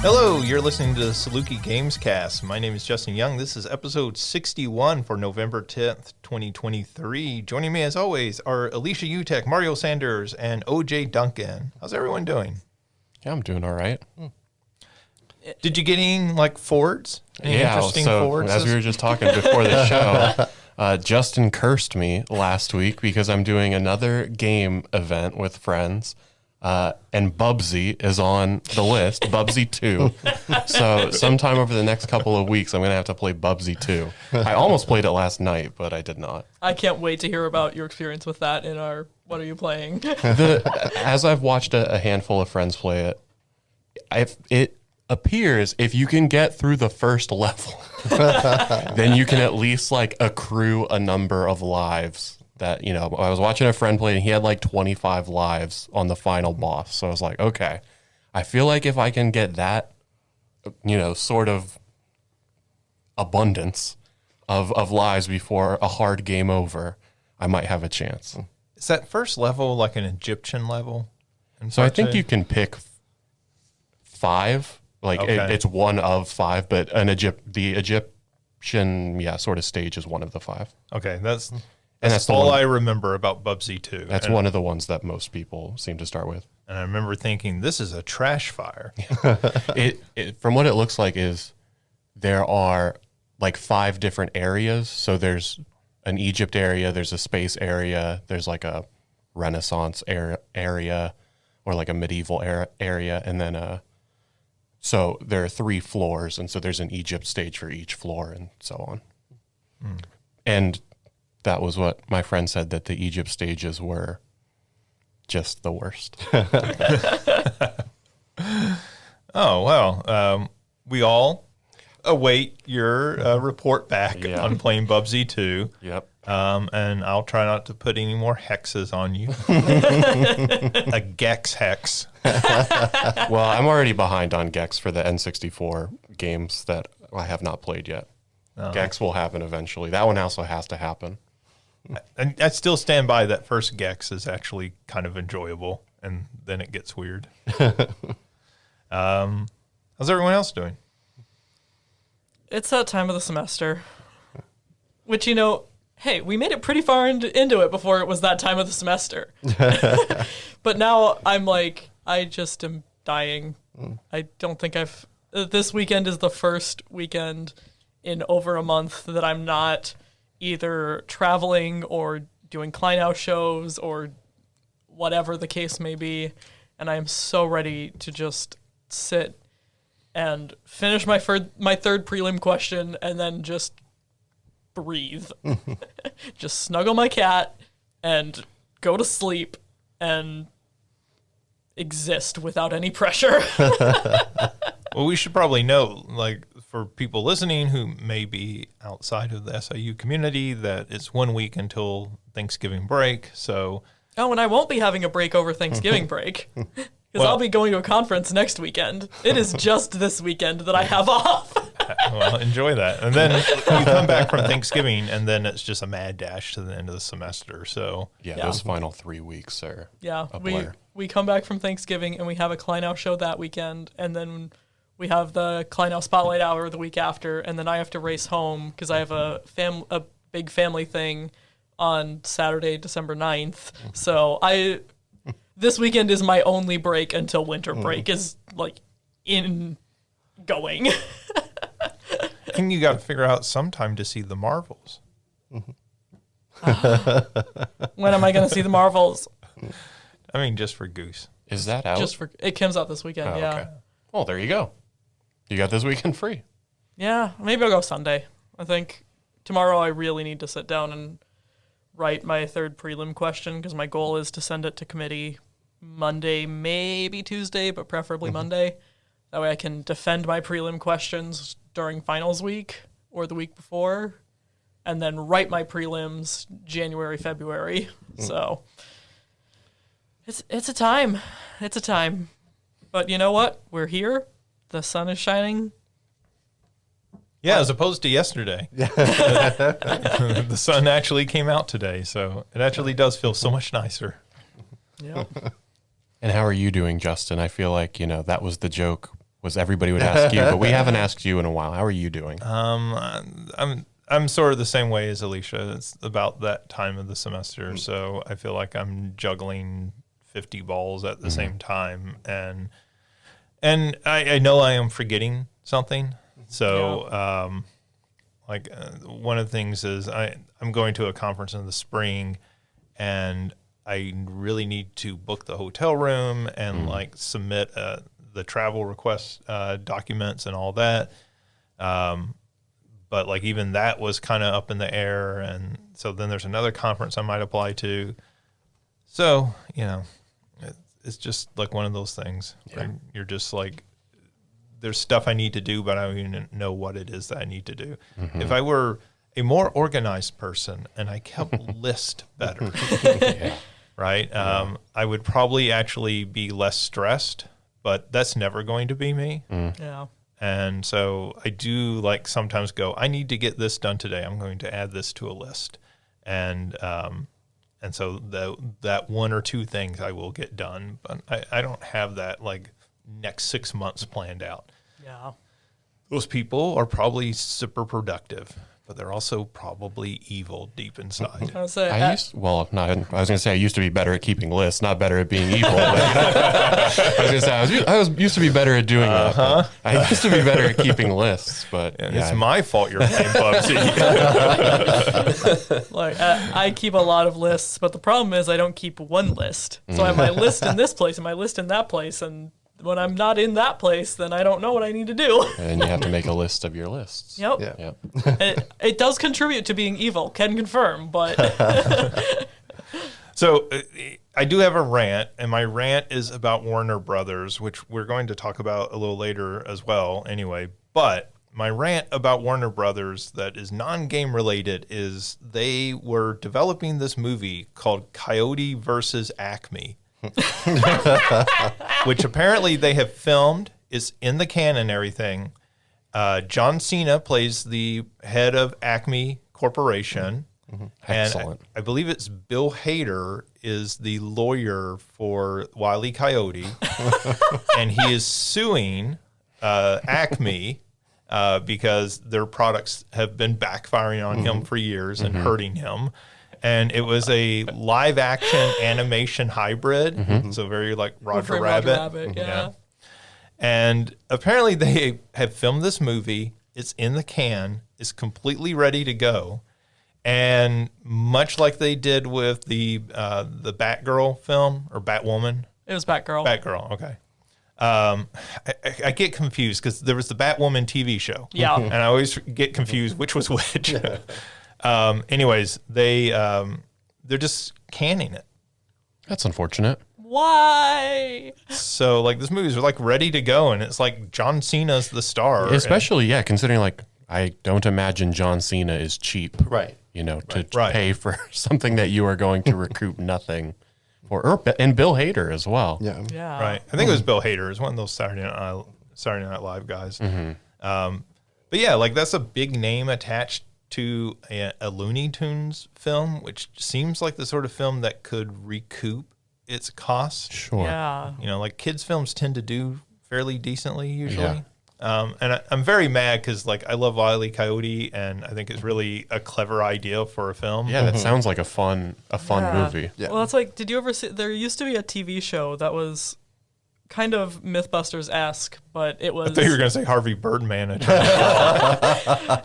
Hello, you're listening to the Saluki Gamescast. My name is Justin Young. This is episode 61 for November 10th, 2023. Joining me as always are Alicia Utecht, Mario Sanders, and OJ Duncan. How's everyone doing? Yeah, I'm doing all right. Did you get any, fords? Any interesting fords? As we were just talking before the show, Justin cursed me last week because I'm doing another game event with friends. And Bubsy is on the list, Bubsy 2. So sometime over the next couple of weeks, I'm going to have to play Bubsy 2. I almost played it last night, but I did not. I can't wait to hear about your experience with that in our What Are You Playing? As I've watched a handful of friends play it, it appears if you can get through the first level, then you can at least accrue a number of lives. That, I was watching a friend play and he had 25 lives on the final boss. So I was like, okay, I feel like if I can get that, sort of abundance of lives before a hard game over, I might have a chance. Is that first level like an Egyptian level? So I think you can pick 5. It's one of 5, but the Egyptian, sort of stage is one of the 5. Okay, that's all I remember about Bubsy 2. That's one of the ones that most people seem to start with. And I remember thinking, this is a trash fire. From what it looks like is there are 5 different areas. So there's an Egypt area, there's a space area, there's a Renaissance area or a medieval area. And then, so there are 3 floors. And so there's an Egypt stage for each floor and so on. Mm. And that was what my friend said, that the Egypt stages were just the worst. Oh, well, we all await your report back on playing Bubsy 2. Yep. And I'll try not to put any more hexes on you. A Gex hex. Well, I'm already behind on Gex for the N64 games that I have not played yet. Oh. Gex will happen eventually. That one also has to happen. And I still stand by that first Gex is actually kind of enjoyable, and then it gets weird. How's everyone else doing? It's that time of the semester, which, hey, we made it pretty far into it before it was that time of the semester. But now I'm I just am dying. I don't think this weekend is the first weekend in over a month that I'm not either traveling or doing Kleinau shows or whatever the case may be. And I am so ready to just sit and finish my third prelim question and then just breathe. Just snuggle my cat and go to sleep and exist without any pressure. Well, we should probably know, for people listening who may be outside of the SIU community, that it's 1 week until Thanksgiving break. So, and I won't be having a break over Thanksgiving break because I'll be going to a conference next weekend. It is just this weekend that I have off. Well, enjoy that. And then you come back from Thanksgiving, and then it's just a mad dash to the end of the semester. So those final 3 weeks are a blur. We come back from Thanksgiving, and we have a Kleinau show that weekend, and then we have the Kleinau Spotlight Hour the week after, and then I have to race home because I have a big family thing on Saturday, December 9th. So this weekend is my only break until winter break is in going. I think you got to figure out sometime to see the Marvels. When am I going to see the Marvels? I mean, just for Goose. Is that out? It comes out this weekend, Oh, yeah. Okay. Well, there you go. You got this weekend free. Yeah, maybe I'll go Sunday. I think tomorrow I really need to sit down and write my third prelim question because my goal is to send it to committee Monday, maybe Tuesday, but preferably Monday. That way I can defend my prelim questions during finals week or the week before, and then write my prelims January, February. So it's a time. It's a time. But you know what? We're here. The sun is shining. Yeah, as opposed to yesterday. The sun actually came out today, so it actually does feel so much nicer. Yeah. And how are you doing, Justin? I feel like, that was the joke was everybody would ask you, but we haven't asked you in a while. How are you doing? I'm sort of the same way as Alicia. It's about that time of the semester, so I feel like I'm juggling 50 balls at the same time, and I know I am forgetting something. So, one of the things is I'm going to a conference in the spring, and I really need to book the hotel room and submit the travel request documents and all that. But like even that was kind of up in the air, and so then there's another conference I might apply to. So it's just like one of those things. Where you're just like, there's stuff I need to do, but I don't even know what it is that I need to do. If I were a more organized person and I kept list better, right? I would probably actually be less stressed, but that's never going to be me. Yeah. And so I do sometimes go, I need to get this done today. I'm going to add this to a list. And so that one or two things I will get done, but I don't have that next 6 months planned out. Yeah. Those people are probably super productive, but they're also probably evil deep inside. I was gonna say I used to be better at keeping lists, not better at being evil. But, I used to be better at doing that. But I used to be better at keeping lists, but it's my fault you're playing PUBG. I keep a lot of lists, but the problem is I don't keep one list. So I have my list in this place and my list in that place, and when I'm not in that place, then I don't know what I need to do. And you have to make a list of your lists. Yep. Yeah. It does contribute to being evil, can confirm, but... So I do have a rant, and my rant is about Warner Brothers, which we're going to talk about a little later as well anyway. But my rant about Warner Brothers that is non-game related is they were developing this movie called Coyote versus Acme. Which apparently they have filmed, is in the can and everything. John Cena plays the head of Acme Corporation. Excellent. And I believe it's Bill Hader is the lawyer for Wile E. Coyote. And he is suing Acme because their products have been backfiring on him for years and hurting him. And it was a live action animation hybrid, so very like Roger Rabbit. Yeah. And apparently they have filmed this movie. It's in the can. It's completely ready to go. And much like they did with the Batgirl film or Batwoman. It was Batgirl. Batgirl, okay. I get confused because there was the Batwoman TV show. Yeah. And I always get confused which was which. Anyways, they're just canning it. That's unfortunate. Why? So this movie's ready to go, and it's John Cena's the star. Especially, considering I don't imagine John Cena is cheap. Right. To pay for something that you are going to recoup nothing for. And Bill Hader as well. Yeah. Right. I think it was Bill Hader. It was one of those Saturday Night Live guys. But yeah, that's a big name attached to a Looney Tunes film, which seems like the sort of film that could recoup its cost. Sure. Yeah. Kids films tend to do fairly decently usually. Yeah. And I'm very mad because I love Wile E. Coyote, and I think it's really a clever idea for a film. Yeah, that sounds like a fun movie. Yeah. Well, it's did you ever see, there used to be a TV show that was kind of Mythbusters-esque, but it was... I thought you were going to say Harvey Birdman.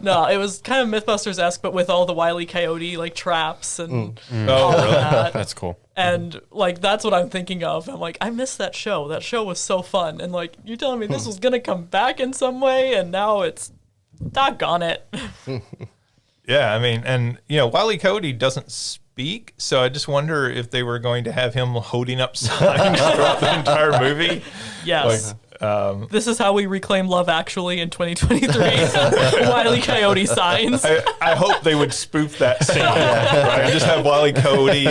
No, it was kind of Mythbusters-esque, but with all the Wile E. Coyote, traps and all Oh, really? that. That's cool. And, that's what I'm thinking of. I'm I missed that show. That show was so fun. And, you're telling me this was going to come back in some way, and now it's... Doggone it. Yeah, I mean, and, Wile E. Coyote doesn't speak, so I just wonder if they were going to have him holding up signs throughout the entire movie. Yes. This is how we reclaim Love Actually in 2023. Wile E. Coyote signs. I hope they would spoof that scene, right? Just have Wile E. Coyote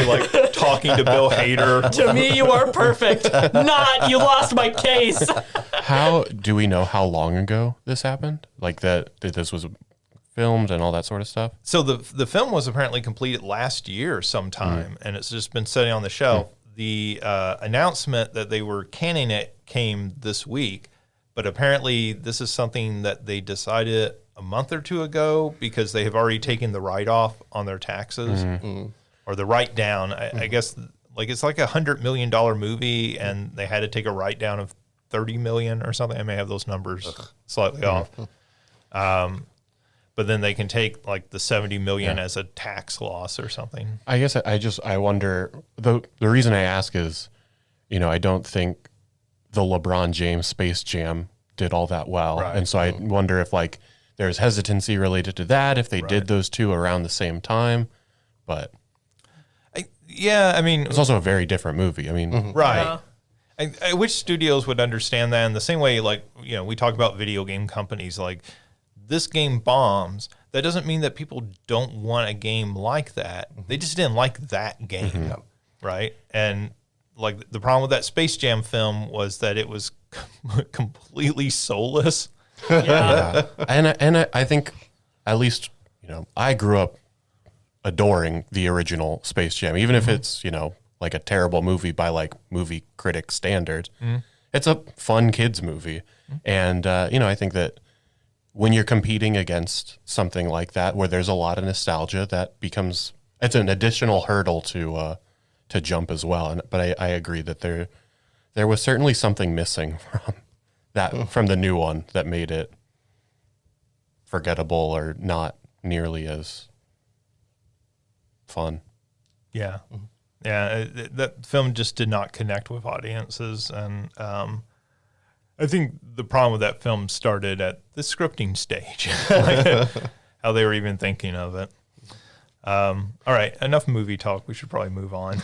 talking to Bill Hader. To me, you are perfect. Not, you lost my case. How do we know how long ago this happened? That this was filmed and all that sort of stuff? So the film was apparently completed last year sometime, and it's just been sitting on the shelf. The announcement that they were canning it came this week, but apparently this is something that they decided a month or two ago because they have already taken the write-off on their taxes or the write-down. I guess like it's like $100 million movie, and they had to take a write-down of 30 million or something. I may have those numbers slightly off. But then they can take like the 70 million as a tax loss or something. I guess I wonder, the reason I ask is, I don't think the LeBron James Space Jam did all that well. Right. And so I wonder if like there's hesitancy related to that, if they did those two around the same time. But I mean, it's also a very different movie. I mean, right. I wish studios would understand that in the same way, like, we talk about video game companies, like this game bombs. That doesn't mean that people don't want a game like that. They just didn't like that game, right? And like the problem with that Space Jam film was that it was completely soulless. Yeah. And I think at least, I grew up adoring the original Space Jam, even if it's, like a terrible movie by like movie critic standards. It's a fun kids movie. And, I think that when you're competing against something like that, where there's a lot of nostalgia, it's an additional hurdle to jump as well. But I agree that there was certainly something missing from the new one that made it forgettable or not nearly as fun. Yeah. Yeah, that film just did not connect with audiences. And I think the problem with that film started at the scripting stage, like, how they were even thinking of it. All right, enough movie talk. We should probably move on.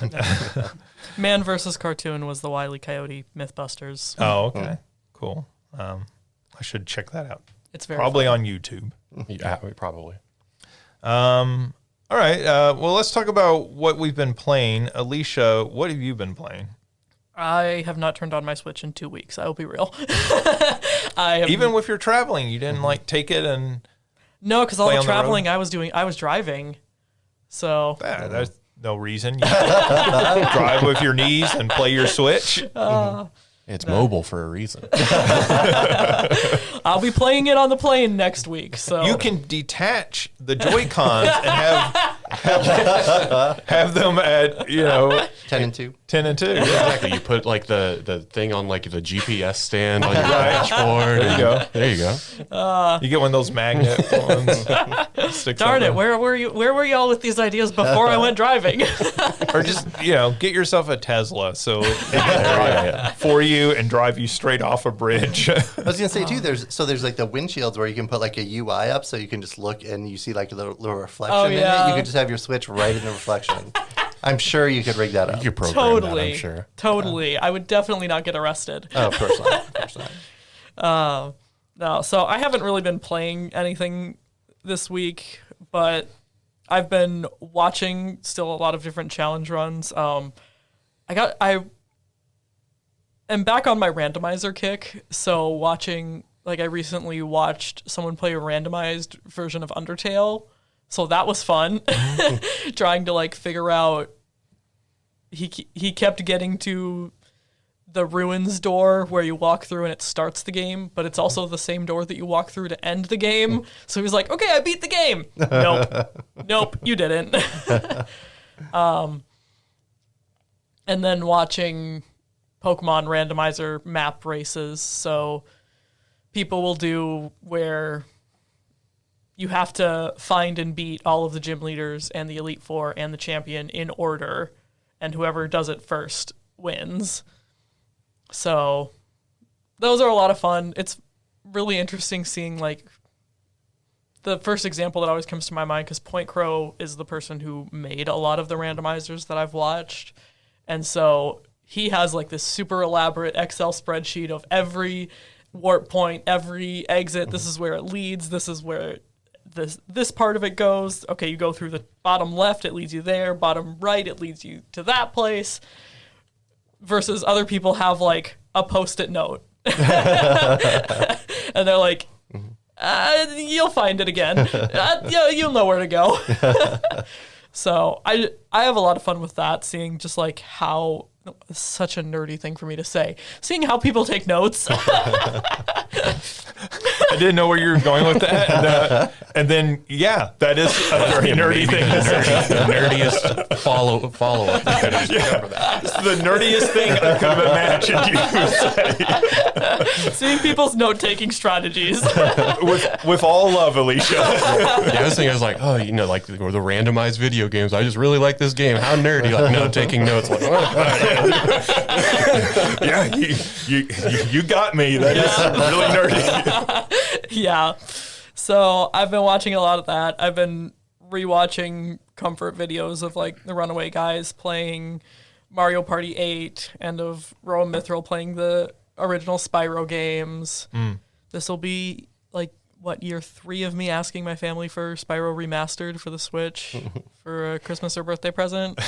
Man versus Cartoon was the Wile E. Coyote Mythbusters. Oh, okay. Cool. I should check that out. It's very probably fun. on YouTube. Yeah, probably. All right. Well, let's talk about what we've been playing. Alicia, what have you been playing? I have not turned on my Switch in 2 weeks. I will be real. Even with your traveling, you didn't like take it and no, because all play the on the traveling I was doing, I was driving. So there's no reason. You can drive with your knees and play your Switch. It's mobile for a reason. I'll be playing it on the plane next week. So You can detach the Joy-Cons and have them at 10 and 2. 10 and 2. Yeah. Exactly. You put like the thing on like the GPS stand on your dashboard. There you go. There you go. You get one of those magnet ones. Sticks darn on it, there. where were you? Where were y'all with these ideas before I went driving? Or just get yourself a Tesla so it can drive for you and drive you straight off a bridge. I was gonna say too. There's like the windshields where you can put like a UI up, so you can just look and you see like a little reflection in it. You could just have your Switch right in the reflection. I'm sure you could rig that up. You could program that, Totally. I'm sure. Totally. I would definitely not get arrested. Oh, of course not. Of course not. No, so I haven't really been playing anything this week, but I've been watching still a lot of different challenge runs. I am back on my randomizer kick, so I recently watched someone play a randomized version of Undertale, so that was fun. Trying to like figure out, he kept getting to the ruins door where you walk through and it starts the game, but it's also the same door that you walk through to end the game. So he was like, okay, I beat the game. Nope, you didn't. And then watching Pokemon randomizer map races. So people will do where you have to find and beat all of the gym leaders and the Elite Four and the champion in order, and whoever does it first wins. So those are a lot of fun. It's really interesting seeing like the first example that always comes to my mind, because Point Crow is the person who made a lot of the randomizers that I've watched. And so he has like this super elaborate Excel spreadsheet of every warp point, every exit. This is where it leads. This is where this part of it goes. Okay, you go through the bottom left, it leads you there. Bottom right, it leads you to that place. Versus other people have like a Post-it note. And they're like, you'll find it again. You'll know where to go. So I have a lot of fun with that, seeing just like how such a nerdy thing for me to say. Seeing how people take notes. I didn't know where you were going with that. And then, yeah, that is a very nerdy thing to say. The nerdiest follow-up. It's the nerdiest thing I could have imagined you say. Seeing people's note-taking strategies. With all love, Alicia. Yeah, I was thinking, I was like, oh, you know, like the randomized video games. I just really like this game. How nerdy. Like, no, taking notes. Like, Yeah, you got me. That is really nerdy. Yeah. So I've been watching a lot of that. I've been rewatching comfort videos of like the Runaway Guys playing Mario Party 8 and of Rowan Mithril playing the original Spyro games. This will be like, what, year 3 of me asking my family for Spyro Remastered for the Switch for a Christmas or birthday present.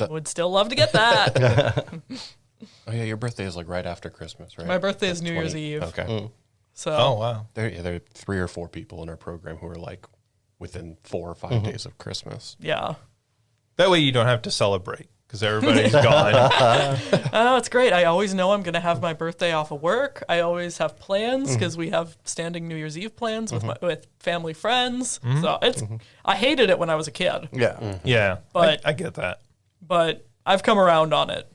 Would still love to get that. oh, yeah, your birthday is like right after Christmas, right? My birthday is New Year's 20. Eve. Okay. So Oh, wow. There are 3 or 4 people in our program who are like within 4 or 5 days of Christmas. yeah. That way you don't have to celebrate because everybody's gone. Oh, it's great. I always know I'm going to have my birthday off of work. I always have plans because we have standing New Year's Eve plans with family friends. So it's I hated it when I was a kid, Yeah. Yeah, But- I get that. but I've come around on it.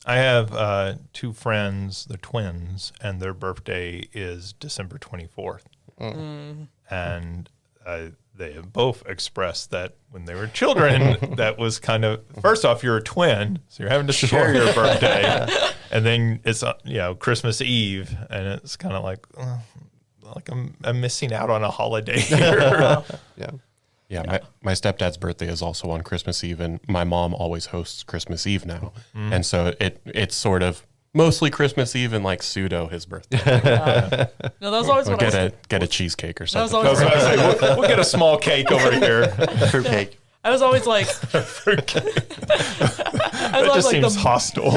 I have 2 friends, they're twins, and their birthday is December 24th. And they have both expressed that when they were children, that was kind of, first off, you're a twin, so you're having to share your birthday. And then it's, Christmas Eve, and it's kind of like I'm missing out on a holiday here. Yeah. Yeah, my stepdad's birthday is also on Christmas Eve, and my mom always hosts Christmas Eve now. And so it's sort of mostly Christmas Eve and like pseudo his birthday. No, that was always We'll what I get a cheesecake or That was something. always I was gonna say, we'll get a small cake over here. Fruitcake. I was always like, That just seems hostile.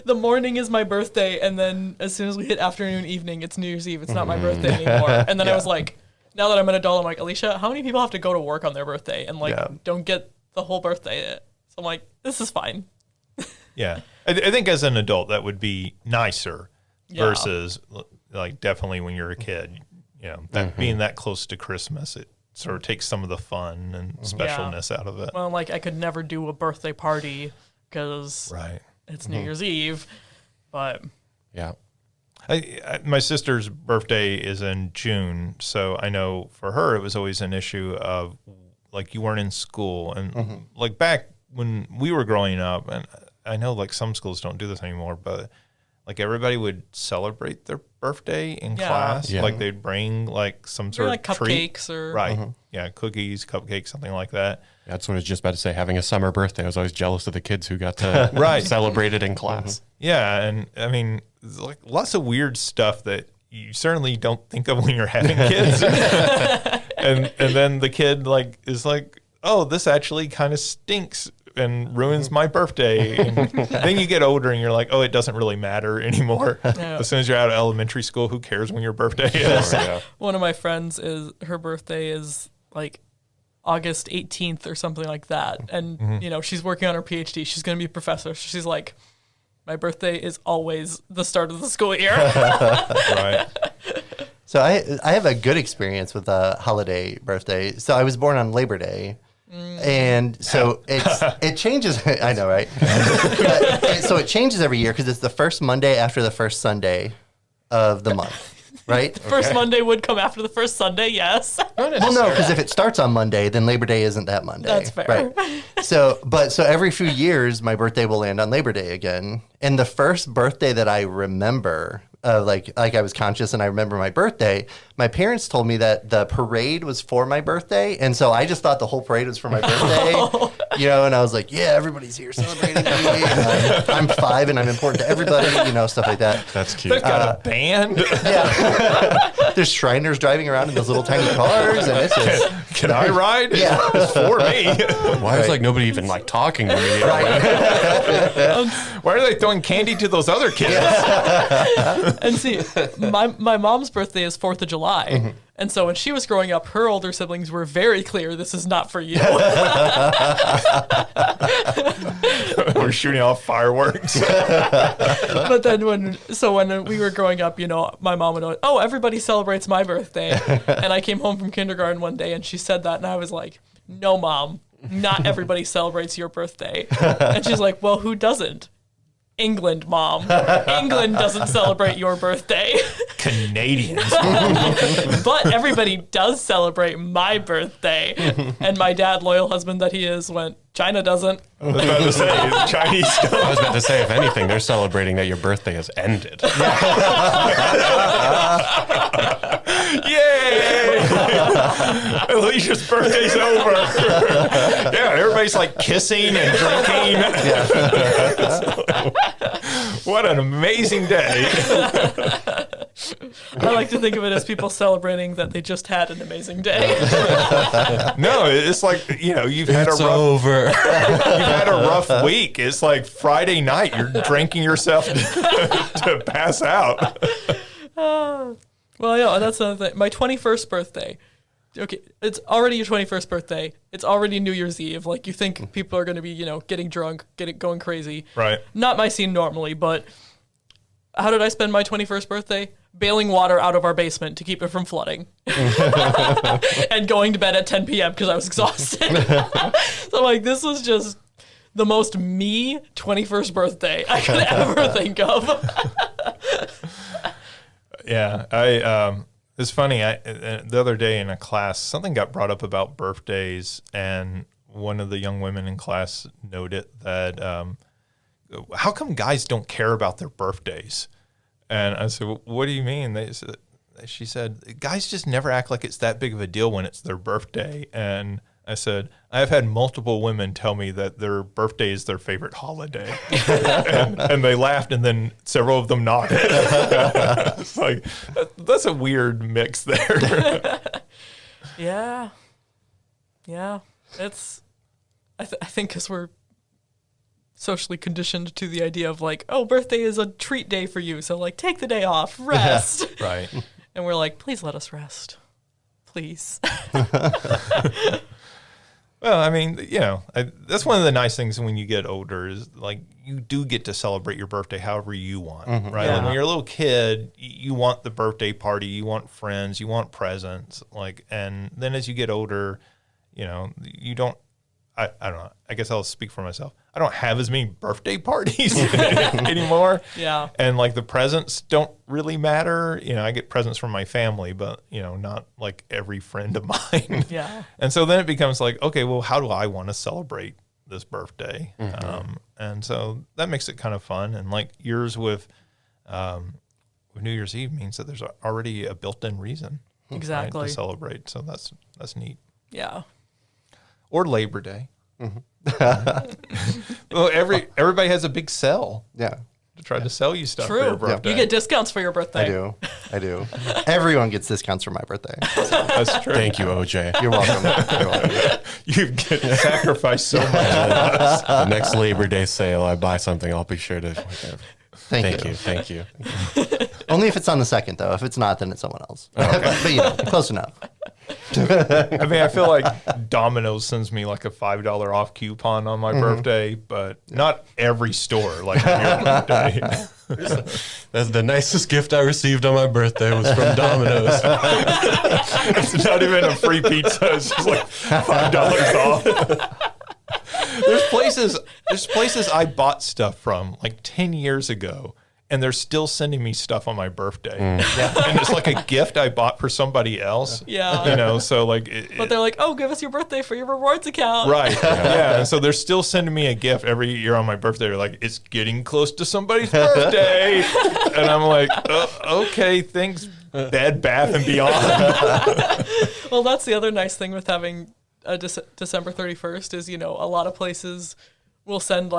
the morning is my birthday, and then as soon as we hit afternoon, evening, it's New Year's Eve. It's not my birthday anymore. And then I was like, now that I'm an adult, I'm like, Alicia, how many people have to go to work on their birthday and don't get the whole birthday? So I'm like, this is fine. Yeah. I think as an adult, that would be nicer versus like definitely when you're a kid, that being that close to Christmas, it sort of takes some of the fun and specialness out of it. Well, like I could never do a birthday party because it's New Year's Eve, but Yeah. My sister's birthday is in June, so I know for her it was always an issue of like you weren't in school, and like back when we were growing up, and I know like some schools don't do this anymore, but like everybody would celebrate their birthday in class, like they'd bring like some sort like of treat, cupcakes or cookies, cupcakes, something like that. That's what I was just about to say. Having a summer birthday, I was always jealous of the kids who got to celebrate it in class. Yeah, and I mean, like lots of weird stuff that you certainly don't think of when you're having kids. and then the kid like is like, oh, this actually kind of stinks and ruins my birthday. And then you get older and you're like, oh, it doesn't really matter anymore. Yeah. As soon as you're out of elementary school, who cares when your birthday is? One of my friends her birthday is like August 18th or something like that. And, she's working on her PhD. She's going to be a professor. So she's like, my birthday is always the start of the school year. Right. So I have a good experience with a holiday birthday. So I was born on Labor Day. And so it changes. I know, right? So it changes every year because it's the first Monday after the first Sunday of the month, right? First Monday would come after the first Sunday, yes. Well, no, because if it starts on Monday, then Labor Day isn't that Monday. That's fair. Right. So every few years, my birthday will land on Labor Day again. And the first birthday that I remember, like I was conscious and I remember my birthday, my parents told me that the parade was for my birthday. And so I just thought the whole parade was for my birthday, and I was like, yeah, everybody's here celebrating me. And I'm 5 and I'm important to everybody, stuff like that. That's cute. They've got a band. Yeah. There's Shriners driving around in those little tiny cars. And it's just, Can I ride? Yeah. It's for me. Why is like nobody even like talking to me? Why are they throwing candy to those other kids? And see, my mom's birthday is 4th of July. July. And so when she was growing up, her older siblings were very clear, this is not for you. We're shooting off fireworks. But then when we were growing up, my mom would always, oh, everybody celebrates my birthday. And I came home from kindergarten one day and she said that and I was like, no, Mom, not everybody celebrates your birthday. And she's like, well, who doesn't? England, Mom. England doesn't celebrate your birthday. Canadians. But everybody does celebrate my birthday. And my dad, loyal husband that he is, went, China doesn't. I was about to say, Chinese stuff. I was about to say, if anything, they're celebrating that your birthday has ended. Yay! Alicia's birthday's over. Yeah, everybody's like kissing and drinking. What an amazing day. I like to think of it as people celebrating that they just had an amazing day. No, it's like, you've had It's a rough over. you've had a rough week. It's like Friday night. You're drinking yourself to pass out. Well, yeah, that's another thing. My 21st birthday. Okay, it's already your 21st birthday. It's already New Year's Eve. Like, you think people are going to be, getting drunk, going crazy. Right. Not my scene normally, but how did I spend my 21st birthday? Bailing water out of our basement to keep it from flooding. And going to bed at 10 p.m. because I was exhausted. So, this was just the most me 21st birthday I could ever think of. Yeah, it's funny. The other day in a class, something got brought up about birthdays, and one of the young women in class noted that how come guys don't care about their birthdays? And I said, well, what do you mean? She said, guys just never act like it's that big of a deal when it's their birthday. And I said, I've had multiple women tell me that their birthday is their favorite holiday. and they laughed, and then several of them nodded. It's like, that's a weird mix there. Yeah. It's, I think because we're socially conditioned to the idea of birthday is a treat day for you. So take the day off, rest. Right. And we're like, please let us rest. Please. Well, I mean, that's one of the nice things when you get older is you do get to celebrate your birthday however you want, right? Yeah. Like when you're a little kid, you want the birthday party, you want friends, you want presents, and then as you get older, you don't. I don't know. I guess I'll speak for myself. I don't have as many birthday parties anymore. Yeah. And the presents don't really matter. I get presents from my family, but not every friend of mine. Yeah. And so then it becomes okay, well, how do I want to celebrate this birthday? And so that makes it kind of fun. And yours with New Year's Eve means that there's already a built-in reason Exactly. right, to celebrate. So that's neat. Yeah. Or Labor Day. Well, everybody has a big sale. Yeah. To try to sell you stuff for True. your birthday. You get discounts for your birthday. I do. Everyone gets discounts for my birthday. That's true. Thank you, OJ. You're welcome. You get sacrificed so much. The next Labor Day sale, I buy something, I'll be sure to. Thank you. Thank you. Only if it's on the second, though. If it's not, then it's someone else. But close enough. I mean, I feel like Domino's sends me a $5 off coupon on my birthday, but not every store your birthday. That's the nicest gift I received on my birthday was from Domino's. It's not even a free pizza. It's just $5 off. There's places I bought stuff from 10 years ago, and they're still sending me stuff on my birthday. And it's a gift I bought for somebody else. Yeah. So But they're like, oh, give us your birthday for your rewards account. right. Yeah. And so they're still sending me a gift every year on my birthday. They're it's getting close to somebody's birthday. And I'm okay, thanks, Bed Bath & Beyond. Well, that's the other nice thing with having a December 31st is, a lot of places will send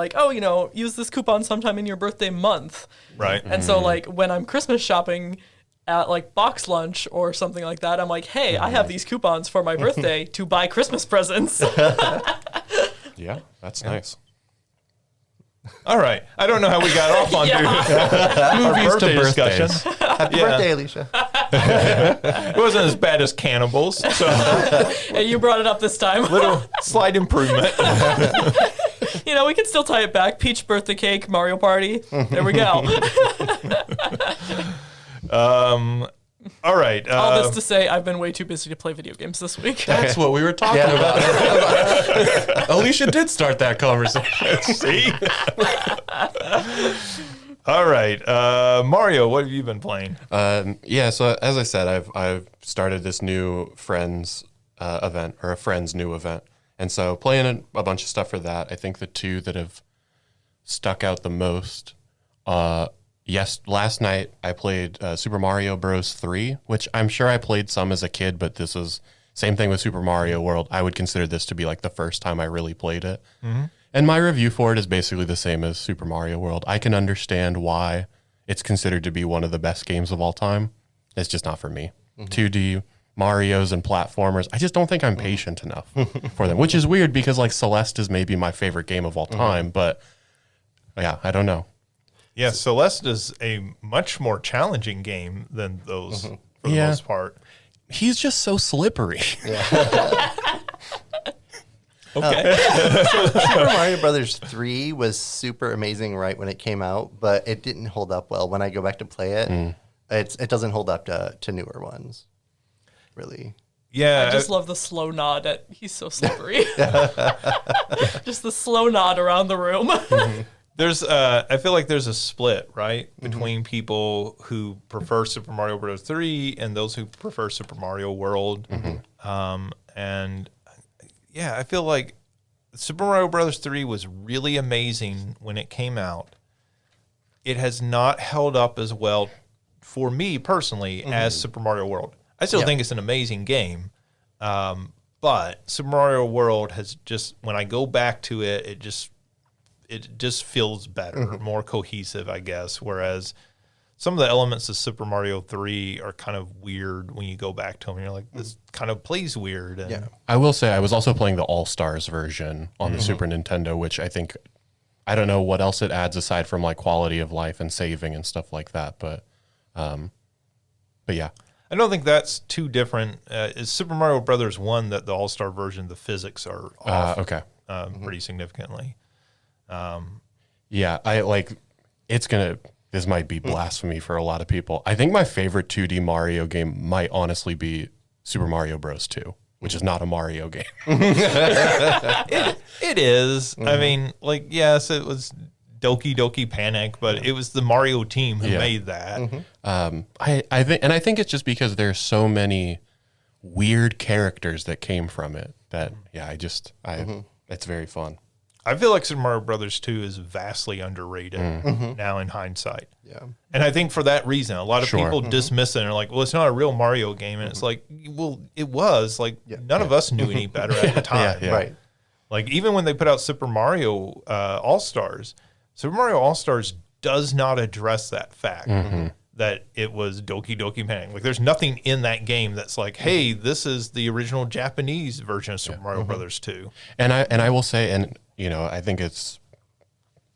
use this coupon sometime in your birthday month. Right. And so when I'm Christmas shopping at box lunch or something like that, I'm hey, I have these coupons for my birthday to buy Christmas presents. Yeah, that's nice. All right. I don't know how we got off on our Movies to birthday discussion. birthdays. Happy birthday, Alicia. It wasn't as bad as Cannibals, so Yeah, you brought it up this time. little slight improvement. You know, we can still tie it back. Peach birthday cake, Mario Party. There we go. All right. All this to say, I've been way too busy to play video games this week. That's what we were talking about. Alicia did start that conversation. See? All right. Mario, what have you been playing? Yeah, so as I said, I've started this new friends event, or a friends new event. And so playing a bunch of stuff for that. I think the two that have stuck out the most, last night I played Super Mario Bros. 3, which I'm sure I played some as a kid, but this was same thing with Super Mario World. I would consider this to be like the first time I really played it. Mm-hmm. And my review for it is basically the same as Super Mario World. I can understand why it's considered to be one of the best games of all time. It's just not for me. 2D Marios and platformers, I just don't think I'm patient enough for them, which is weird because like Celeste is maybe my favorite game of all time, but yeah, I don't know. Yeah, Celeste is a much more challenging game than those for the most part. He's just so slippery. Okay. Super Mario Brothers 3 was super amazing right when it came out, but it didn't hold up well. When I go back to play it, it doesn't hold up to newer ones, really. Yeah. I just love the slow nod at he's so slippery. Just the slow nod around the room. There's I feel like there's a split, right, between people who prefer Super Mario Bros. 3 and those who prefer Super Mario World. And yeah, I feel like Super Mario Bros. 3 was really amazing when it came out. It has not held up as well for me personally as Super Mario World. I still think it's an amazing game. But Super Mario World has just, when I go back to it, it just feels better, more cohesive, I guess. Whereas some of the elements of Super Mario 3 are kind of weird when you go back to them. And you're like, this kind of plays weird. And I will say I was also playing the All-Stars version on the Super Nintendo, which I think, I don't know what else it adds aside from like quality of life and saving and stuff like that. But yeah. I don't think that's too different. Is Super Mario Brothers 1 that the All-Star version, the physics are off pretty significantly. Yeah, I like, this might be blasphemy for a lot of people. I think my favorite 2D Mario game might honestly be Super Mario Bros. 2, which is not a Mario game. It is. I mean, like, yes, it was Doki Doki Panic, but it was the Mario team who made that. I think it's just because there's so many weird characters that came from it that it's very fun. I feel like Super Mario Brothers 2 is vastly underrated now in hindsight. Yeah. And I think for that reason, a lot of people dismiss it and are like, well, it's not a real Mario game. And it's like, well, it was. Like, none of us knew any better at the time. Right. Like, even when they put out Super Mario All-Stars, Super Mario All-Stars does not address that fact that it was Doki Doki Panic. Like, there's nothing in that game that's like, hey, this is the original Japanese version of Super Mario Brothers 2. And I will say, and you know, I think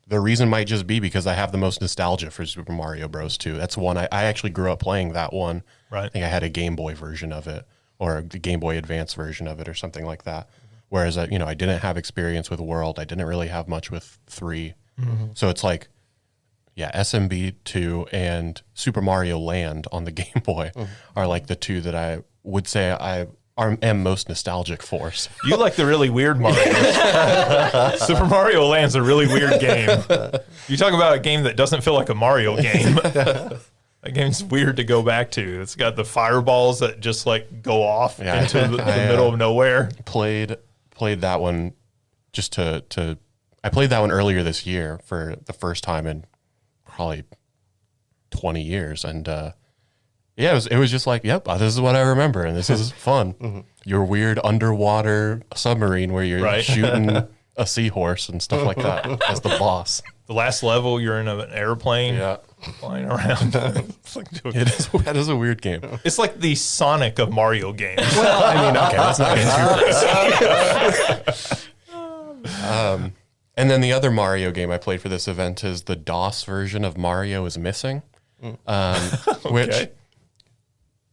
the reason might just be because I have the most nostalgia for Super Mario Bros. 2. That's one I actually grew up playing that one. Right. I think I had a Game Boy version of it, or a Game Boy Advance version of it, or something like that. Whereas I didn't have experience with World. I didn't really have much with 3. So it's like, SMB 2 and Super Mario Land on the Game Boy are like the two that I would say I am most nostalgic for. So. You like the really weird Mario. Super Mario Land's a really weird game. You talk about a game that doesn't feel like a Mario game. That game's weird to go back to. It's got the fireballs that just like go off into the middle of nowhere. Played that one just I played that one earlier this year for the first time in probably 20 years. And it was just like, yep, this is what I remember. And this is fun. Your weird underwater submarine where you're shooting a seahorse and stuff like that as the boss. The last level, you're in an airplane flying around. That is a weird game. It's like the Sonic of Mario games. Well, I mean, okay, let's not get too crazy. And then the other Mario game I played for this event is the DOS version of Mario is Missing, which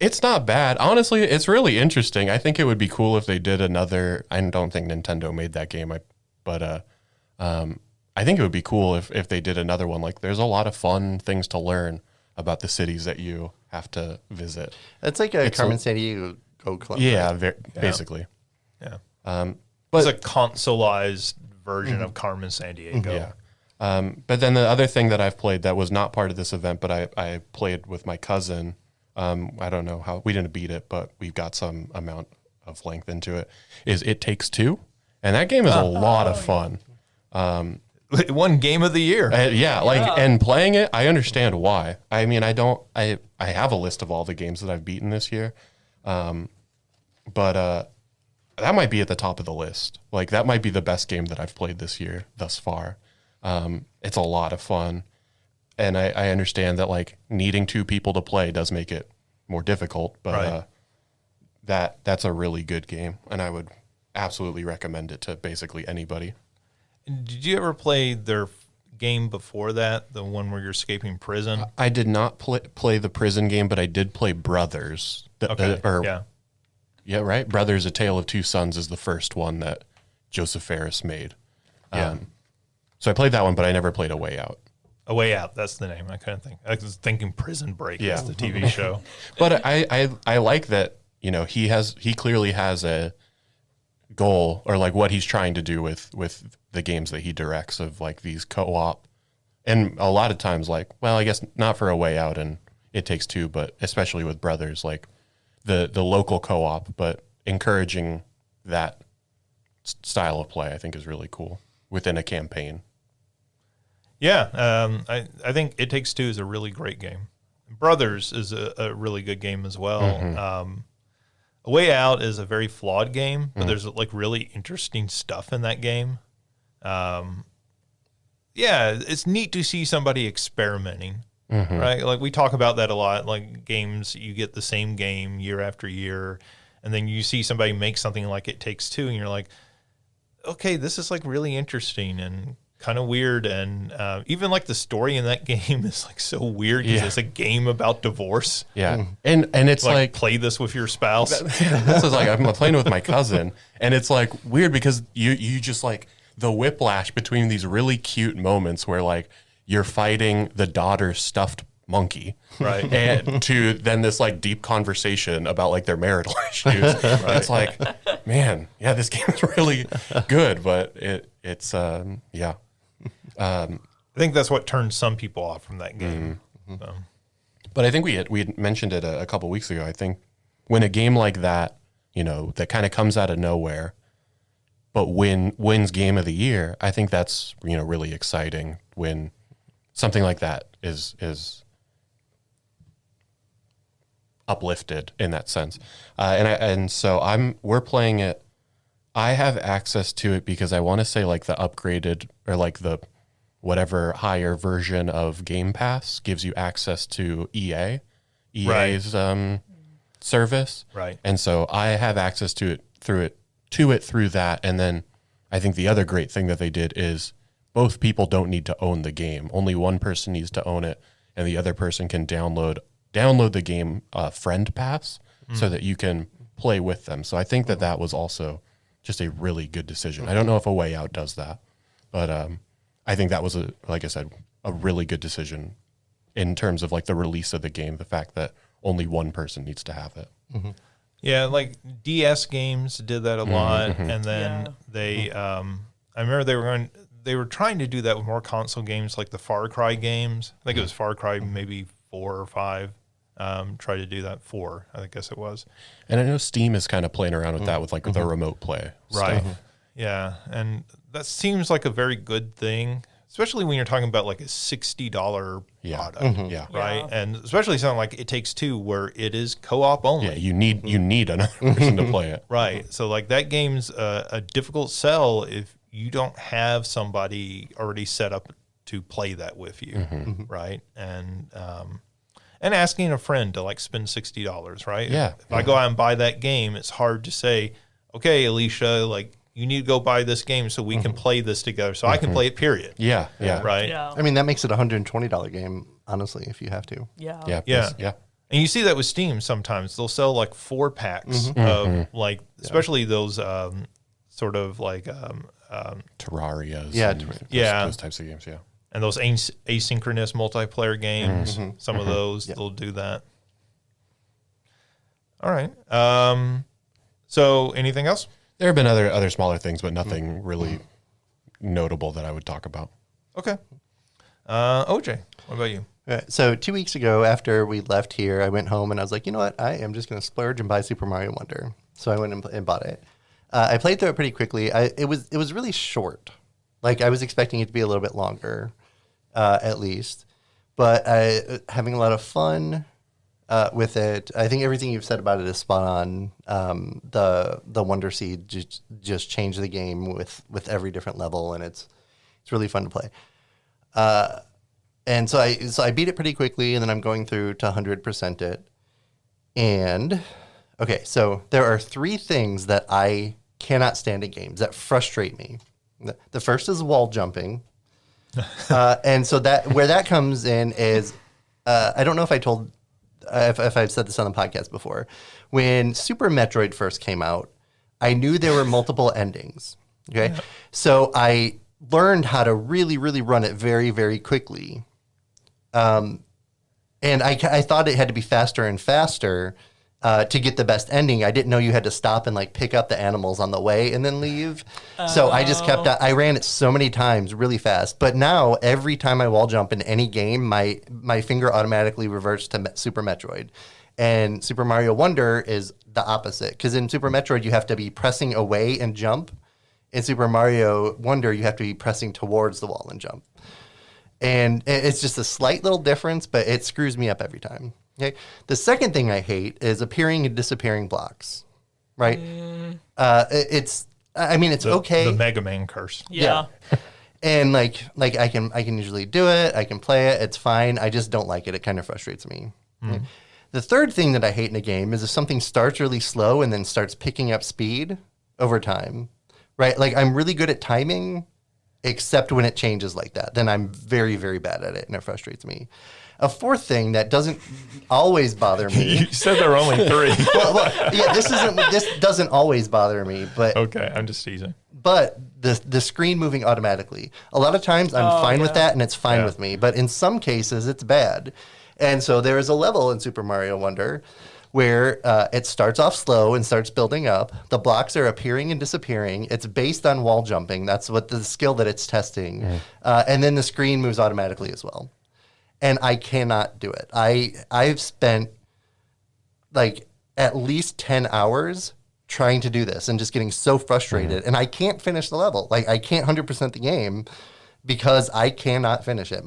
It's not bad. Honestly, it's really interesting. I think it would be cool if they did another. I don't think Nintendo made that game, but I think it would be cool if they did another one. Like, there's a lot of fun things to learn about the cities that you have to visit. It's like a Carmen Sandiego Club. Yeah, basically. Yeah. But it's a consoleized version of Carmen Sandiego. Yeah. But then the other thing that I've played that was not part of this event, but I played with my cousin. I don't know how we didn't beat it, but we've got some amount of length into it. Is It Takes Two, and that game is a lot of fun. It won Game of the Year. And playing it, I understand why. I mean, I have a list of all the games that I've beaten this year, but that might be at the top of the list. Like, that might be the best game that I've played this year thus far. It's a lot of fun. And I understand that, like, needing two people to play does make it more difficult, but that's a really good game, and I would absolutely recommend it to basically anybody. Did you ever play their game before that, the one where you're escaping prison? I did not play the prison game, but I did play Brothers. Yeah, right? Brothers, A Tale of Two Sons is the first one that Joseph Ferris made. So I played that one, but I never played A Way Out. A Way Out, that's the name. I couldn't think. I was thinking Prison Break is the TV show. But I like that, you know, he clearly has a goal, or like what he's trying to do with the games that he directs, of like these co-op. And a lot of times, like, well, I guess not for A Way Out and It Takes Two, but especially with Brothers, like the local co-op, but encouraging that style of play, I think, is really cool within a campaign. Yeah, I think It Takes Two is a really great game. Brothers is a really good game as well. A Way Out is a very flawed game, but there's like really interesting stuff in that game. It's neat to see somebody experimenting, right? Like, we talk about that a lot. Like, games, you get the same game year after year, and then you see somebody make something like It Takes Two, and you're like, okay, this is like really interesting and kind of weird, and even like the story in that game is like so weird because it's a game about divorce. Yeah, and it's like play this with your spouse. This is like, I'm playing with my cousin, and it's like weird because you just like the whiplash between these really cute moments where like you're fighting the daughter's stuffed monkey, right, and to then this like deep conversation about like their marital issues. It's like, man, yeah, this game is really good, but it's I think that's what turned some people off from that game. So. But I think we had mentioned it a couple weeks ago. I think when a game like that, you know, that kind of comes out of nowhere, but wins Game of the Year, I think that's, you know, really exciting when something like that is uplifted in that sense. So we're playing it. I have access to it because I want to say like the upgraded or like the whatever higher version of Game Pass gives you access to EA's service. Right. And so I have access to it through that. And then I think the other great thing that they did is both people don't need to own the game. Only one person needs to own it, and the other person can download the game Friend Pass so that you can play with them. So I think that was also just a really good decision. I don't know if A Way Out does that, but I think that was, like I said, a really good decision in terms of like the release of the game, the fact that only one person needs to have it. Yeah, like DS games did that a lot, and then they, I remember they were trying to do that with more console games, like the Far Cry games. I think it was Far Cry maybe 4 or 5. Tried to do that 4, I guess it was. And I know Steam is kind of playing around with that with like the remote play stuff. Yeah, and that seems like a very good thing, especially when you're talking about like a $60 product, right? And especially something like It Takes Two, where it is co-op only. Yeah, you need another person to play it, right? So like that game's a difficult sell if you don't have somebody already set up to play that with you, right? And asking a friend to like spend $60, right? Yeah. If I go out and buy that game, it's hard to say, okay, Alicia, like, you need to go buy this game so we can play this together, so I can play it, period. Yeah. Right? Yeah. I mean, that makes it a $120 game, honestly, if you have to. Yeah. Yeah. And you see that with Steam sometimes. They'll sell like 4 packs of like, especially those sort of like Terrarias. Yeah, and those types of games. Yeah. and those asynchronous multiplayer games. Some of those they'll do that. All right. So anything else? There have been other smaller things, but nothing really notable that I would talk about. Okay. OJ, what about you? So 2 weeks ago, after we left here, I went home and I was like, you know what? I am just going to splurge and buy Super Mario Wonder. So I went and bought it. I played through it pretty quickly. It was really short. Like I was expecting it to be a little bit longer, at least. But having a lot of fun with it. I think everything you've said about it is spot on. The Wonder Seed just changed the game with every different level, and it's really fun to play. And so I beat it pretty quickly, and then I'm going through to 100% it. And okay, so there are 3 things that I cannot stand in games that frustrate me. The first is wall jumping, and so where that comes in is I don't know if if I've said this on the podcast before. When Super Metroid first came out, I knew there were multiple endings. Okay, so I learned how to really, really run it very, very quickly. And I thought it had to be faster and faster to get the best ending. I didn't know you had to stop and like pick up the animals on the way and then leave. So I just I ran it so many times really fast. But now every time I wall jump in any game, my finger automatically reverts to Super Metroid. And Super Mario Wonder is the opposite. Because in Super Metroid, you have to be pressing away and jump. In Super Mario Wonder, you have to be pressing towards the wall and jump. And it's just a slight little difference, but it screws me up every time. Okay. The second thing I hate is appearing and disappearing blocks. Right? It's okay. The Mega Man curse. Yeah. And like I can usually do it. I can play it. It's fine. I just don't like it. It kind of frustrates me. Okay. The third thing that I hate in a game is if something starts really slow and then starts picking up speed over time. Right? Like I'm really good at timing, except when it changes like that. Then I'm very, very bad at it, and it frustrates me. A fourth thing that doesn't always bother me. You said there were only 3. Yeah, this doesn't always bother me, but Okay, I'm just teasing. But the screen moving automatically. A lot of times I'm fine with that, and it's fine with me. But in some cases, it's bad. And so there is a level in Super Mario Wonder where it starts off slow and starts building up. The blocks are appearing and disappearing. It's based on wall jumping. That's what the skill that it's testing. And then the screen moves automatically as well. And I cannot do it. I've spent like at least 10 hours trying to do this and just getting so frustrated. And I can't finish the level. Like I can't 100% the game because I cannot finish it.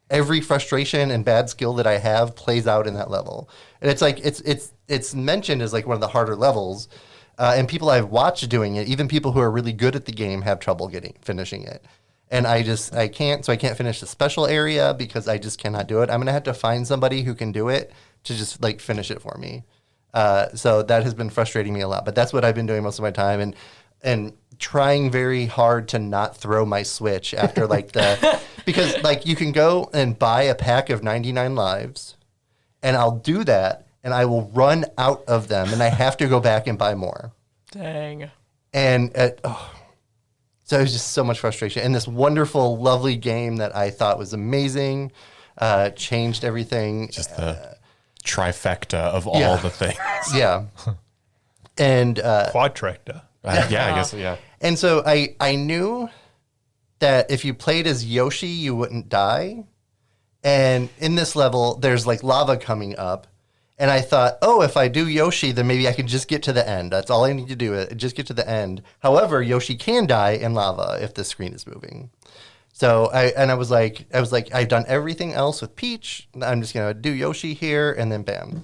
Every frustration and bad skill that I have plays out in that level. And it's like it's mentioned as like one of the harder levels. And people I've watched doing it, even people who are really good at the game, have trouble finishing it. And I can't finish the special area because I just cannot do it. I'm gonna have to find somebody who can do it to just like finish it for me. So that has been frustrating me a lot. But that's what I've been doing most of my time, and trying very hard to not throw my Switch after like because like you can go and buy a pack of 99 lives, and I'll do that, and I will run out of them, and I have to go back and buy more. Dang. And so it was just so much frustration. And this wonderful, lovely game that I thought was amazing, changed everything. Just the trifecta of all the things. Yeah. And Quadtracta. I guess, yeah. And so I knew that if you played as Yoshi, you wouldn't die. And in this level, there's like lava coming up. And I thought, if I do Yoshi, then maybe I can just get to the end. That's all I need to do, just get to the end. However, Yoshi can die in lava if the screen is moving. So I was like, I've done everything else with Peach. I'm just gonna do Yoshi here, and then bam.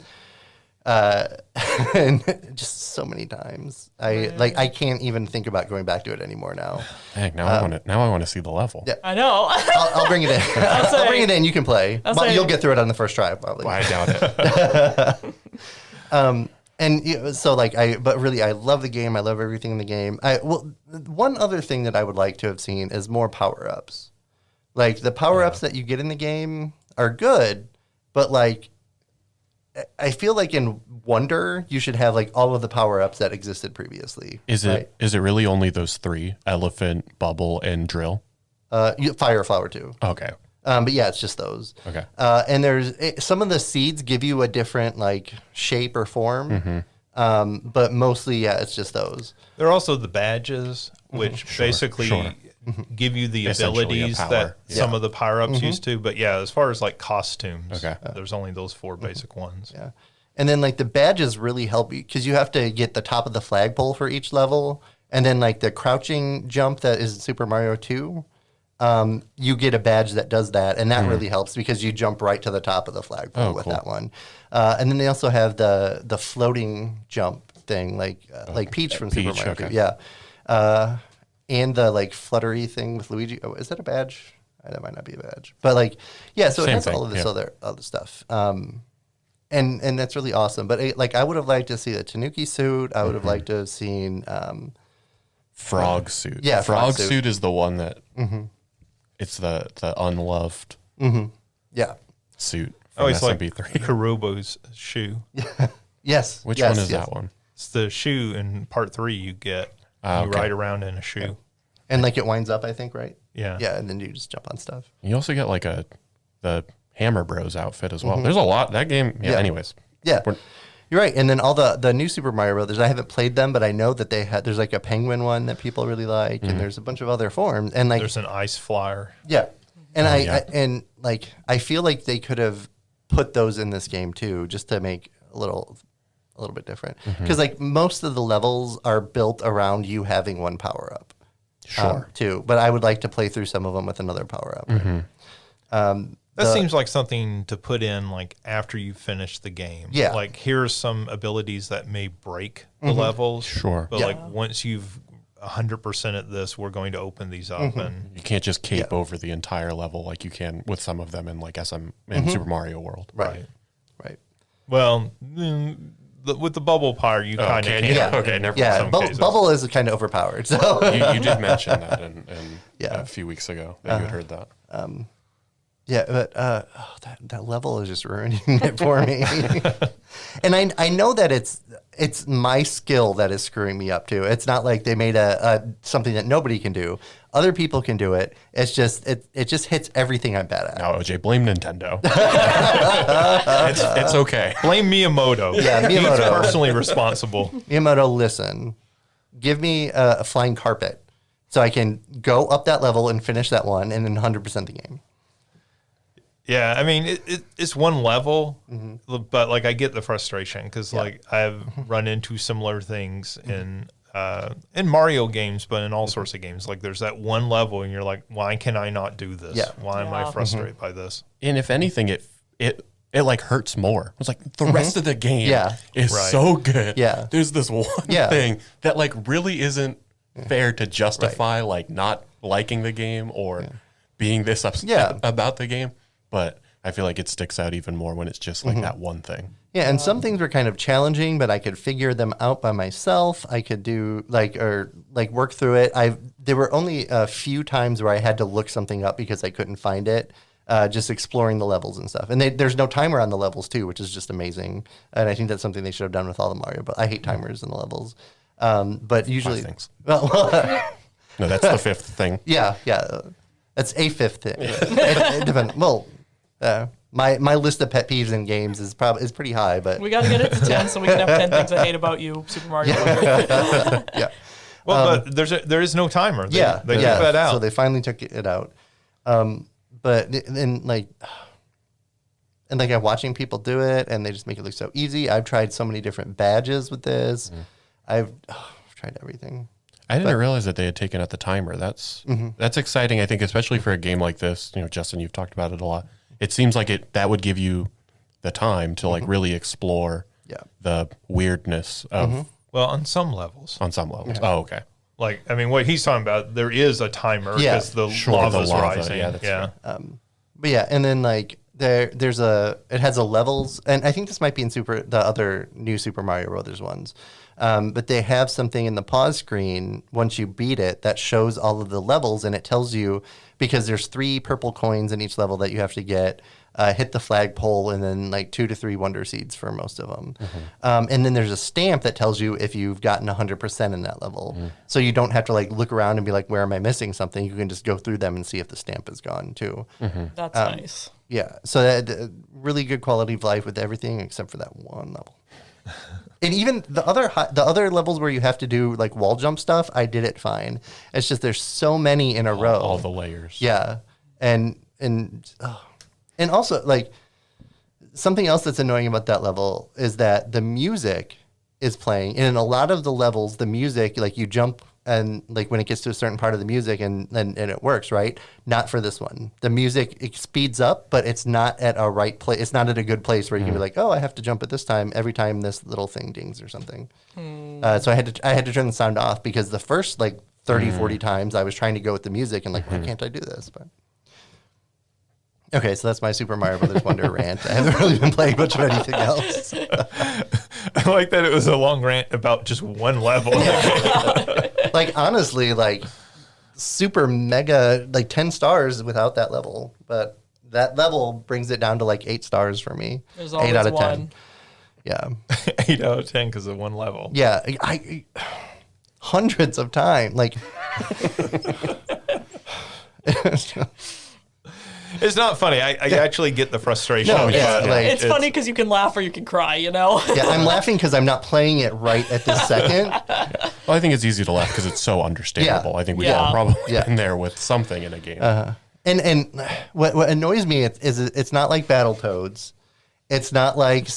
And just so many times, I can't even think about going back to it anymore now. Heck, now I want to see the level. Yeah. I know. I'll bring it in. I'll bring it in. You can play. You'll get through it on the first try, probably. Well, I doubt it. And so but really, I love the game. I love everything in the game. One other thing that I would like to have seen is more power-ups. Like the power-ups that you get in the game are good, but like I feel like in Wonder, you should have like all of the power-ups that existed previously. Is it really only those 3, elephant, bubble, and drill? Fire flower too. Okay. But yeah, it's just those. Okay. And some of the seeds give you a different like shape or form. But mostly, yeah, it's just those. There are also the badges, which basically give you the Essentially abilities a power. that some of the power-ups used to. But yeah, as far as like costumes, Okay. there's only those 4 basic ones. Yeah. And then like the badges really help you because you have to get the top of the flagpole for each level. And then like the crouching jump that is in Super Mario 2, you get a badge that does that. And that really helps because you jump right to the top of the flagpole with that one. And then they also have the floating jump thing like Peach from Super Mario 2. Yeah. And the like fluttery thing with Luigi. Oh, is that a badge? That might not be a badge. But like, yeah, so it has all of this other stuff. And that's really awesome. But like, I would have liked to see the Tanuki suit. I would have liked to have seen Frog suit. Yeah, Frog suit. suit is the one that it's the unloved yeah. suit Oh, from it's like SMP3. Kurobo's shoe. Yes. Which yes, one is yes. that one? It's the shoe in part 3 you get. You okay. ride around in a shoe. And like it winds up, I think, right? Yeah. Yeah, and then you just jump on stuff. You also get like the Hammer Bros outfit as well. There's a lot that game. Yeah. Yeah. Anyways, Yeah. You're right. And then all the new Super Mario Brothers, I haven't played them, but I know that there's like a penguin one that people really like, and there's a bunch of other forms. And like There's an ice flyer. yeah. And yeah. I feel like they could have put those in this game too, just to make a little bit different. Because like most of the levels are built around you having one power up. sure. Too. But I would like to play through some of them with another power up. That seems like something to put in like after you finish the game. Yeah. Like here's some abilities that may break the levels. Sure. But Yeah. like once you've 100% at this, we're going to open these up and You can't just cape over the entire level like you can with some of them in like in Super Mario World. Right. Right. well, with the bubble power, you kind of can can. you? Yeah. Okay, never Yeah. some cases. Bubble is kind of overpowered. So You did mention that in Yeah. a few weeks ago that you had heard that. yeah, but that level is just ruining it for me. And I know that it's my skill that is screwing me up too. It's not like they made a something that nobody can do. Other people can do it. It's just it just hits everything I'm bad at. Now, OJ, blame Nintendo. it's okay. Blame Miyamoto. Yeah, He's Miyamoto. personally responsible. Miyamoto, listen, give me a flying carpet so I can go up that level and finish that one and then 100% the game. Yeah, I mean it's one level, but like I get the frustration because like I've run into similar things in Mario games, but in all sorts of games. Like there's that one level, and you're like, why can I not do this? Yeah. Why am I frustrated by this? And if anything, it like hurts more. It's like the rest of the game Yeah. is Right. so good. Yeah. There's this one Yeah. thing that like really isn't fair to justify like not liking the game or being this upset Yeah. about the game. But I feel like it sticks out even more when it's just like that one thing. Yeah, and some things were kind of challenging, but I could figure them out by myself. I could do work through it. There were only a few times where I had to look something up because I couldn't find it. Just exploring the levels and stuff, and there's no timer on the levels too, which is just amazing. And I think that's something they should have done with all the Mario. But I hate timers in the levels. But usually, things. well, No, that's the fifth thing. yeah, that's a fifth thing. It depends. Well, my list of pet peeves in games is pretty high, but We got to get it to 10 so we can have 10 things I hate about you, Super Mario Wonder. yeah. Well, but there is no timer. They took that out. So they finally took it out. But then I'm watching people do it, and they just make it look so easy. I've tried so many different badges with this. I've tried everything. I didn't realize that they had taken out the timer. That's exciting, I think, especially for a game like this. You know, Justin, you've talked about it a lot. It seems like that would give you the time to like really explore the weirdness of well, on some levels. on some levels. Oh, okay. Like, I mean, what he's talking about, there is a timer Yeah. because the Sure, lava's the lava. rising. Yeah, that's But yeah, and then like it has a levels, and I think this might be in the other new Super Mario Brothers ones. But they have something in the pause screen once you beat it that shows all of the levels, and it tells you because there's 3 purple coins in each level that you have to get. hit the flagpole, and then like 2 to 3 wonder seeds for most of them. And then there's a stamp that tells you if you've gotten 100% in that level. So you don't have to like look around and be like, where am I missing something? You can just go through them and see if the stamp is gone too. That's nice. Yeah. So that really good quality of life with everything except for that one level. And even the other levels where you have to do like wall jump stuff, I did it fine. It's just there's so many in a row. All the layers. Yeah. And also like something else that's annoying about that level is that the music is playing. And in a lot of the levels, the music, like you jump and like when it gets to a certain part of the music and it works, right? Not for this one. The music, it speeds up, but it's not at a right place. It's not at a good place where you can be like, oh, I have to jump at this time every time this little thing dings or something. So I had to turn the sound off because the first like 30, 40 times I was trying to go with the music and like, why can't I do this? But okay, so that's my Super Mario Brothers Wonder rant. I haven't really been playing much of anything else. I like that it was a long rant about just one level. Like honestly, like super mega, like 10 stars without that level. But that level brings it down to like 8 stars for me. There's always 8 out of one. 10. Yeah. 8 out of 10 because of one level. Yeah. I hundreds of times. Like It's not funny. I actually get the frustration. No, but yeah, like- It's funny because you can laugh or you can cry, you know? yeah, I'm laughing because I'm not playing it right at this second. Well, I think it's easy to laugh because it's so understandable. Yeah. I think we've Yeah. all probably Yeah. been there with something in a game. And what annoys me is it's not like Battletoads. It's not like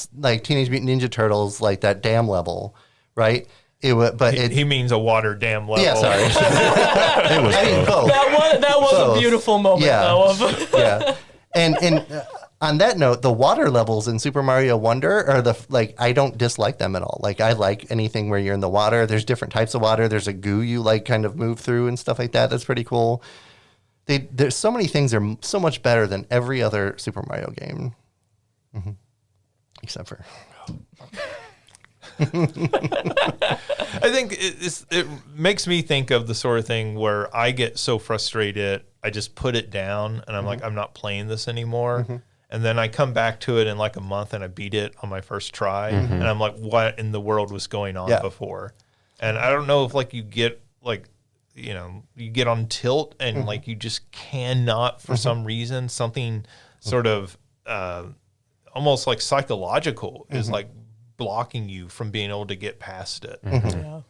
Teenage Mutant Ninja Turtles, like that dam level, right? He means a water dam level. Yeah, sorry. It was I mean, both. both. That was Both. a beautiful moment, Yeah. though. Of Yeah, and on that note, the water levels in Super Mario Wonder are I don't dislike them at all. Like I like anything where you're in the water. There's different types of water. There's a goo you like kind of move through and stuff like that. That's pretty cool. There's so many things that are so much better than every other Super Mario game, except for. I think it makes me think of the sort of thing where I get so frustrated, I just put it down and I'm like, I'm not playing this anymore. And then I come back to it in like a month and I beat it on my first try. And I'm like, what in the world was going on before? And I don't know if like you get like, you get on tilt and like you just cannot, for some reason, something sort of almost like psychological is like blocking you from being able to get past it. yeah.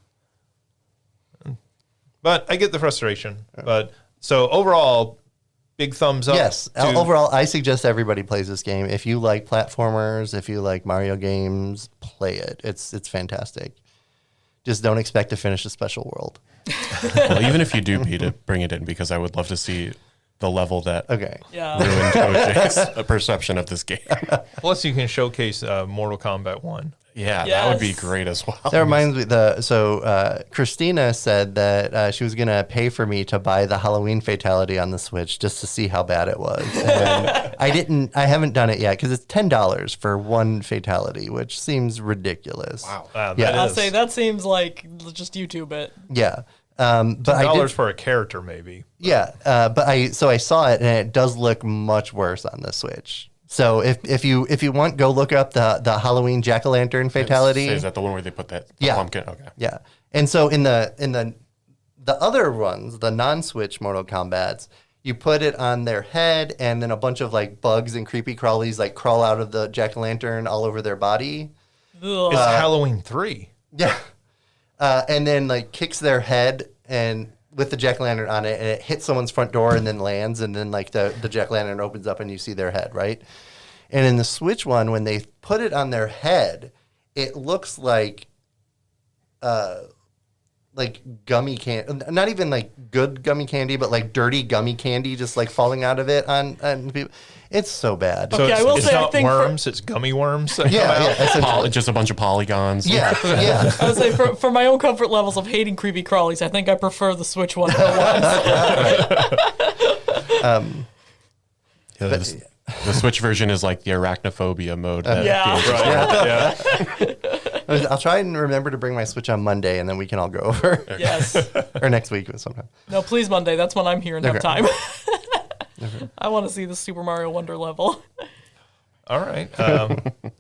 But I get the frustration. But so overall, big thumbs up. Yes. Overall, I suggest everybody plays this game. If you like platformers, if you like Mario games, play it. It's fantastic. Just don't expect to finish a special world. Well, even if you do beat it, bring it in because I would love to see the level that Yeah. ruined OJ's perception of this game. Plus, you can showcase Mortal Kombat 1. Yeah, that would be Yes. great as well. That reminds me, Christina said that she was going to pay for me to buy the Halloween Fatality on the Switch just to see how bad it was. And I haven't done it yet because it's $10 for one Fatality, which seems ridiculous. Wow. Yeah. I'll say that seems like just YouTube it. Yeah. But I $10 did, for a character, maybe. yeah. But I saw it and it does look much worse on the Switch. So if you want, go look up the Halloween Jack-o'-lantern Fatality. Is that the one where they put that Yeah. pumpkin? Okay. Yeah. And so in the other ones, the non-Switch Mortal Kombats, you put it on their head and then a bunch of like bugs and creepy crawlies like crawl out of the jack-o'-lantern all over their body. Ugh. It's Halloween 3. Yeah. And then like kicks their head and with the jack-o'-lantern on it and it hits someone's front door and then lands and then like the jack-o'-lantern opens up and you see their head, right? And in the Switch one, when they put it on their head, it looks like gummy candy, not even like good gummy candy, but like dirty gummy candy just like falling out of it on people. It's so bad. So Okay, it's, I will it's say, I not think for- worms, it's gummy worms. that come yeah, out. yeah, essentially. Just a bunch of polygons. Yeah, yeah. I would say for my own comfort levels of hating creepy crawlies, I think I prefer the Switch one for once. Yeah, the Switch version is like the arachnophobia mode. That Yeah. Right. Yeah. I'll try and remember to bring my Switch on Monday, and then we can all go over. Yes. Or next week sometime. No, please Monday. That's when I'm here and have Okay. time. I want to see the Super Mario Wonder level. All right.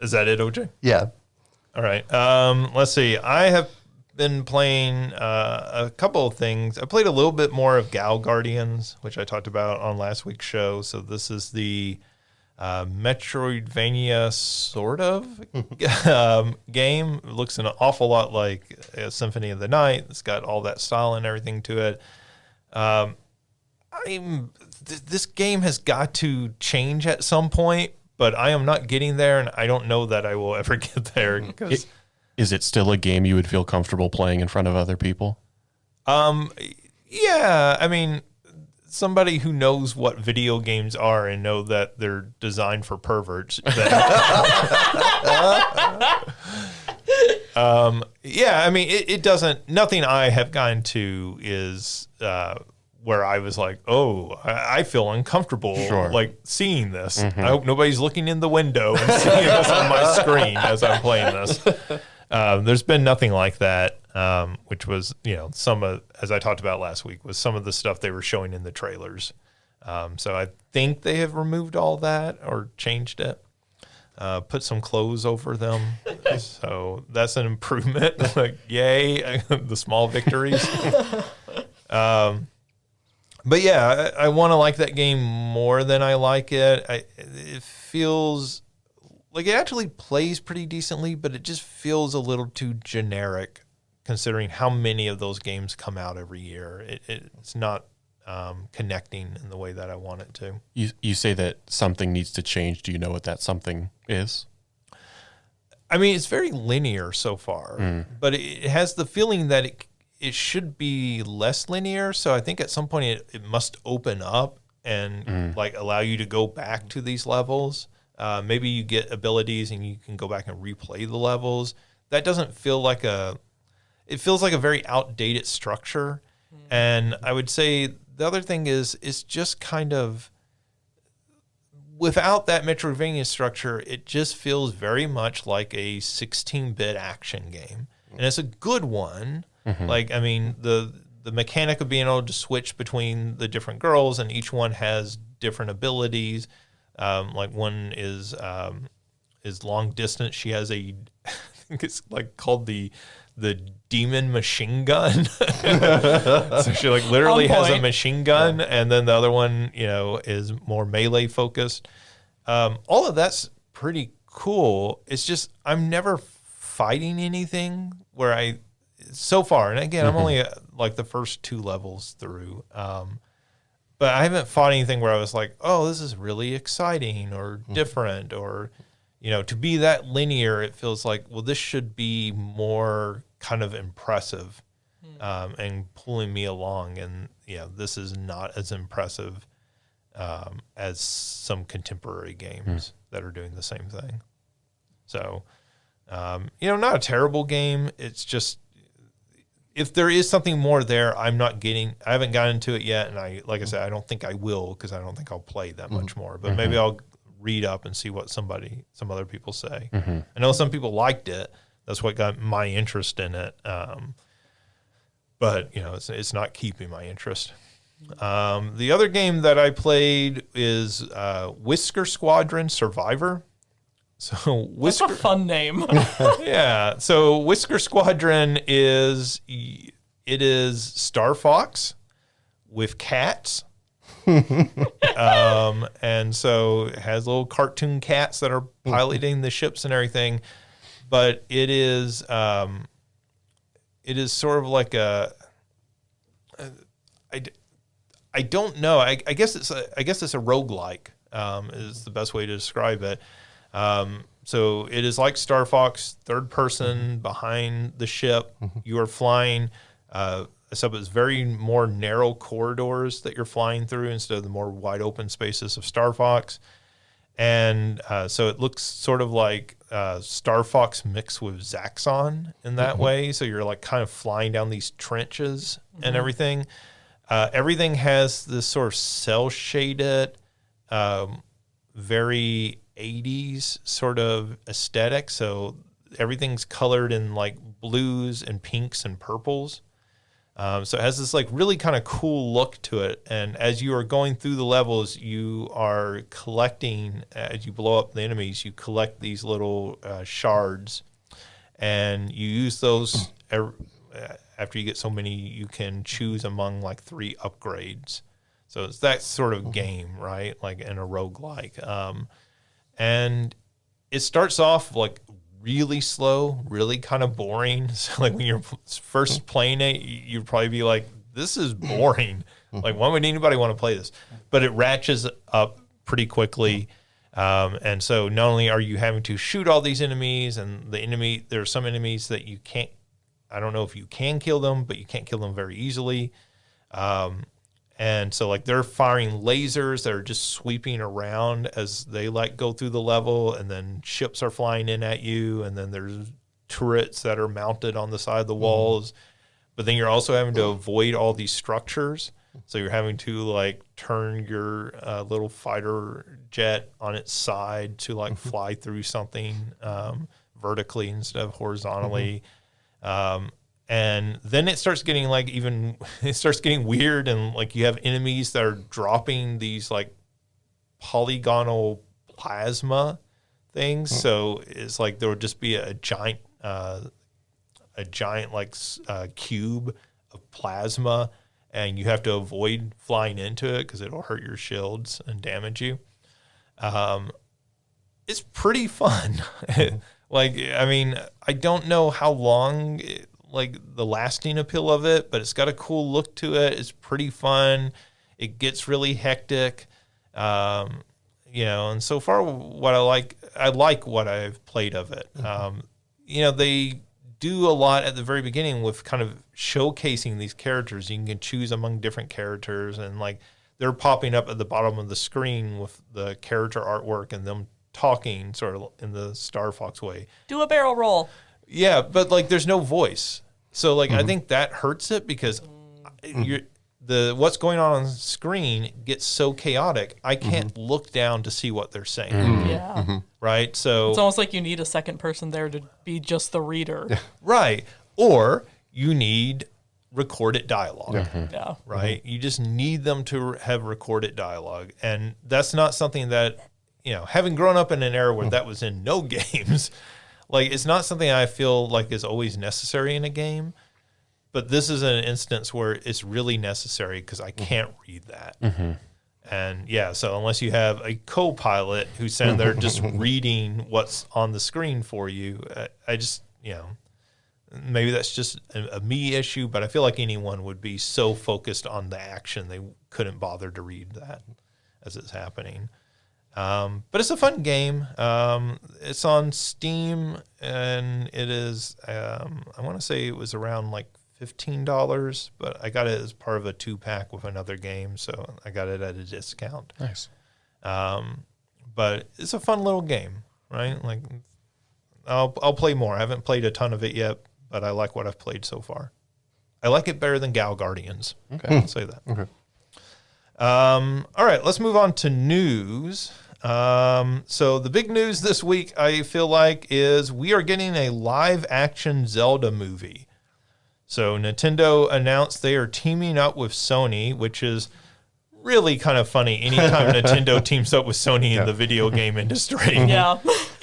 Is that it, OJ? Yeah. All right. Let's see. I have been playing a couple of things. I played a little bit more of Gal Guardians, which I talked about on last week's show. So this is the Metroidvania sort of game. It looks an awful lot like Symphony of the Night. It's got all that style and everything to it. This game has got to change at some point, but I am not getting there, and I don't know that I will ever get there. Is it still a game you would feel comfortable playing in front of other people? Yeah, I mean, somebody who knows what video games are and know that they're designed for perverts. Yeah, I mean, it doesn't. Nothing I have gotten to is where I was like, oh, I feel uncomfortable, like seeing this. I hope nobody's looking in the window and seeing this on my screen as I'm playing this. There's been nothing like that, which was, some of, as I talked about last week, was some of the stuff they were showing in the trailers. So I think they have removed all that or changed it, put some clothes over them. So that's an improvement. Like, yay, the small victories. But yeah, I want to like that game more than I like it. It feels like it actually plays pretty decently, but it just feels a little too generic considering how many of those games come out every year. It's not connecting in the way that I want it to. You say that something needs to change. Do you know what that something is? I mean, it's very linear so far, but it has the feeling that it should be less linear. So I think at some point it must open up and like allow you to go back to these levels. Maybe you get abilities and you can go back and replay the levels. That doesn't feel like it feels like a very outdated structure. And I would say the other thing is, it's just kind of, without that Metroidvania structure, it just feels very much like a 16-bit action game. And it's a good one. Like, I mean, the mechanic of being able to switch between the different girls, and each one has different abilities. Like one is long distance. She has I think it's like called the demon machine gun. So she like literally has a machine gun, and then the other one, is more melee focused. All of that's pretty cool. It's just I'm never fighting anything where so far, and again, I'm only like the first 2 levels through. But I haven't fought anything where I was like, oh, this is really exciting or different, or, to be that linear, it feels like, well, this should be more kind of impressive and pulling me along. And, this is not as impressive as some contemporary games that are doing the same thing. So, not a terrible game. It's just, if there is something more there, I haven't gotten to it yet. And like I said, I don't think I will, because I don't think I'll play that much more, but maybe I'll read up and see what some other people say. I know some people liked it. That's what got my interest in it. But it's not keeping my interest. The other game that I played is Whisker Squadron Survivor. So That's a fun name. Yeah. So Whisker Squadron is Star Fox with cats. And so it has little cartoon cats that are piloting the ships and everything. But it is sort of like I don't know. I guess it's a roguelike, is the best way to describe it. So it is like Star Fox, third person behind the ship. You are flying, except it's very more narrow corridors that you're flying through instead of the more wide open spaces of Star Fox. And so it looks sort of like Star Fox mixed with Zaxxon in that way. So you're like kind of flying down these trenches and everything. Everything has this sort of cell shaded, very 80s sort of aesthetic. So everything's colored in like blues and pinks and purples. So it has this like really kind of cool look to it. And as you are going through the levels, you are collecting, as you blow up the enemies, you collect these little shards, and you use those after you get so many, you can choose among like 3 upgrades. So it's that sort of game, right? Like in a roguelike. And it starts off like really slow, really kind of boring. So like when you're first playing it, you'd probably be like, this is boring. Like, why would anybody want to play this? But it ratchets up pretty quickly. And so not only are you having to shoot all these enemies, and there are some enemies that you can't, I don't know if you can kill them, but you can't kill them very easily. And so like they're firing lasers that are just sweeping around as they like go through the level, and then ships are flying in at you, and then there's turrets that are mounted on the side of the walls. But then you're also having to avoid all these structures. So you're having to like turn your little fighter jet on its side to like fly through something vertically instead of horizontally. And then it starts getting like it starts getting weird, and like you have enemies that are dropping these like polygonal plasma things. So it's like there would just be a giant like cube of plasma, and you have to avoid flying into it because it'll hurt your shields and damage you. It's pretty fun. Like, I mean, I don't know how long like the lasting appeal of it, but it's got a cool look to it. It's pretty fun. It gets really hectic. And so far what I like what I've played of it. They do a lot at the very beginning with kind of showcasing these characters. You can choose among different characters, and like they're popping up at the bottom of the screen with the character artwork and them talking sort of in the Star Fox way. Do a barrel roll. Yeah, but like there's no voice. So like I think that hurts it because what's going on the screen gets so chaotic. I can't look down to see what they're saying. Yeah. Right? So it's almost like you need a second person there to be just the reader. Right. Or you need recorded dialogue. Yeah. Right? You just need them to have recorded dialogue. And that's not something that, having grown up in an era where that was in no games, like, it's not something I feel like is always necessary in a game, but this is an instance where it's really necessary because I can't read that. And yeah, so unless you have a co-pilot who's sitting there just reading what's on the screen for you, I just, maybe that's just a me issue, but I feel like anyone would be so focused on the action they couldn't bother to read that as it's happening. But it's a fun game. It's on Steam, and it is, I want to say it was around like $15, but I got it as part of a 2-pack with another game, so I got it at a discount. Nice. But it's a fun little game, right? Like, I'll play more. I haven't played a ton of it yet, but I like what I've played so far. I like it better than Gal Guardians. Okay. I'll say that. Okay. All right, let's move on to news. So the big news this week, I feel like, is we are getting a live-action Zelda movie. So Nintendo announced they are teaming up with Sony, which is really kind of funny anytime Nintendo teams up with Sony in the video game industry. Yeah.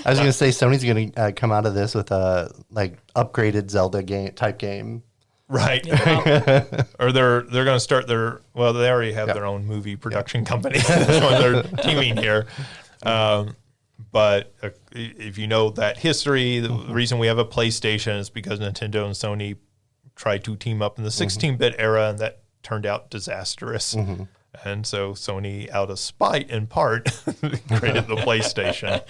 I was going to say Sony's going to come out of this with a upgraded Zelda game. Right. Yeah. Or they're going to start they already have their own movie production company. That's why they're teaming here. But if you know that history, the reason we have a PlayStation is because Nintendo and Sony tried to team up in the 16-bit era, and that turned out disastrous. And so Sony, out of spite in part, created the PlayStation.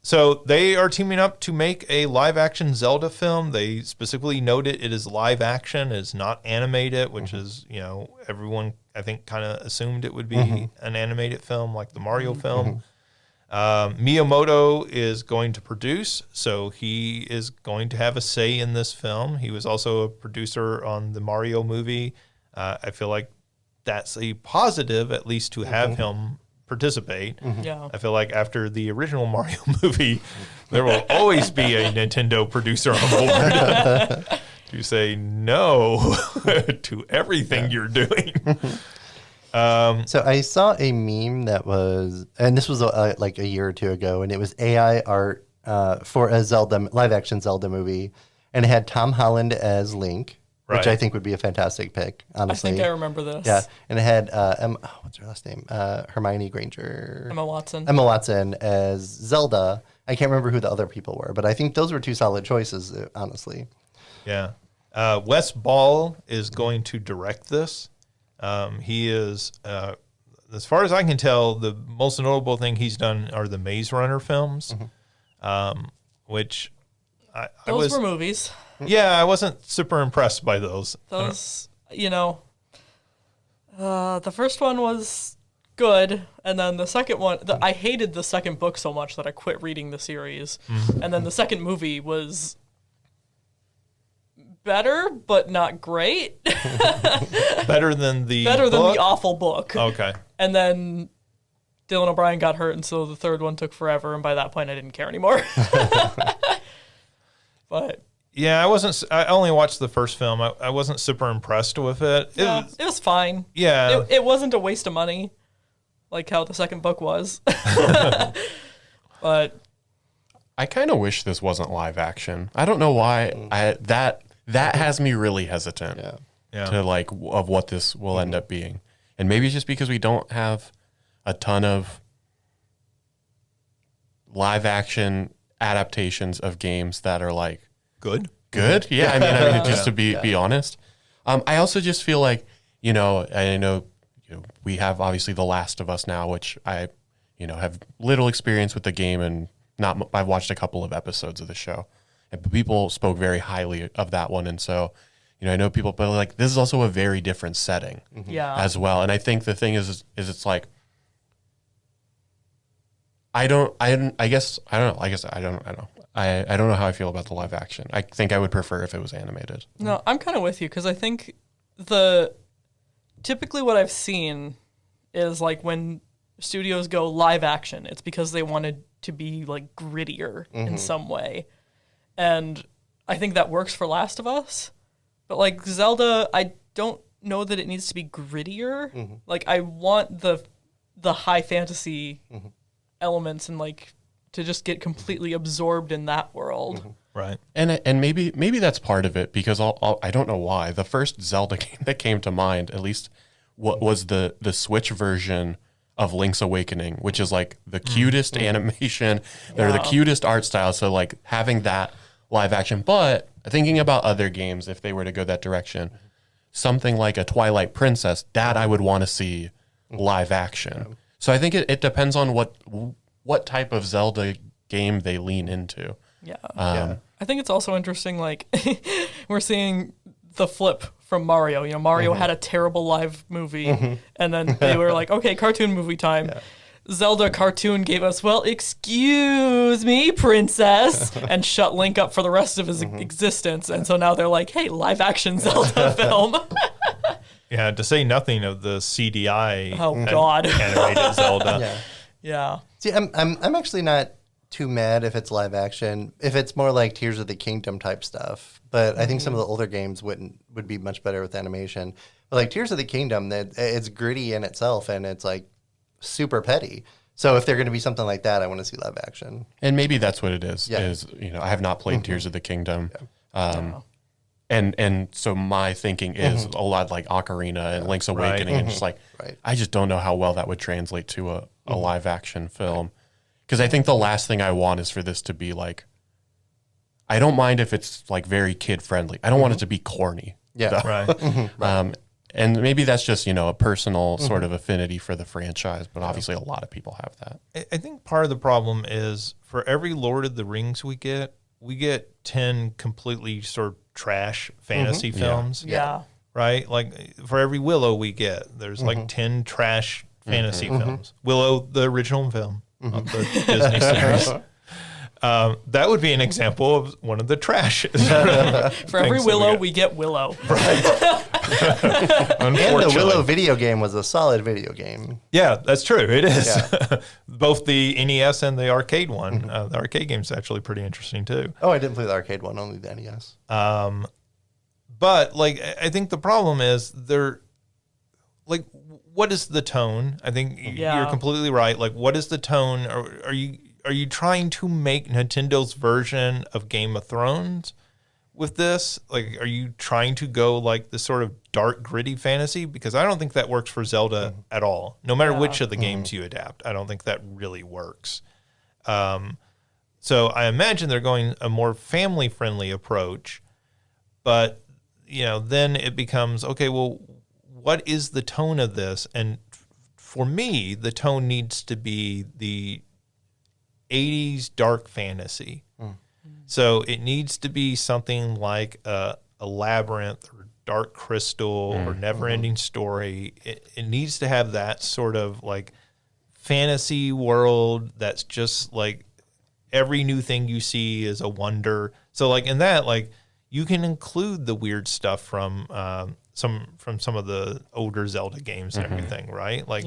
So they are teaming up to make a live-action Zelda film. They specifically noted it is live action, it's not animated, which is, everyone, I think, kind of assumed it would be an animated film like the Mario film. Miyamoto is going to produce, so he is going to have a say in this film. He was also a producer on the Mario movie. I feel like that's a positive, at least, to have him participate. Yeah. I feel like after the original Mario movie, there will always be a Nintendo producer on board to say no to everything you're doing. So I saw a meme that was, and this was like a year or two ago, and it was AI art for a live action Zelda movie, and it had Tom Holland as Link, which I think would be a fantastic pick, honestly. I think I remember this. Yeah, and it had what's her last name? Hermione Granger. Emma Watson. Emma Watson as Zelda. I can't remember who the other people were, but I think those were two solid choices, honestly. Yeah. Wes Ball is going to direct this. He is, as far as I can tell, the most notable thing he's done are the Maze Runner films, which Those were movies. Yeah, I wasn't super impressed by those. Those, the first one was good, and then the second one, I hated the second book so much that I quit reading the series, and then the second movie was better, but not great. Better than the awful book. Okay. And then Dylan O'Brien got hurt, and so the third one took forever, and by that point I didn't care anymore. But yeah, I only watched the first film. I wasn't super impressed with it. It was fine. Yeah. It wasn't a waste of money like how the second book was. But I kind of wish this wasn't live action. I don't know why. That has me really hesitant to of what this will end up being. And maybe it's just because we don't have a ton of live action adaptations of games that are like good. Yeah, I mean, just to be honest. I also just feel like, I know we have obviously The Last of Us now, which I, have little experience with the game, and I've watched a couple of episodes of the show, and people spoke very highly of that one. And so, I know people, but like, this is also a very different setting as well. And I think the thing is it's like, I don't know how I feel about the live action. I think I would prefer if it was animated. No, I'm kind of with you, because I think typically what I've seen is like when studios go live action, it's because they wanted to be like grittier in some way. And I think that works for Last of Us. But like Zelda, I don't know that it needs to be grittier. Like I want the high fantasy elements and like to just get completely absorbed in that world. Right. And maybe that's part of it, because I don't know why. The first Zelda game that came to mind, at least, what was the Switch version of Link's Awakening, which is like the cutest animation, they're the cutest art style. So like having that live action, but thinking about other games, if they were to go that direction, something like a Twilight Princess, that I would want to see live action. So I think it depends on what type of Zelda game they lean into. Yeah. I think it's also interesting, like, we're seeing the flip from Mario. Mario had a terrible live movie, and then they were like, okay, cartoon movie time. Yeah. Zelda cartoon gave us, well, excuse me, princess, and shut Link up for the rest of his existence. And so now they're like, hey, live action Zelda film. Yeah, to say nothing of the CDI animated Zelda. Yeah. See, I'm actually not too mad if it's live action, if it's more like Tears of the Kingdom type stuff. But I think some of the older games would be much better with animation. But like Tears of the Kingdom, it's gritty in itself, and it's like super petty. So if they're going to be something like that, I want to see live action. And maybe that's what it is. Yeah. Is I have not played Tears of the Kingdom. And so my thinking is a lot like Ocarina and Link's Awakening, and just like I just don't know how well that would translate to a live action film. Because I think the last thing I want is for this to be like, I don't mind if it's like very kid friendly. I don't want it to be corny. Yeah. Right. And maybe that's just, a personal sort of affinity for the franchise, but obviously a lot of people have that. I think part of the problem is for every Lord of the Rings we get 10 completely sort of trash fantasy films. Yeah. Right? Like for every Willow we get, there's like 10 trash fantasy films. Willow, the original film of the Disney series. That would be an example of one of the trash. For every Willow, we get Willow. Right. And the Willow video game was a solid video game. Yeah, that's true. It is. Yeah. Both the NES and the arcade one. The arcade game's actually pretty interesting too. Oh, I didn't play the arcade one, only the NES. But like, I think the problem is like, what is the tone? I think you're completely right. Like, what is the tone? Are you trying to make Nintendo's version of Game of Thrones with this? Like, are you trying to go like this sort of dark, gritty fantasy? Because I don't think that works for Zelda at all. No matter which of the games you adapt, I don't think that really works. So I imagine they're going a more family-friendly approach, but then it becomes, okay, well, what is the tone of this? And for me, the tone needs to be the 80s dark fantasy. So it needs to be something like a Labyrinth or Dark Crystal or Never-Ending Story. It needs to have that sort of like fantasy world that's just like every new thing you see is a wonder. So like in that, like you can include the weird stuff from some of the older Zelda games and everything, right? Like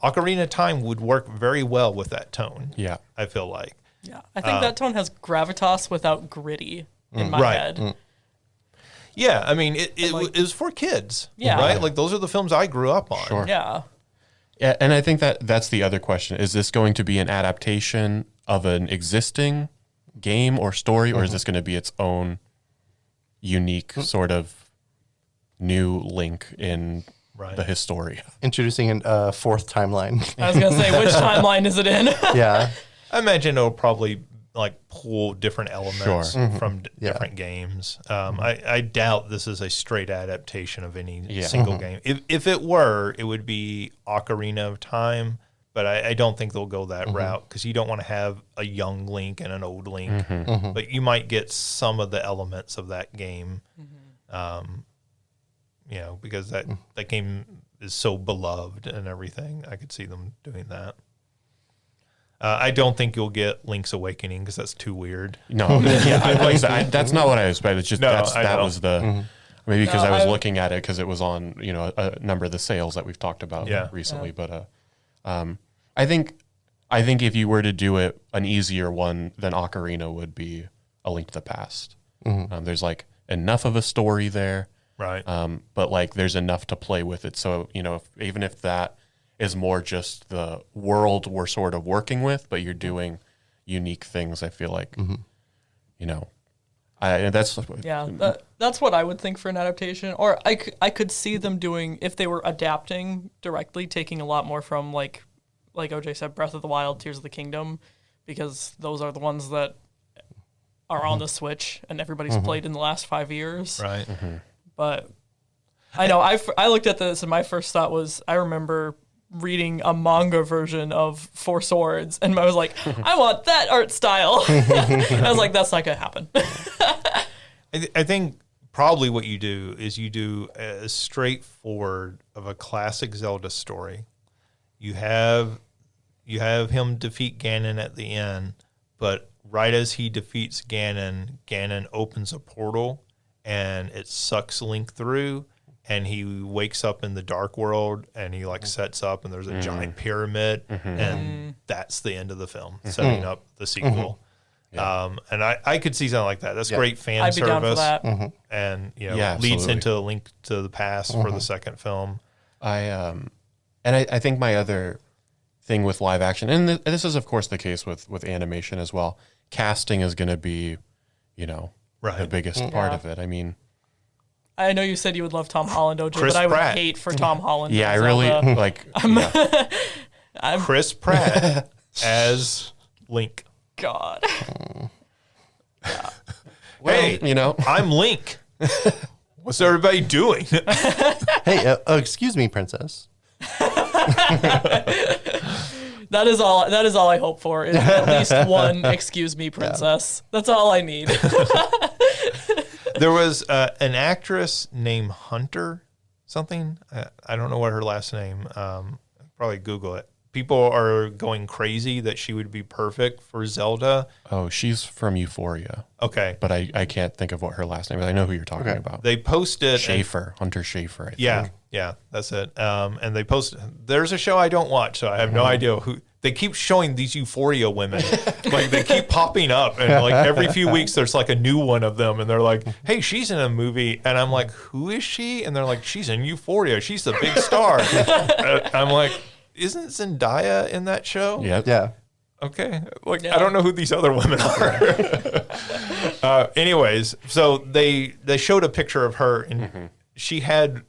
Ocarina of Time would work very well with that tone. Yeah, I feel like. Yeah, I think that tone has gravitas without gritty in my head. Yeah, I mean, it was for kids, right? Like those are the films I grew up on. Sure. Yeah, and I think that's the other question. Is this going to be an adaptation of an existing game or story, or is this going to be its own unique sort of new link in the Historia? Introducing a fourth timeline. I was going to say, which timeline is it in? Yeah. I imagine it'll probably like pull different elements from different games. I doubt this is a straight adaptation of any single game. If it were, it would be Ocarina of Time, but I don't think they'll go that route because you don't want to have a young Link and an old Link. But you might get some of the elements of that game, because that game is so beloved and everything. I could see them doing that. I don't think you'll get Link's Awakening because that's too weird. No, that's not what I expected. It's just that was the maybe because I was looking at it because it was on a number of the sales that we've talked about recently. But I think if you were to do it, an easier one than Ocarina would be A Link to the Past. There's like enough of a story there, right? But like there's enough to play with it. So even if that is more just the world we're sort of working with, but you're doing unique things. I feel like, that's that's what I would think for an adaptation. Or I could see them doing, if they were adapting directly, taking a lot more from like OJ said, Breath of the Wild, Tears of the Kingdom, because those are the ones that are on the Switch and everybody's played in the last 5 years. Right. But I know I looked at this and my first thought was, I remember reading a manga version of Four Swords, and I was like, I want that art style. I was like, that's not gonna happen. I think probably what you do is you do a straightforward of a classic Zelda story. You have him defeat Ganon at the end, but right as he defeats Ganon opens a portal and it sucks Link through. And he wakes up in the dark world and he like sets up and there's a giant pyramid and that's the end of the film, setting up the sequel. And I could see something like that. That's great fan I'd be service. down for that. And leads into a Link to the Past for the second film. I think my other thing with live action, and this is of course the case with animation as well, casting is going to be, the biggest part of it. I mean, I know you said you would love Tom Holland, OJ, Chris but I would Pratt. hate for Tom Holland. Yeah, I really like Chris Pratt as Link. God. Hey, I'm Link. What's everybody doing? Hey, excuse me, princess. That is all I hope for, is at least one excuse me, princess. That's all I need. There was an actress named Hunter something. I don't know what her last name. Probably Google it. People are going crazy that she would be perfect for Zelda. Oh, she's from Euphoria. Okay. But I can't think of what her last name is. I know who you're talking about. They posted... Hunter Schafer, I think. Yeah, that's it. And they posted... There's a show I don't watch, so I have no idea who... they keep showing these Euphoria women. Like, they keep popping up, and like every few weeks there's like a new one of them, and they're like, hey, she's in a movie, and I'm like, who is she? And they're like, she's in Euphoria, she's the big star. I'm like, isn't Zendaya in that show? Yeah. Okay. Like, I don't know who these other women are. Anyways, so they showed a picture of her, and she had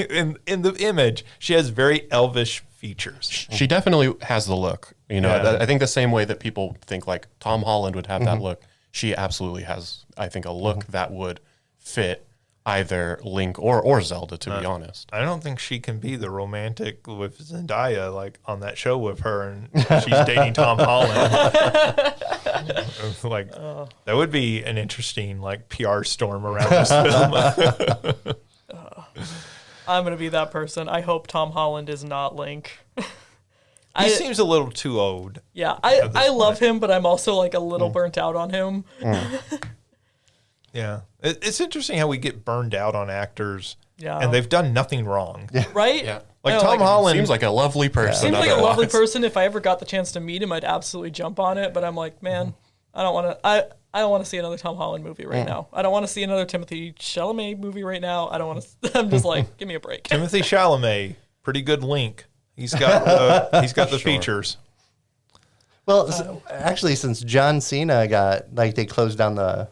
in the image, she has very elvish features. She definitely has the look. You know, Yeah. I think the same way that people think like Tom Holland would have that look, she absolutely has, I think, a look that would fit either Link or Zelda, to be honest. I don't think she can be the romantic with Zendaya, like on that show with her, and she's dating Tom Holland. Like, that would be an interesting like PR storm around this film. I'm gonna be that person. I hope Tom Holland is not Link. He seems a little too old. Yeah, I love him, but I'm also like a little burnt out on him. Yeah, it's interesting how we get burned out on actors, Yeah. and they've done nothing wrong. Right? Yeah. Like I know, Tom Holland Seems like a lovely person. Seems like a lovely otherwise. person. If I ever got the chance to meet him, I'd absolutely jump on it. But I'm like, man, I don't want to. I don't want to see another Tom Holland movie right now. I don't want to see another Timothy Chalamet movie right now. I don't want to. I'm just like, give me a break. Timothy Chalamet, pretty good Link. He's got the features. Well, actually, since John Cena got like they closed down the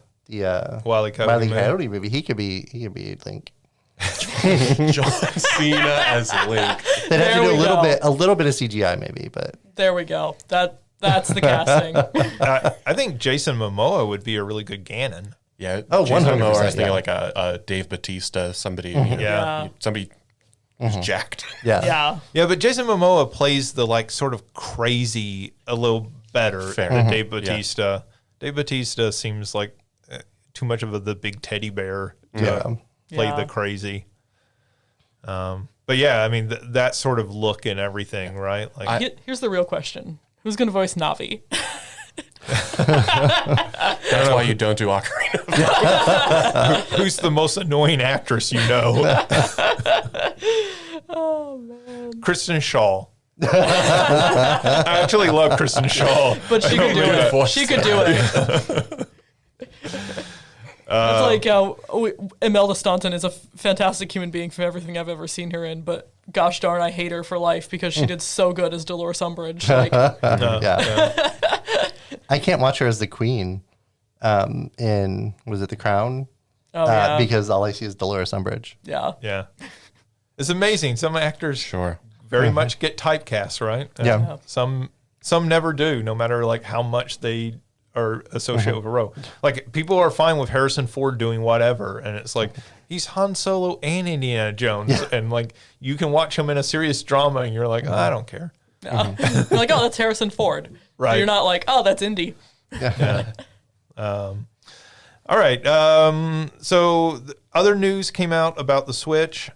Wile E. Coyote movie. Coyote movie, he could be Link. John Cena as Link. They'd have to There do we go. a little bit of CGI maybe, but There we go. That's the casting. I think Jason Momoa would be a really good Ganon. Yeah. Oh, Jason 100%, Momoa, I was thinking yeah. like a Dave Bautista, somebody. You know, Yeah. somebody who's jacked. yeah. Yeah. Yeah, but Jason Momoa plays the like sort of crazy a little better Fair. than Dave Bautista. Dave Bautista seems like too much of the big teddy bear to play Yeah. the crazy. But yeah, I mean that sort of look and everything, right? Like Here's the real question: who's gonna voice Navi? That's why you don't do Ocarina. who's the most annoying actress you know? Oh man! Kristen Shaw. I actually love Kristen Shaw. But she could do really it. voice She could do it. It's like Imelda Staunton is a fantastic human being from everything I've ever seen her in, but gosh darn, I hate her for life because she did so good as Dolores Umbridge. Like, Yeah. I can't watch her as the queen in was it The Crown? oh yeah, Because all I see is Dolores Umbridge. yeah. Yeah. It's amazing. Some actors Sure. very much get typecast, right? And Yeah. some never do, no matter like how much they are associated with a role. Like people are fine with Harrison Ford doing whatever, and it's like he's Han Solo and Indiana Jones, and like you can watch him in a serious drama, and you're like, I don't care. Yeah. You're like, oh, that's Harrison Ford. Right. You're not like, oh, that's Indy. All right. So other news came out about the Switch.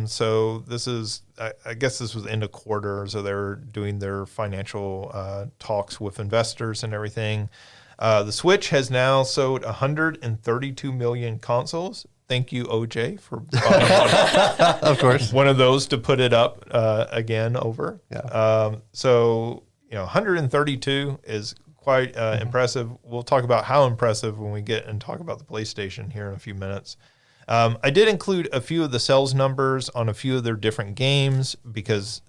So this is, I guess this was end of quarter, so they're doing their financial talks with investors and everything. The Switch has now sold 132 million consoles. Thank you, OJ, for buying Of course. one of those to put it up again over. Yeah. So, 132 is quite impressive. We'll talk about how impressive when we get and talk about the PlayStation here in a few minutes. I did include a few of the sales numbers on a few of their different games because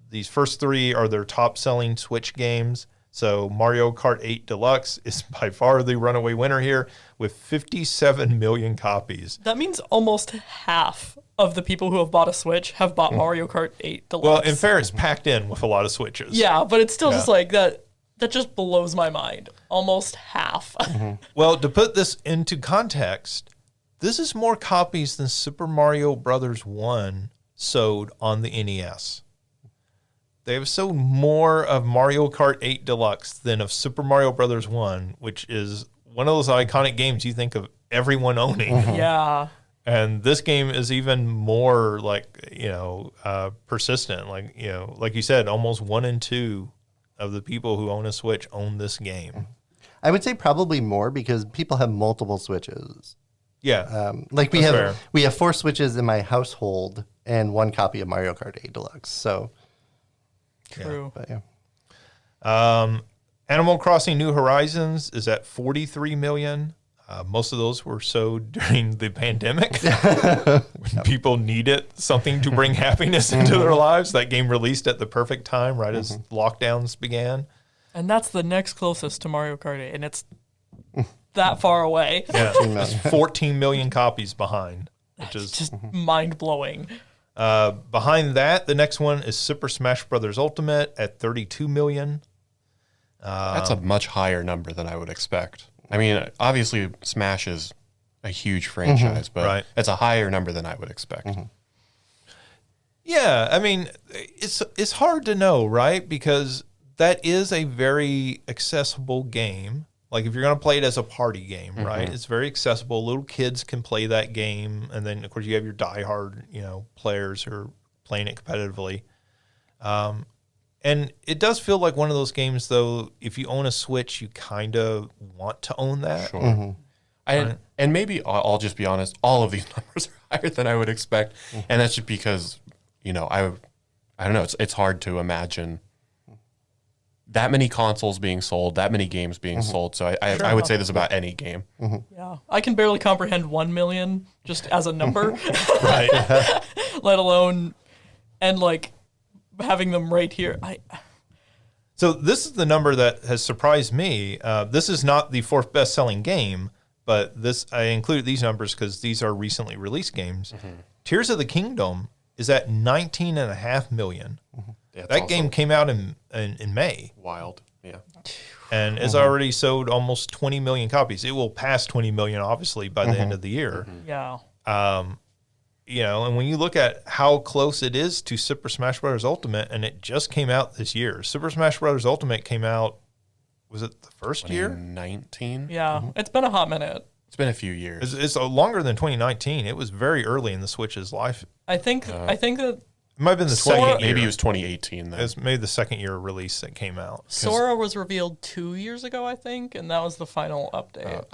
these first three are their top selling Switch games. So Mario Kart 8 Deluxe is by far the runaway winner here with 57 million copies. That means almost half of the people who have bought a Switch have bought Mario Kart 8 Deluxe. Well, in fair, it's packed in with a lot of Switches. yeah, but it's still just like that. That just blows my mind. Almost half. Well, to put this into context, this is more copies than Super Mario Brothers 1 sold on the NES. They have sold more of Mario Kart 8 Deluxe than of Super Mario Brothers 1, which is one of those iconic games you think of everyone owning. Yeah. And this game is even more persistent. Like you said, almost 1 in 2 of the people who own a Switch own this game. I would say probably more because people have multiple Switches. Yeah. Like we That's have fair. we have 4 Switches in my household and 1 copy of Mario Kart 8 Deluxe. So True. But yeah. Animal Crossing New Horizons is at 43 million. Most of those were sold during the pandemic when people needed something to bring happiness into their lives. That game released at the perfect time, right as lockdowns began. And that's the next closest to Mario Kart 8, and it's that far away. Yeah, it's 14 million copies behind, which is Just mind-blowing. behind that. The next one is Super Smash Bros. Ultimate at 32 million. That's a much higher number than I would expect. I mean, obviously, Smash is a huge franchise, but Right. it's a higher number than I would expect. Yeah, I mean, it's hard to know, right? Because that is a very accessible game. Like if you're going to play it as a party game, right? It's very accessible. Little kids can play that game, and then of course you have your diehard, players who are playing it competitively. And it does feel like one of those games, though. If you own a Switch, you kind of want to own that. Sure. And maybe I'll just be honest, all of these numbers are higher than I would expect, and that's just because I don't know. It's hard to imagine that many consoles being sold, that many games being sold. So I would say this about any game. Yeah. I can barely comprehend 1 million just as a number, Right. let alone, and like having them right here. So this is the number that has surprised me. This is not the fourth best-selling game, but I included these numbers because these are recently released games. Tears of the Kingdom is at 19.5 million. Yeah, That game came out in May wild. Yeah. and has already sold almost 20 million copies. It will pass 20 million, obviously, by the end of the year. Yeah. And when you look at how close it is to Super Smash Bros. Ultimate, and it just came out this year. Super Smash Bros. Ultimate came out, was it the first year? 2019. Yeah. It's been a hot minute. It's been a few years. It's longer than 2019. It was very early in the Switch's life. I think that It might have been the Sora- second year. Maybe it was 2018 then. It was maybe the second year release that came out. Sora was revealed 2 years ago, I think, and that was the final update.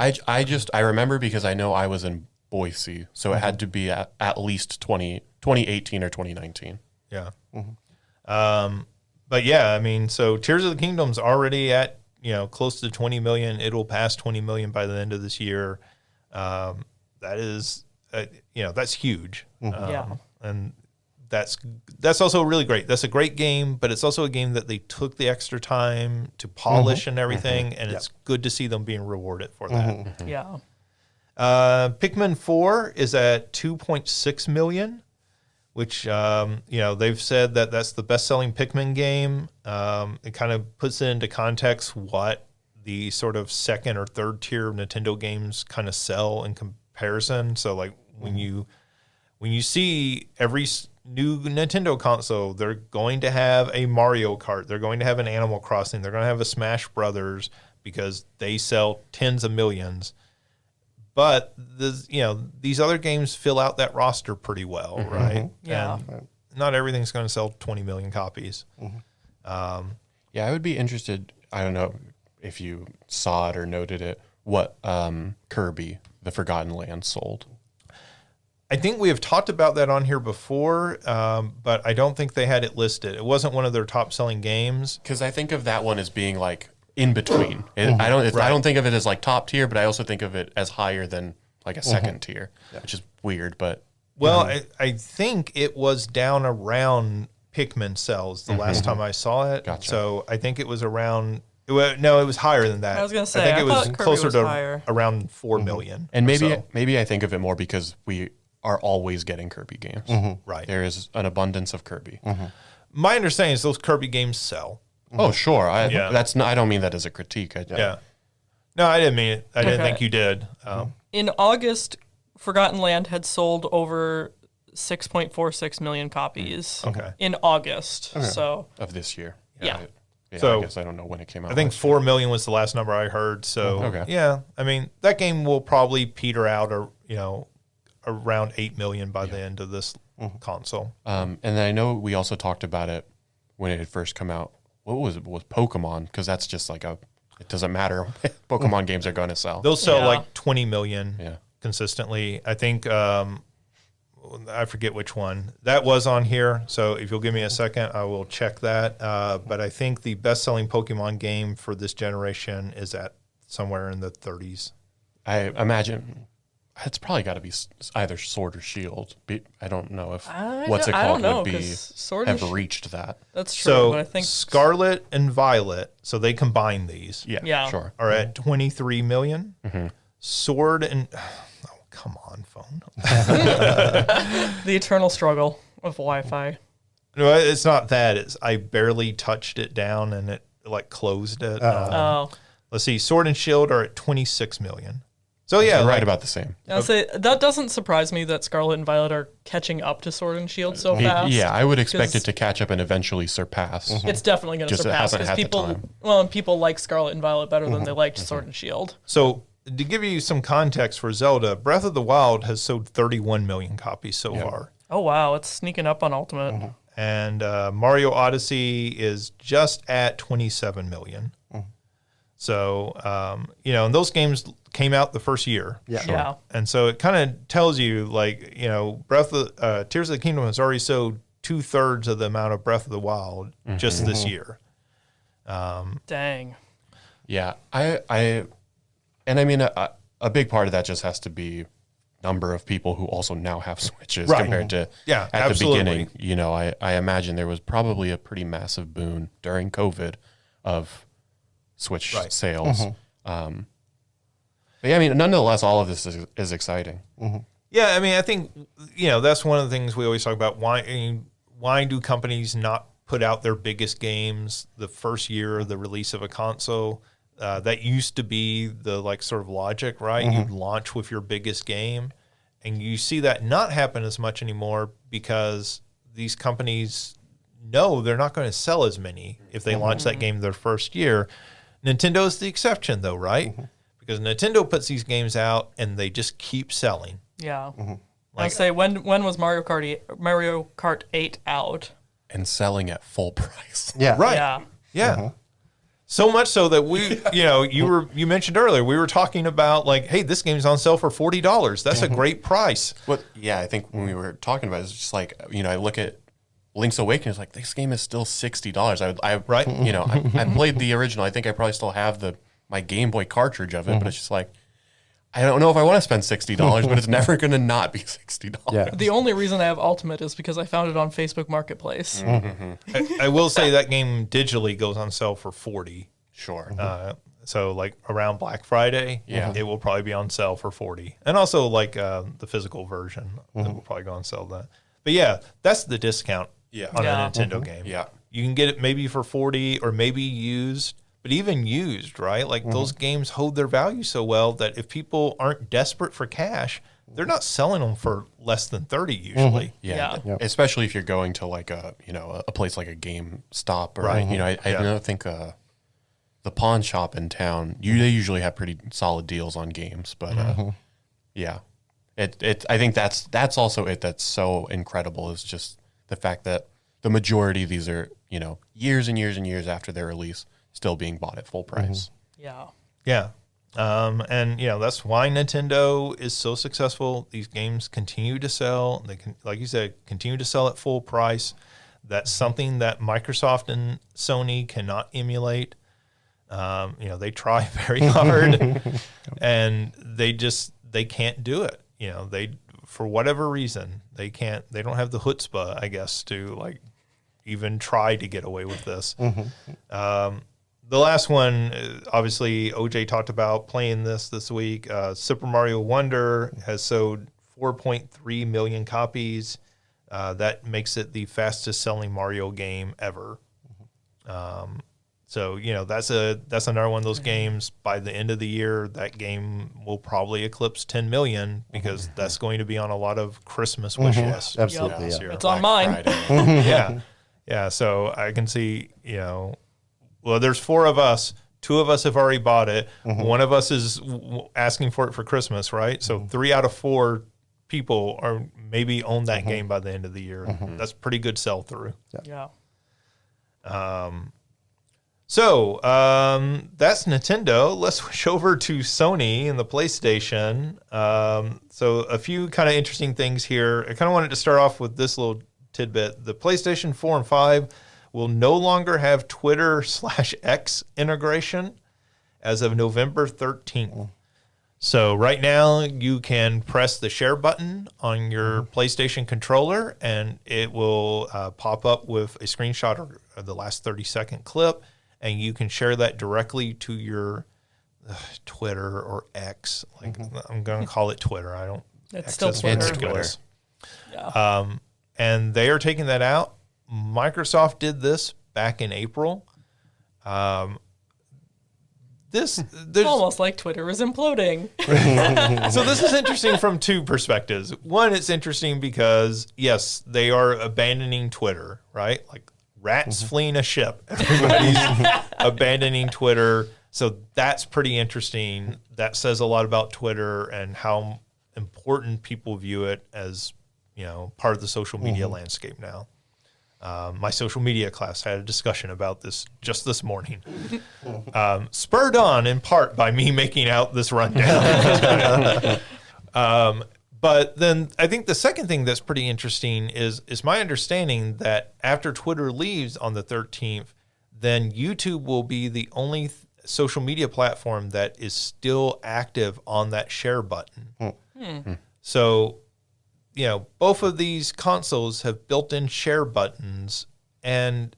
I remember because I know I was in Boise, so it had to be at least 2018 or 2019. Yeah. But yeah, I mean, so Tears of the Kingdom's already at, close to 20 million. It'll pass 20 million by the end of this year. That is, that's huge. Yeah. And that's also really great. That's a great game, but it's also a game that they took the extra time to polish and everything, and it's good to see them being rewarded for that. Yeah. Pikmin 4 is at 2.6 million, which, they've said that that's the best-selling Pikmin game. It kind of puts it into context what the sort of second or third tier of Nintendo games kind of sell in comparison. So, like, when you see every new Nintendo console, they're going to have a Mario Kart, they're going to have an Animal Crossing, they're going to have a Smash Brothers because they sell tens of millions. But these other games fill out that roster pretty well, right? Yeah. And not everything's going to sell 20 million copies. Yeah, I would be interested. I don't know if you saw it or noted it. What Kirby, the Forgotten Land, sold. I think we have talked about that on here before, but I don't think they had it listed. It wasn't one of their top selling games. Because I think of that one as being like in between. I don't think of it as like top tier, but I also think of it as higher than like a second tier, which is weird. But Well, I think it was down around Pikmin sales the last time I saw it. Gotcha. So I think it was around. No, it was higher than that. I was gonna say, I think I it was thought Kirby closer was to higher. around 4 million. and or maybe so. maybe I think of it more because we are always getting Kirby games. Right. There is an abundance of Kirby. My understanding is those Kirby games sell. Oh, sure. Yeah. That's not. I don't mean that as a critique. Yeah. No, I didn't mean it. I didn't Okay. think you did. In August, Forgotten Land had sold over 6.46 million copies. Okay. In August. So, Of this year. Yeah. So I guess I don't know when it came out. I think 4 million was the last number I heard. So Okay. yeah, I mean that game will probably peter out, or around 8 million by the end of this console. And then I know we also talked about it when it had first come out. What was it? Was Pokemon? Because that's just like it doesn't matter. Pokemon games are going to sell. They'll sell Yeah. like 20 million Yeah. consistently. I think I forget which one. That was on here. So if you'll give me a second, I will check that. But I think the best-selling Pokemon game for this generation is at somewhere in the 30s. I imagine it's probably got to be either Sword or Shield. I don't know if what's it I called don't know, would be 'cause Sword and have reached that. That's true. So but I think Scarlet and Violet, so they combine these, Yeah. Sure. are at 23 million. Sword and come on, phone. the eternal struggle of Wi-Fi. No, it's not that. It's I barely touched it down and it like closed it. Oh, Let's see. Sword and Shield are at 26 million. So yeah, They're right like, about the same. I'll say that doesn't surprise me that Scarlet and Violet are catching up to Sword and Shield so fast. Yeah, I would expect 'cause it to catch up and eventually surpass. It's definitely going to Just it surpass hasn't because had the people, time. and people like Scarlet and Violet better than they liked Sword and Shield. So to give you some context for Zelda, Breath of the Wild has sold 31 million copies so far. Oh wow, it's sneaking up on Ultimate. And Mario Odyssey is just at 27 million. So, and those games came out the first year. Yeah. Yeah. And so it kind of tells you, like, Tears of the Kingdom has already sold 2/3 of the amount of Breath of the Wild just this year. Dang. Yeah, I mean, a big part of that just has to be number of people who also now have Switches Right. compared to Yeah, at absolutely. the beginning. I imagine there was probably a pretty massive boon during COVID of Switch Right. sales. But yeah, I mean, nonetheless, all of this is exciting. Yeah, I mean, I think, that's one of the things we always talk about. Why do companies not put out their biggest games the first year of the release of a console? That used to be the sort of logic, right? You'd launch with your biggest game, and you see that not happen as much anymore because these companies know they're not going to sell as many if they launch that game their first year. Nintendo is the exception, though, right? Because Nintendo puts these games out and they just keep selling. Yeah. I'll say when was Mario Kart 8 out? And selling at full price. Yeah. Right. Yeah. Yeah. So much so that we, you mentioned earlier, we were talking about hey, this game's on sale for $40. That's a great price. I think when we were talking about it, it's just I look at Link's Awakening, it's this game is still $60. Right. I played the original. I think I probably still have my Game Boy cartridge of it, but it's just I don't know if I want to spend $60, but it's never going to not be $60. Yeah. The only reason I have Ultimate is because I found it on Facebook Marketplace. I will say that game digitally goes on sale for $40. Sure. So around Black Friday, it will probably be on sale for $40. And also the physical version that will probably go on sale then. But yeah, that's the discount on Yeah. a Nintendo game. Yeah. You can get it maybe for $40 or maybe used, but even used, right? Those games hold their value so well that if people aren't desperate for cash, they're not selling them for less than $30 usually. Yeah. Yeah. Especially if you're going to a place like a GameStop or I don't think the pawn shop in town, they usually have pretty solid deals on games, but yeah. I think that's also it that's so incredible is just the fact that the majority of these are, years and years and years after their release still being bought at full price. Yeah. Yeah. And that's why Nintendo is so successful. These games continue to sell. They can, like you said, continue to sell at full price. That's something that Microsoft and Sony cannot emulate. They try very hard and they can't do it. They, for whatever reason, they don't have the chutzpah, I guess, to even try to get away with this. The last one, obviously, OJ talked about playing this week. Super Mario Wonder has sold 4.3 million copies. That makes it the fastest selling Mario game ever. So that's another one of those games. By the end of the year, that game will probably eclipse 10 million because that's going to be on a lot of Christmas wish lists. Absolutely. this Yeah. year. It's on mine. Yeah. So I can see, well, there's 4 of us. 2 of us have already bought it. One of us is asking for it for Christmas, right? So 3 out of 4 people are maybe own that game by the end of the year. That's pretty good sell through. Yeah. So that's Nintendo. Let's switch over to Sony and the PlayStation. So a few kind of interesting things here. I kind of wanted to start off with this little tidbit. The PlayStation 4 and 5 will no longer have Twitter/X integration as of November 13th. So right now you can press the share button on your PlayStation controller and it will pop up with a screenshot of the last 30-second clip, and you can share that directly to your Twitter or X. Like I'm going to call it Twitter. I don't. It's still Twitter. Ridiculous. Yeah. And they are taking that out. Microsoft did this back in April. There's almost like Twitter is imploding. So this is interesting from two perspectives. One, it's interesting because, yes, they are abandoning Twitter, right? Like rats fleeing a ship. Everybody's abandoning Twitter. So that's pretty interesting. That says a lot about Twitter and how important people view it as, part of the social media landscape now. My social media class had a discussion about this just this morning, spurred on in part by me making out this rundown. But then I think the second thing that's pretty interesting is my understanding that after Twitter leaves on the 13th, then YouTube will be the only social media platform that is still active on that share button. So, both of these consoles have built-in share buttons, and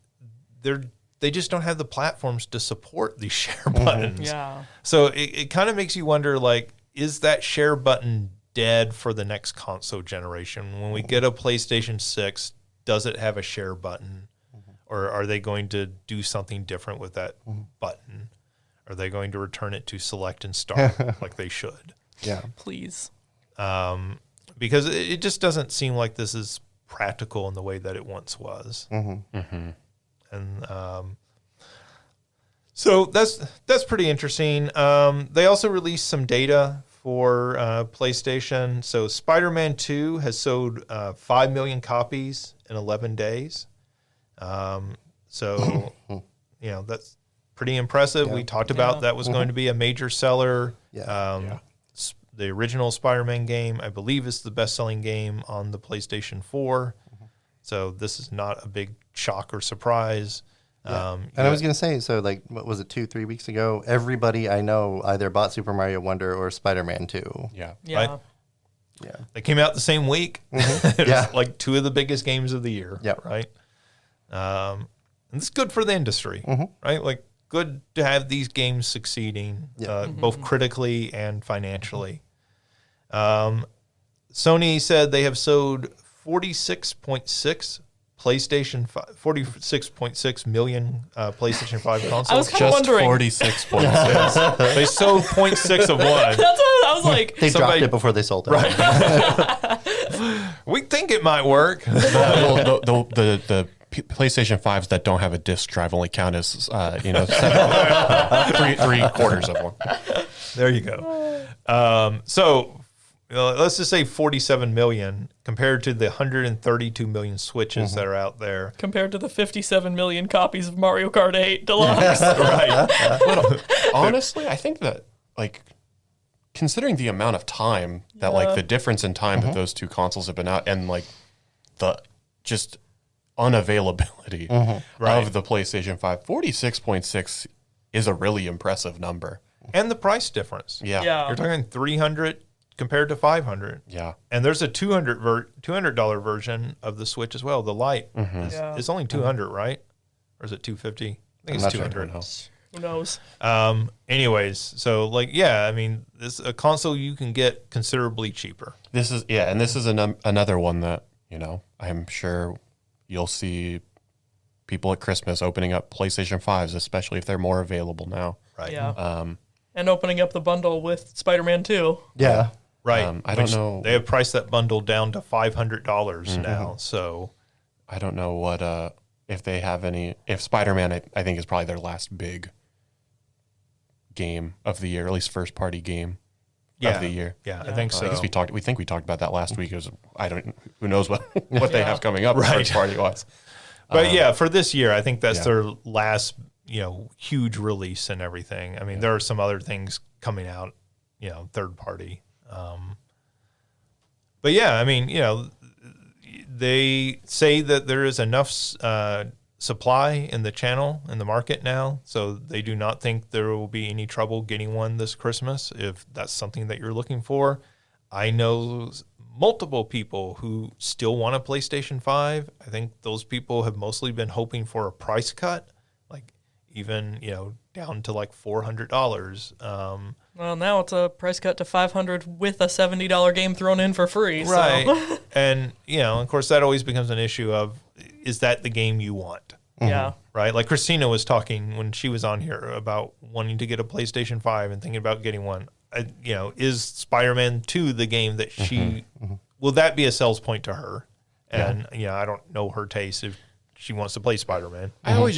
they just don't have the platforms to support these share buttons. Yeah. So it kind of makes you wonder, like, is that share button dead for the next console generation? When we get a PlayStation 6, does it have a share button? Or are they going to do something different with that button? Are they going to return it to select and start like they should? Yeah. Please. Because it just doesn't seem like this is practical in the way that it once was. And so that's pretty interesting. They also released some data for PlayStation. So Spider-Man 2 has sold 5 million copies in 11 days. So, that's pretty impressive. Yeah. We talked about that was going to be a major seller. Yeah. The original Spider-Man game, I believe, is the best-selling game on the PlayStation 4. So this is not a big shock or surprise. Yeah. And I was going to say, so like, what was it, 2-3 weeks ago? Everybody I know either bought Super Mario Wonder or Spider-Man 2. Yeah. Yeah. Right? Yeah. They came out the same week. It was Yeah. like two of the biggest games of the year. Yeah. Right. And it's good for the industry, right? Like, good to have these games succeeding, both critically and financially. Sony said they have sold 46.6 million PlayStation 5 consoles. I was kind of Just wondering. 46.6. They sold 0.6 of one. That's what I was like. They Somebody- dropped it before they sold it. Right. We think it might work. Well, the PlayStation 5s that don't have a disk drive only count as, 3/4 of one. There you go. So let's just say 47 million compared to the 132 million Switches that are out there. Compared to the 57 million copies of Mario Kart 8 Deluxe. Right. But honestly, I think that, like, considering the amount of time that, like, the difference in time that those two consoles have been out and, like, the just unavailability of the PlayStation 5, 46.6 is a really impressive number. And the price difference. Yeah. You're talking 300 compared to 500. Yeah. And there's a $200 version of the Switch as well. The Lite is only 200, right? Or is it 250? I think I'm it's not sure. 200. Who knows? Anyways, so like, yeah, I mean, this a console you can get considerably cheaper. This is another one that, I'm sure you'll see people at Christmas opening up PlayStation 5s, especially if they're more available now. Right. Yeah. And opening up the bundle with Spider-Man 2. Yeah. Right. I don't know. They have priced that bundle down to $500 now. So I don't know what if they have any. If Spider-Man, I think, is probably their last big game of the year, at least first party game of the year. Yeah, I think so. I guess we talked about that last week. It was, who knows what they have coming up first party wise. But yeah, for this year, I think that's their last, huge release and everything. I mean, there are some other things coming out, third party. But yeah, I mean, they say that there is enough supply in the channel, in the market now, so they do not think there will be any trouble getting one this Christmas if that's something that you're looking for. I know multiple people who still want a PlayStation 5. I think those people have mostly been hoping for a price cut, like even, down to like $400. Well, now it's a price cut to $500 with a $70 game thrown in for free. Right. So. And, of course, that always becomes an issue of, is that the game you want? Yeah. Right? Like Christina was talking when she was on here about wanting to get a PlayStation 5 and thinking about getting one. Is Spider-Man 2 the game that she, will that be a sales point to her? And, I don't know her taste if she wants to play Spider-Man. I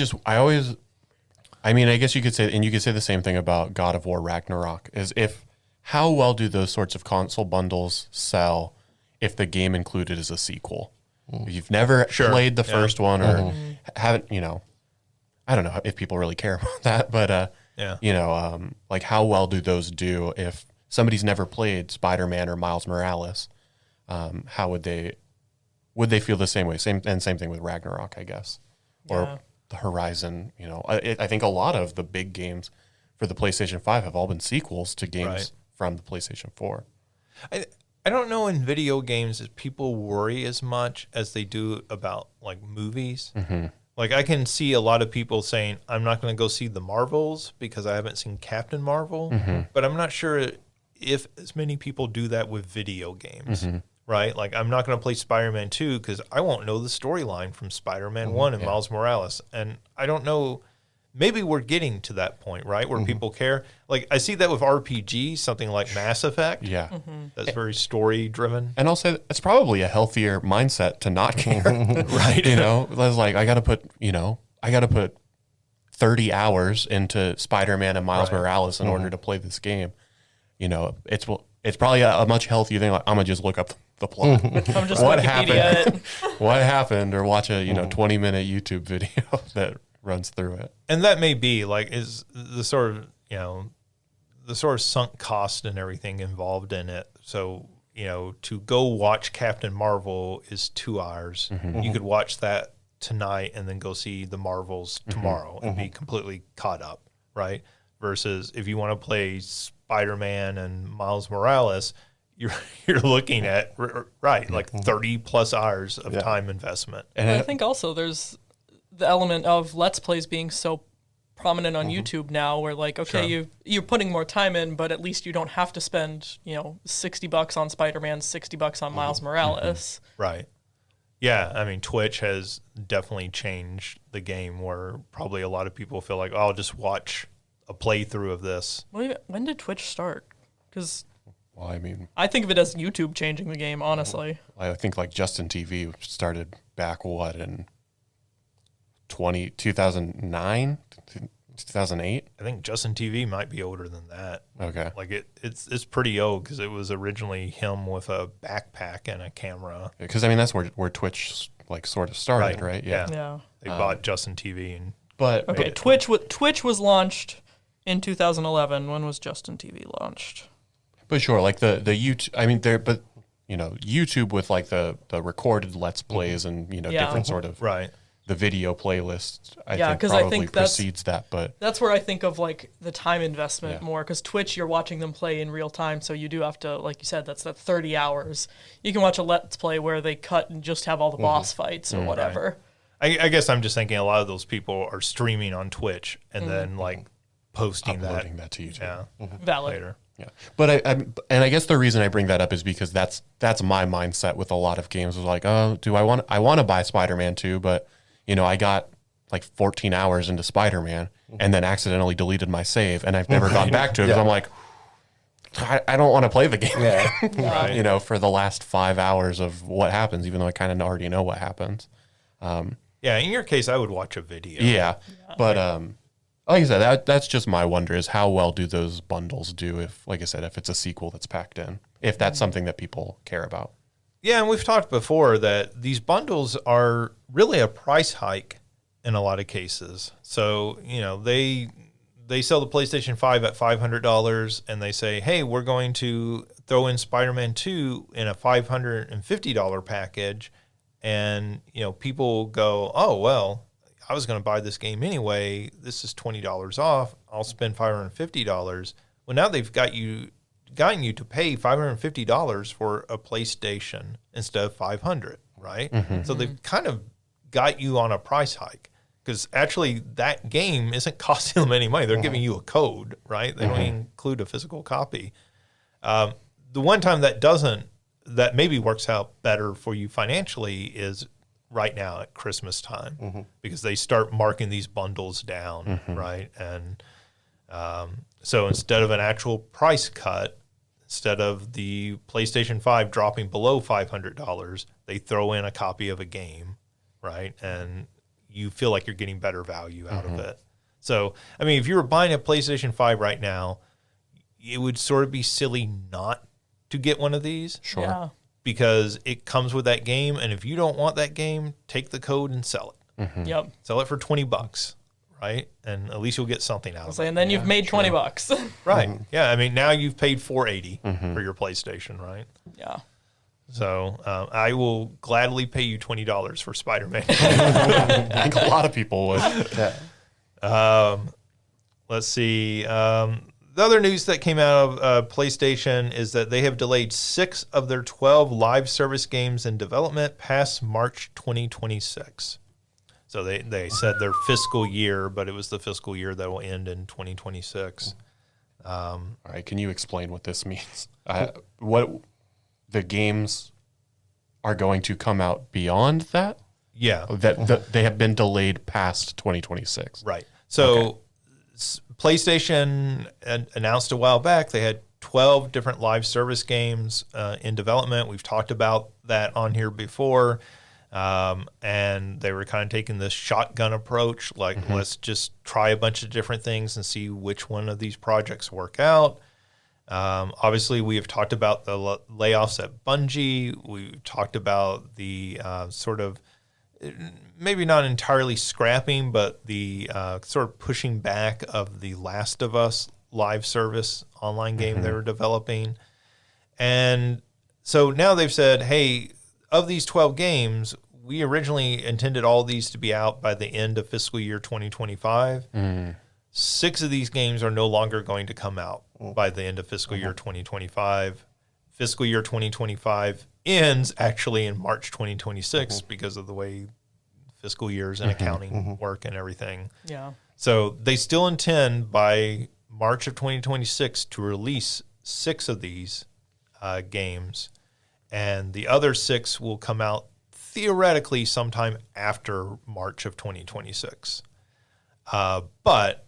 guess you could say, and you could say the same thing about God of War Ragnarok, is how well do those sorts of console bundles sell if the game included is a sequel? If you've never played the first one or haven't, I don't know if people really care about that, but, like how well do those do if somebody's never played Spider-Man or Miles Morales? How would they feel the same way? Same thing with Ragnarok, I guess, or the Horizon. I think a lot of the big games for the PlayStation 5 have all been sequels to games from the PlayStation 4. I don't know in video games if people worry as much as they do about like movies. Like I can see a lot of people saying, I'm not going to go see the Marvels because I haven't seen Captain Marvel, but I'm not sure if as many people do that with video games, right? Like I'm not going to play Spider-Man 2 because I won't know the storyline from Spider-Man 1 and Miles Morales. And I don't know, maybe we're getting to that point, right? Where people care. Like I see that with RPGs, something like Mass Effect. Yeah. That's very story driven. And I'll say it's probably a healthier mindset to not care. Right. It's like I got to put 30 hours into Spider-Man and Miles Morales in order to play this game. It's probably a much healthier thing. Like I'm going to just look up the plot. I'm just what Wikipedia happened? What happened? Or watch a 20-minute YouTube video that runs through it. And that may be like is the sort of sunk cost and everything involved in it. So, to go watch Captain Marvel is 2 hours. You could watch that tonight and then go see the Marvels tomorrow and be completely caught up, right? Versus if you want to play Spider-Man and Miles Morales, you're looking at like 30 plus hours of time investment. And I think also there's the element of Let's Plays being so prominent on YouTube now, where like, okay, you're putting more time in, but at least you don't have to spend $60 on Spider-Man, $60 on Miles Morales. Right. Yeah, I mean, Twitch has definitely changed the game where probably a lot of people feel like, oh, I'll just watch a playthrough of this. When did Twitch start? Because I think of it as YouTube changing the game, honestly. I think like Justin TV started back in 2009, 2008. I think Justin TV might be older than that. Okay. Like it's pretty old because it was originally him with a backpack and a camera. Because that's where Twitch like sort of started, right? Yeah. They bought Justin TV but Twitch was launched in 2011. When was Justin TV launched? But sure, like the YouTube. YouTube with like the recorded Let's Plays and different sort of the video playlist. I think probably precedes that, but that's where I think of like the time investment more, because Twitch, you're watching them play in real time, so you do have to, like you said, that's that 30 hours. You can watch a Let's Play where they cut and just have all the boss fights or whatever. Right. I guess I'm just thinking a lot of those people are streaming on Twitch and then like uploading that to YouTube. Yeah, valid. Later. Yeah, but I guess the reason I bring that up is because that's my mindset with a lot of games. Was like, oh, I want to buy Spider-Man 2, but I got like 14 hours into Spider-Man and then accidentally deleted my save, and I've never gone back to it because I'm like, I don't want to play the game, for the last 5 hours of what happens, even though I kind of already know what happens. Yeah, in your case, I would watch a video. Yeah. But like I said, that's just my wonder is how well do those bundles do if, like I said, if it's a sequel that's packed in, if that's something that people care about. Yeah, and we've talked before that these bundles are really a price hike in a lot of cases. So, they sell the PlayStation 5 at $500 and they say, hey, we're going to throw in Spider-Man 2 in a $550 package. And, people go, oh, well, I was going to buy this game anyway. This is $20 off. I'll spend $550. Well, now they've gotten you to pay $550 for a PlayStation instead of $500, right? Mm-hmm. So they've kind of got you on a price hike. Because actually, that game isn't costing them any money. They're giving you a code, right? They don't include a physical copy. The one time that maybe works out better for you financially is right now at Christmas time, because they start marking these bundles down, right? And so instead of an actual price cut, instead of the PlayStation 5 dropping below $500, they throw in a copy of a game, right? And you feel like you're getting better value out of it. So, I mean, if you were buying a PlayStation 5 right now, it would sort of be silly not to get one of these. Sure. Yeah. Because it comes with that game, and if you don't want that game, take the code and sell it. Yep. Sell it for $20, right? And at least you'll get something out of it. And then you've made $20. Right. Yeah. I mean, now you've paid $480 for your PlayStation, right? Yeah. So I will gladly pay you $20 for Spider-Man. I think a lot of people would. Let's see. The other news that came out of PlayStation is that they have delayed 6 of their 12 live service games in development past March 2026. So they said their fiscal year, but it was the fiscal year that will end in 2026. All right, can you explain what this means? What the games are going to come out beyond that? Yeah. That they have been delayed past 2026. Right. So PlayStation announced a while back they had 12 different live service games in development. We've talked about that on here before. And they were kind of taking this shotgun approach, like let's just try a bunch of different things and see which one of these projects work out. Obviously, we have talked about the layoffs at Bungie. We've talked about the sort of maybe not entirely scrapping, but the sort of pushing back of the Last of Us live service online game they were developing. And so now they've said, hey, of these 12 games, we originally intended all these to be out by the end of fiscal year 2025. 6 of these games are no longer going to come out by the end of fiscal year 2025. Fiscal year 2025 ends actually in March 2026 because of the way fiscal years and accounting work and everything. Yeah. So they still intend by March of 2026 to release 6 of these games, and the other 6 will come out theoretically sometime after March of 2026. But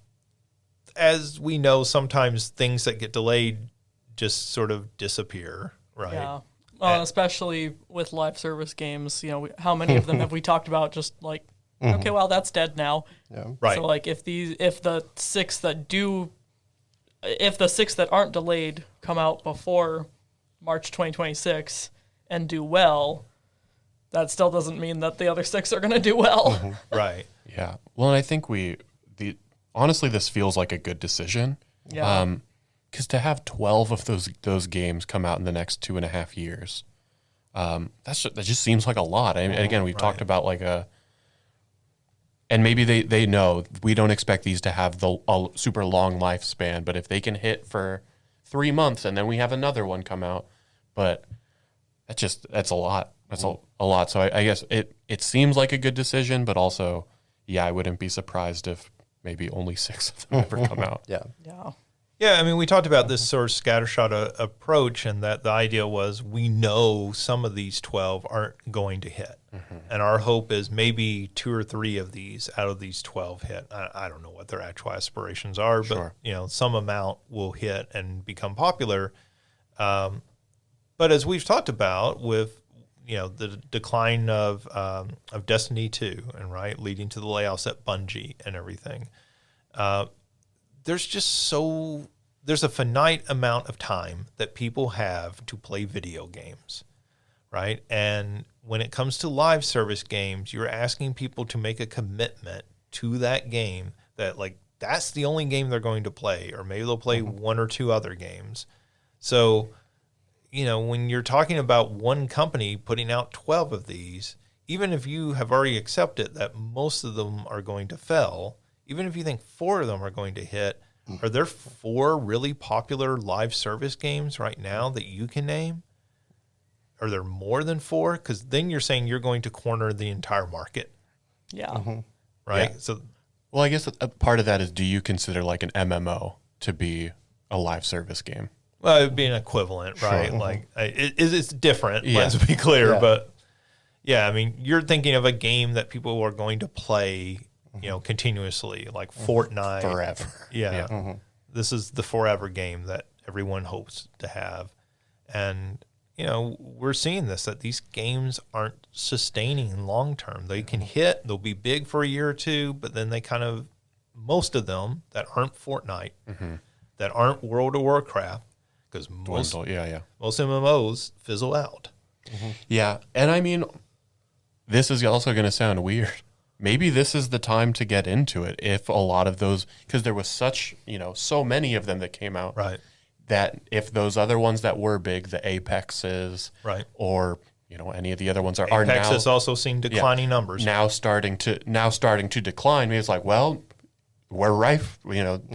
as we know, sometimes things that get delayed just sort of disappear, right? Yeah. Well, especially with live service games, how many of them have we talked about just like, okay, well, that's dead now. Yeah. Right. So like if the 6 that aren't delayed come out before March 2026 and do well, that still doesn't mean that the other 6 are going to do well. Right. Yeah. Well, and I think honestly, this feels like a good decision. Yeah. Because to have 12 of those games come out in the next 2.5 years, that just seems like a lot. I mean, again, we've talked about and maybe they know we don't expect these to have a super long lifespan, but if they can hit for 3 months and then we have another one come out, but that's a lot. That's a lot. So I guess it seems like a good decision, but also, yeah, I wouldn't be surprised if maybe only 6 of them ever come out. Yeah. Yeah. Yeah, I mean, we talked about this sort of scattershot approach, and that the idea was we know some of these 12 aren't going to hit. And our hope is maybe 2 or 3 of these out of these 12 hit. I don't know what their actual aspirations are, but some amount will hit and become popular. But as we've talked about with the decline of Destiny 2 and leading to the layoffs at Bungie and everything, there's a finite amount of time that people have to play video games, right? And when it comes to live service games, you're asking people to make a commitment to that game that like that's the only game they're going to play, or maybe they'll play one or two other games. So, when you're talking about one company putting out 12 of these, even if you have already accepted that most of them are going to fail, even if you think 4 of them are going to hit, are there 4 really popular live service games right now that you can name? Are there more than 4? Because then you're saying you're going to corner the entire market. Yeah. Right? Yeah. So, Well, I guess a part of that is, do you consider like an MMO to be a live service game? well, it would be an equivalent, right? Like, it's different, Yeah. let's be clear. Yeah. But, yeah, I mean, you're thinking of a game that people are going to play, continuously, like Fortnite. Forever. Yeah. This is the forever game that everyone hopes to have. And, we're seeing this, that these games aren't sustaining long term. They can hit, they'll be big for a year or two, but then they kind of, most of them that aren't Fortnite, that aren't World of Warcraft, because most Dwindle. Yeah. MMOs fizzle out. Yeah. And I mean, this is also going to sound weird. Maybe this is the time to get into it if a lot of those, because there was such, so many of them that came out. Right. That if those other ones that were big, the Apexes, Right. or any of the other ones are Apex now has also seen declining numbers. now starting to decline. Maybe it's like, well, we're rife.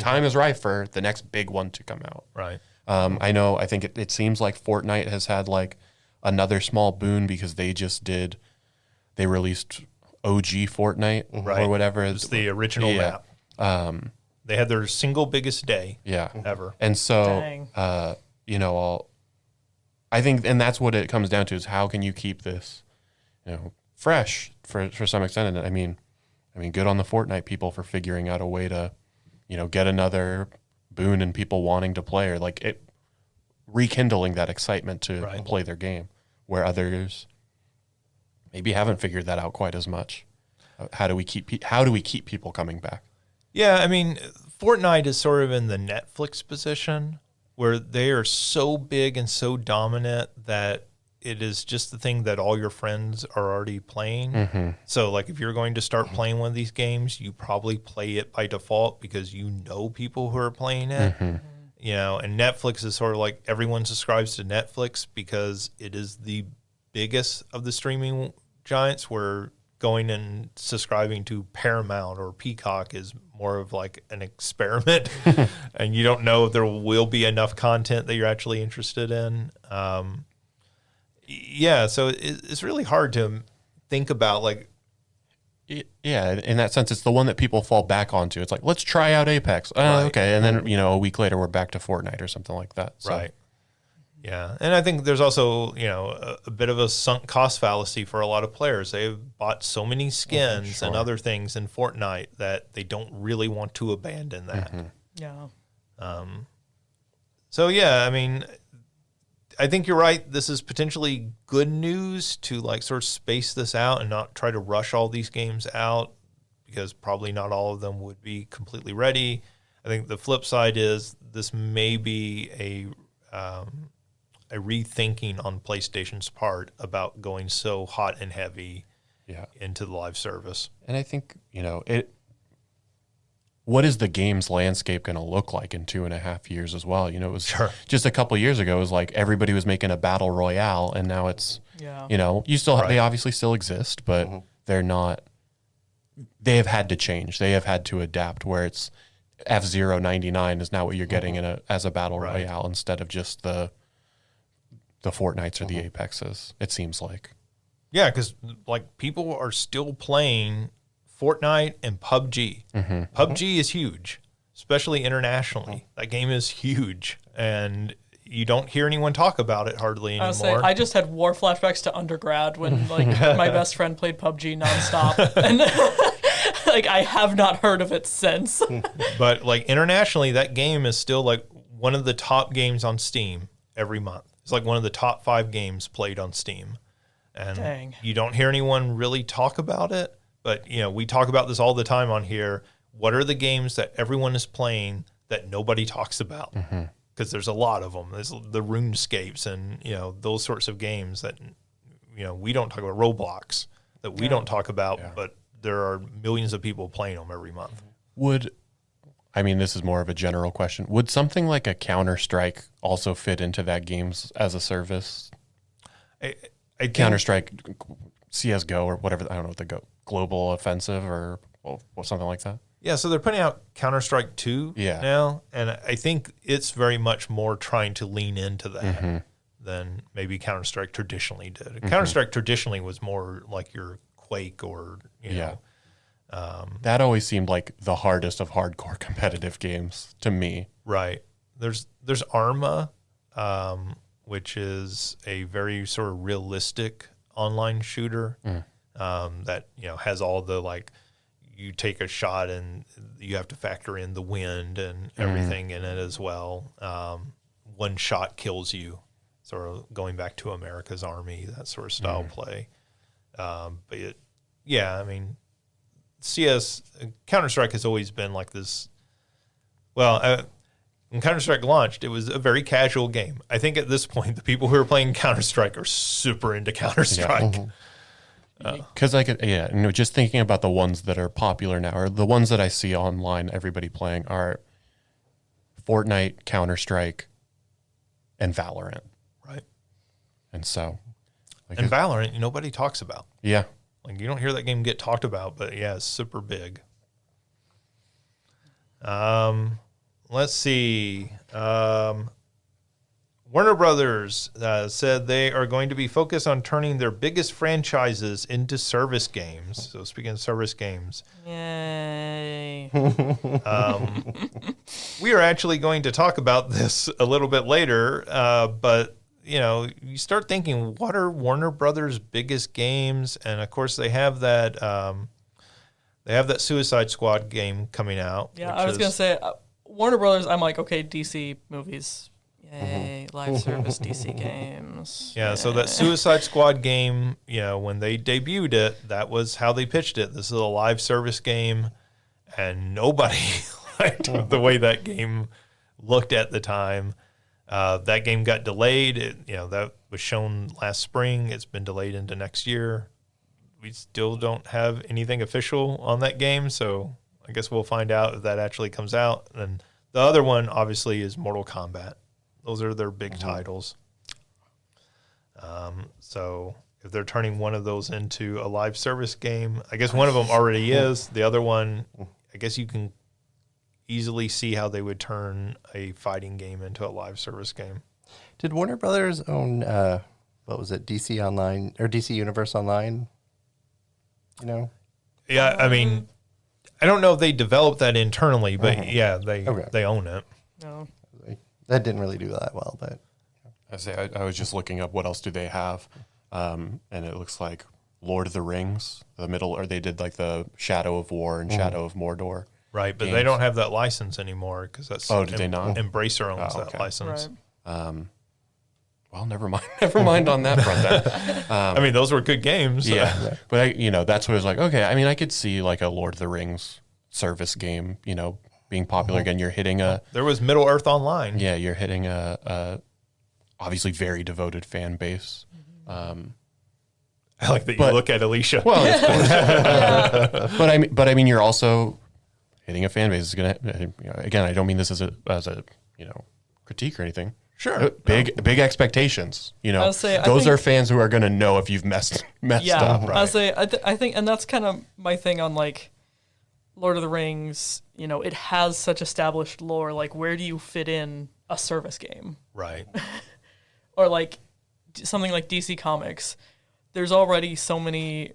Time is rife for the next big one to come out. Right. I think it seems like Fortnite has had like another small boon because they released OG Fortnite Right. or whatever. It's the original Yeah. map. They had their single biggest day Yeah. ever. And so, Dang. I think, and that's what it comes down to, is how can you keep this, fresh for some extent. And I mean, good on the Fortnite people for figuring out a way to, get another boon and people wanting to play, or like it rekindling that excitement to Right. play their game, where others maybe haven't figured that out quite as much. How do we keep people coming back? Yeah, I mean, Fortnite is sort of in the Netflix position where they are so big and so dominant that it is just the thing that all your friends are already playing. So, like, if you're going to start playing one of these games, you probably play it by default because you know people who are playing it. And Netflix is sort of like everyone subscribes to Netflix because it is the biggest of the streaming giants, where going and subscribing to Paramount or Peacock is more of like an experiment and you don't know if there will be enough content that you're actually interested in. So it's really hard to think about, like, Yeah, in that sense, it's the one that people fall back onto. It's like, let's try out Apex. Right. Okay. And then, a week later, we're back to Fortnite or something like that. So, right. Yeah. And I think there's also, a bit of a sunk cost fallacy for a lot of players. They've bought so many skins and other things in Fortnite that they don't really want to abandon that. Yeah. So, yeah, I mean, I think you're right. This is potentially good news to like sort of space this out and not try to rush all these games out, because probably not all of them would be completely ready. I think the flip side is this may be a rethinking on PlayStation's part about going so hot and heavy into the live service. And I think, what is the games landscape going to look like in 2.5 years as well? It was just a couple of years ago, it was like everybody was making a battle royale, and now it's, you still, they obviously still exist, but they're not, they have had to change. They have had to adapt, where it's F-Zero 99 is now what you're getting as a battle royale, instead of just the Fortnites or the Apexes, it seems like. Yeah, because like people are still playing Fortnite and PUBG. PUBG is huge, especially internationally. That game is huge, and you don't hear anyone talk about it hardly anymore. I just had war flashbacks to undergrad when like my best friend played PUBG nonstop, and like I have not heard of it since. But like internationally, that game is still like one of the top games on Steam every month. It's like one of the top 5 games played on Steam. And Dang. You don't hear anyone really talk about it, but we talk about this all the time on here. What are the games that everyone is playing that nobody talks about? Because there's a lot of them. There's the RuneScapes and those sorts of games that we don't talk about Roblox that we don't talk about, but there are millions of people playing them every month. This is more of a general question. Would something like a Counter-Strike also fit into that games as a service? Counter-Strike, CSGO, or whatever, I don't know what the global offensive or something like that. Yeah, so they're putting out Counter-Strike 2 now, and I think it's very much more trying to lean into that than maybe Counter-Strike traditionally did. Counter-Strike traditionally was more like your Quake or, you know. That always seemed like the hardest of hardcore competitive games to me. Right. There's Arma, which is a very sort of realistic online shooter that, has all the, like, you take a shot and you have to factor in the wind and everything in it as well. One shot kills you, sort of going back to America's Army, that sort of style play. But Counter-Strike has always been like this. Well, when Counter-Strike launched, it was a very casual game. I think at this point, the people who are playing Counter-Strike are super into Counter-Strike. Because just thinking about the ones that are popular now, or the ones that I see online, everybody playing are Fortnite, Counter-Strike, and Valorant. Right. And so. And Valorant, nobody talks about. Yeah. Like, you don't hear that game get talked about, but yeah, it's super big. Let's see. Warner Brothers said they are going to be focused on turning their biggest franchises into service games. So speaking of service games. Yay. We are actually going to talk about this a little bit later, but you start thinking, what are Warner Brothers' biggest games? And of course, they have that Suicide Squad game coming out. Yeah, I was gonna say Warner Brothers. I'm like, okay, DC movies, yay! Live service DC games. Yeah, so that Suicide Squad game, when they debuted it, that was how they pitched it. This is a live service game, and nobody liked the way that game looked at the time. That game got delayed. That was shown last spring. It's been delayed into next year. We still don't have anything official on that game, so I guess we'll find out if that actually comes out. And the other one, obviously, is Mortal Kombat. Those are their big titles. So if they're turning one of those into a live service game, I guess one of them already is. The other one, I guess you can easily see how they would turn a fighting game into a live service game. Did Warner Brothers own what was it, DC Online or DC Universe Online? Yeah, I mean, I don't know if they developed that internally, but they own it. No. That didn't really do that well, but I was just looking up what else do they have, and it looks like Lord of the Rings, they did like the Shadow of War and Shadow of Mordor. Right, but they don't have that license anymore because that's did they not? Embracer owns that license. Right. Well, never mind. Never mind on that front. Then. Those were good games. Yeah, but that's what I was like. Okay, I could see like a Lord of the Rings service game, being popular again. You're hitting there was Middle Earth Online. Yeah, you're hitting a obviously very devoted fan base. I like that you look at Alicia. Well, of course. But you're also hitting a fan base. Is gonna again. I don't mean this as a critique or anything. Sure. Big expectations. I'll say, those are fans who are going to know if you've messed up. Right? I'll say, I think, and that's kind of my thing on like Lord of the Rings. It has such established lore. Like, where do you fit in a service game? Right. Or like something like DC Comics. There's already so many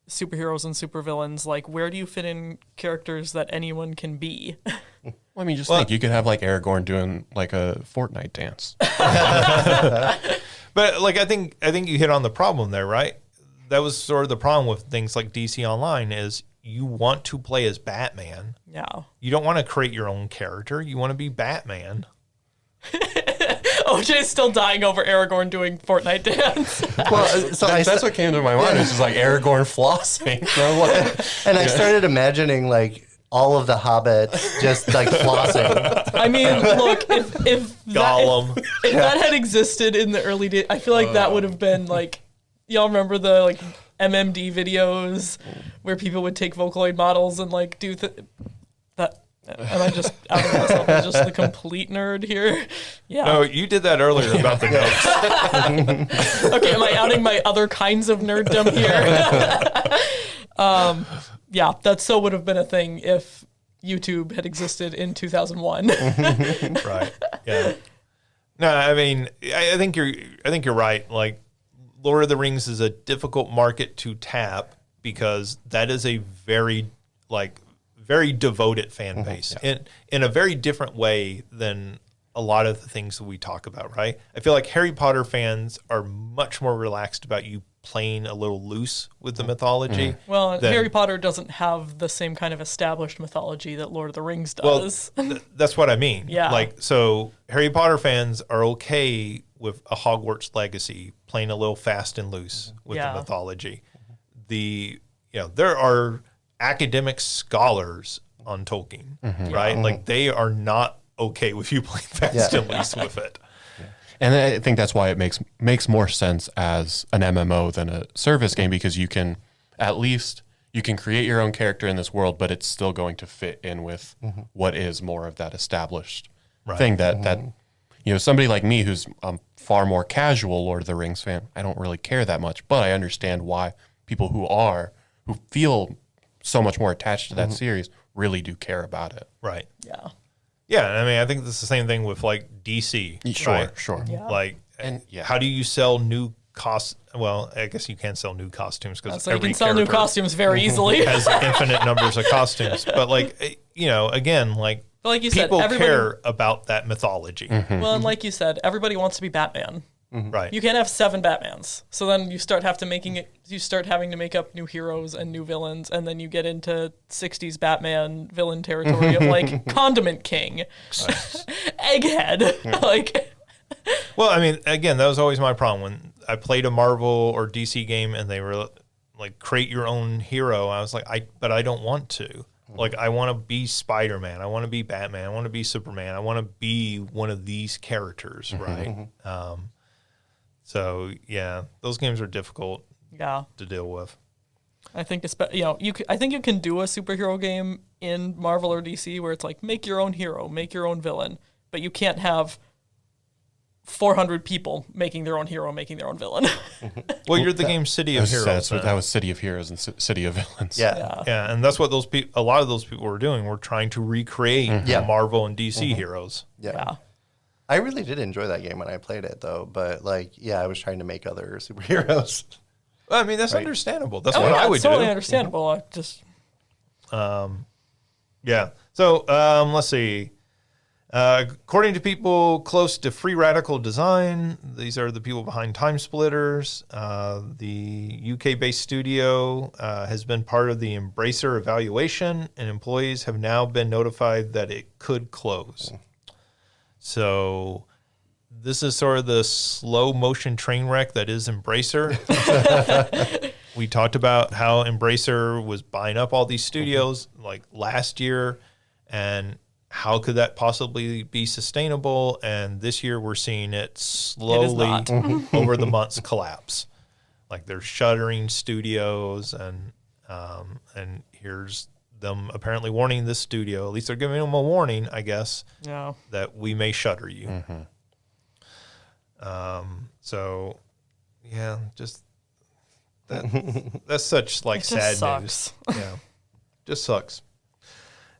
superheroes and supervillains. Like, where do you fit in characters that anyone can be? Well, think you could have like Aragorn doing like a Fortnite dance. But like I think you hit on the problem there, right? That was sort of the problem with things like DC Online is you want to play as Batman. Yeah. You don't want to create your own character. You want to be Batman. OJ's still dying over Aragorn doing Fortnite dance. well, so that's what came to my mind. It's just like Aragorn flossing. And I started imagining like all of the hobbits just like flossing. I mean, look, if Gollum. If that had existed in the early days, I feel like that would have been like y'all remember the like MMD videos where people would take Vocaloid models and like do that? Am I just outing myself as just the complete nerd here? Yeah. No, you did that earlier about the notes. Okay, am I outing my other kinds of nerddom here? Yeah, that so would have been a thing if YouTube had existed in 2001. Right. Yeah. No, I mean, I think you're right. Like, Lord of the Rings is a difficult market to tap because that is a very devoted fan base in a very different way than a lot of the things that we talk about, right? I feel like Harry Potter fans are much more relaxed about you playing a little loose with the mythology. Well, Harry Potter doesn't have the same kind of established mythology that Lord of the Rings does. Well, that's what I mean. Yeah. Like, so Harry Potter fans are okay with a Hogwarts legacy playing a little fast and loose with the mythology. There are academic scholars on Tolkien, right? Like, they are not okay with you playing fast and loose with it. And I think that's why it makes more sense as an MMO than a service game, because you can create your own character in this world, but it's still going to fit in with what is more of that established thing that somebody like me who's a far more casual Lord of the Rings fan, I don't really care that much, but I understand why people who feel so much more attached to that series really do care about it. Right. Yeah. Yeah, I mean, I think it's the same thing with like DC. Sure. Yeah. Like, how do you sell new Well, I guess you can sell new costumes because So you can sell new costumes very easily. has infinite numbers of costumes. But like, again, like you people said, care about that mythology. Well, and like you said, everybody wants to be Batman. Right. You can't have 7 Batmans. So then you start having to make up new heroes and new villains, and then you get into 60s Batman villain territory of like Condiment King, Egghead. Like, Well, I mean, again, that was always my problem when I played a Marvel or DC game and they were like, create your own hero. I was like, but I don't want to. Like, I want to be Spider-Man. I want to be Batman. I want to be Superman. I want to be one of these characters, right? So yeah, those games are difficult to deal with. I think I think you can do a superhero game in Marvel or DC where it's like make your own hero, make your own villain, but you can't have 400 people making their own hero, making their own villain. Well, you're the game City of Heroes. That was City of Heroes and City of Villains. Yeah, and that's what a lot of those people were doing. Were trying to recreate Marvel and DC heroes. Yeah. I really did enjoy that game when I played it, though. But I was trying to make other superheroes. Well, I mean, that's understandable. That's what I would it's totally do. understandable. I just Yeah. So let's see. According to people close to Free Radical Design, these are the people behind Time Splitters. The UK-based studio has been part of the Embracer evaluation, and employees have now been notified that it could close. So this is sort of the slow motion train wreck that is Embracer. We talked about how Embracer was buying up all these studios like last year, and how could that possibly be sustainable? And this year we're seeing it slowly over the months collapse. Like they're shuttering studios, and here's them apparently warning this studio. At least they're giving them a warning, I guess, that we may shutter you. So, yeah, just that's such like sad news. Yeah, just sucks.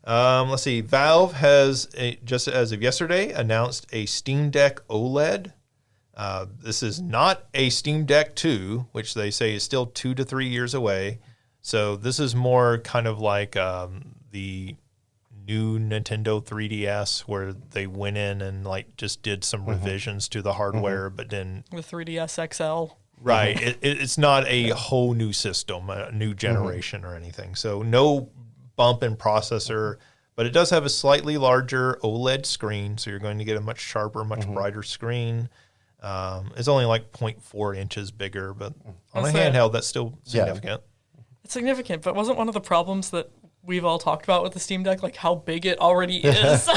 Let's see. Valve has, just as of yesterday, announced a Steam Deck OLED. This is not a Steam Deck 2, which they say is still 2 to 3 years away. So this is more kind of like the new Nintendo 3DS, where they went in and like just did some revisions to the hardware, but then the 3DS XL. Right. It's not a whole new system, a new generation or anything. So no bump in processor, but it does have a slightly larger OLED screen, so you're going to get a much sharper, much brighter screen. It's only like 0.4 inches bigger, but on a handheld, that's still significant. It's significant, but wasn't one of the problems that we've all talked about with the Steam Deck, like how big it already is?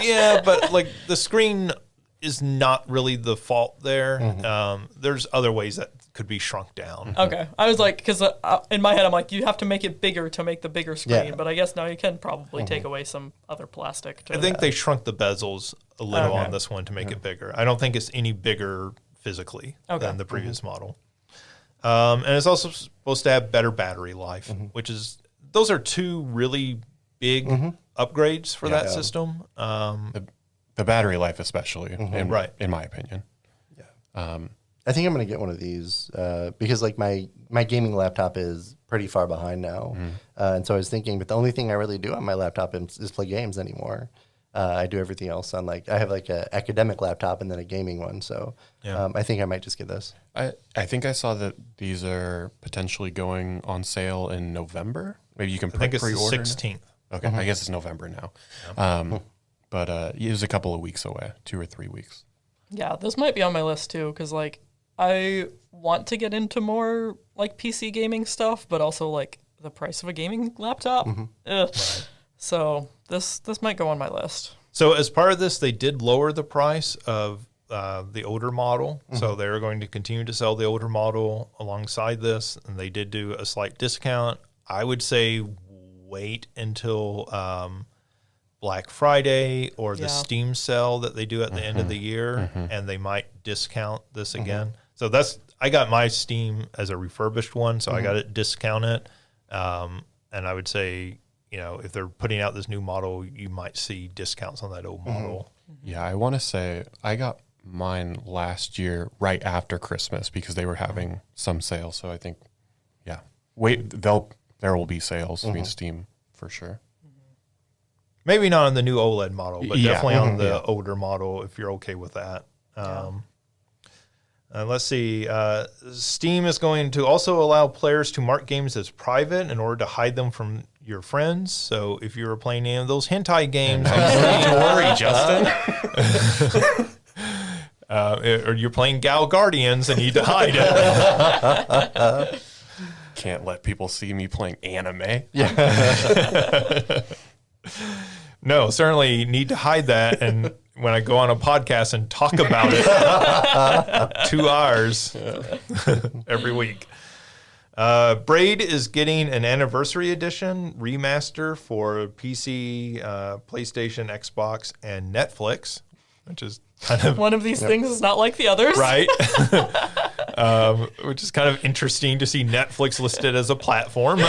Yeah, but like the screen is not really the fault there. There's other ways that could be shrunk down. Okay. I was like, because in my head, I'm like, you have to make it bigger to make the bigger screen. Yeah. But I guess now you can probably take away some other plastic. I think they shrunk the bezels a little on this one to make it bigger. I don't think it's any bigger physically than the previous model. And it's also supposed to have better battery life, which is, those are two really big upgrades for that system. The battery life, especially, in my opinion. I think I'm going to get one of these because like my gaming laptop is pretty far behind now. And so I was thinking, but the only thing I really do on my laptop is play games anymore. I do everything else on I have like an academic laptop and then a gaming one. So I think I might just get this. I think I saw that these are potentially going on sale in November. Maybe you can I think it's the pre-order. 16th. Okay, I guess it's November now. But it was a couple of weeks away, 2 or 3 weeks. Yeah, this might be on my list too, because like I want to get into more like PC gaming stuff, but also like the price of a gaming laptop. So this might go on my list. So as part of this, they did lower the price of the older model. So they're going to continue to sell the older model alongside this, and they did do a slight discount. I would say wait until Black Friday or the Steam sale that they do at the end of the year, and they might discount this again. So I got my Steam as a refurbished one, so I got it discounted. And I would say, if they're putting out this new model, you might see discounts on that old model. Yeah, I want to say I got mine last year right after Christmas because they were having some sales. So I think, there will be sales in Steam for sure. Maybe not on the new OLED model, but definitely on the older model if you're okay with that. Let's see. Steam is going to also allow players to mark games as private in order to hide them from your friends. So if you were playing any of those hentai games, don't worry, Justin. Or you're playing Gal Guardians and need to hide it. Can't let people see me playing anime. No, certainly need to hide that. And when I go on a podcast and talk about it 2 hours every week. Braid is getting an anniversary edition remaster for PC, PlayStation, Xbox, and Netflix, which is kind of one of these things is not like the others. Right. Which is kind of interesting to see Netflix listed as a platform.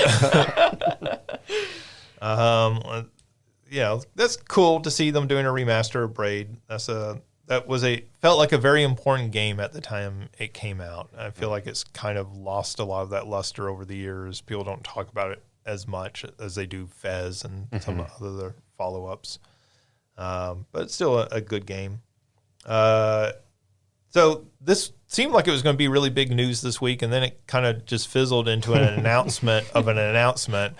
That's cool to see them doing a remaster of Braid. Felt like a very important game at the time it came out. I feel like it's kind of lost a lot of that luster over the years. People don't talk about it as much as they do Fez and some other follow-ups. But it's still a good game. So this seemed like it was going to be really big news this week, and then it kind of just fizzled into an announcement of an announcement.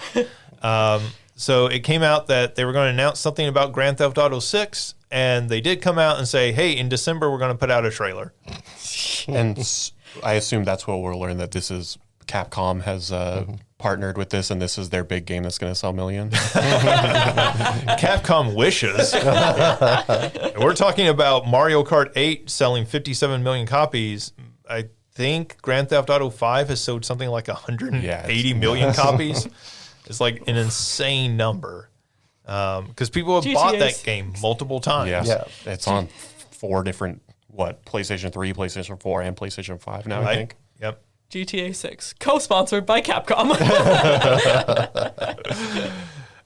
So it came out that they were going to announce something about Grand Theft Auto 6, and they did come out and say, hey, in December, we're going to put out a trailer. And I assume that's what we'll learn, that this is Capcom has partnered with this, and this is their big game that's going to sell millions. Capcom wishes. We're talking about Mario Kart 8 selling 57 million copies. I think Grand Theft Auto 5 has sold something like 180 million copies. It's like an insane number because people have bought that game multiple times. Yeah. It's on 4 different, PlayStation 3, PlayStation 4, and PlayStation 5 now, I think. Yep. GTA 6, co-sponsored by Capcom.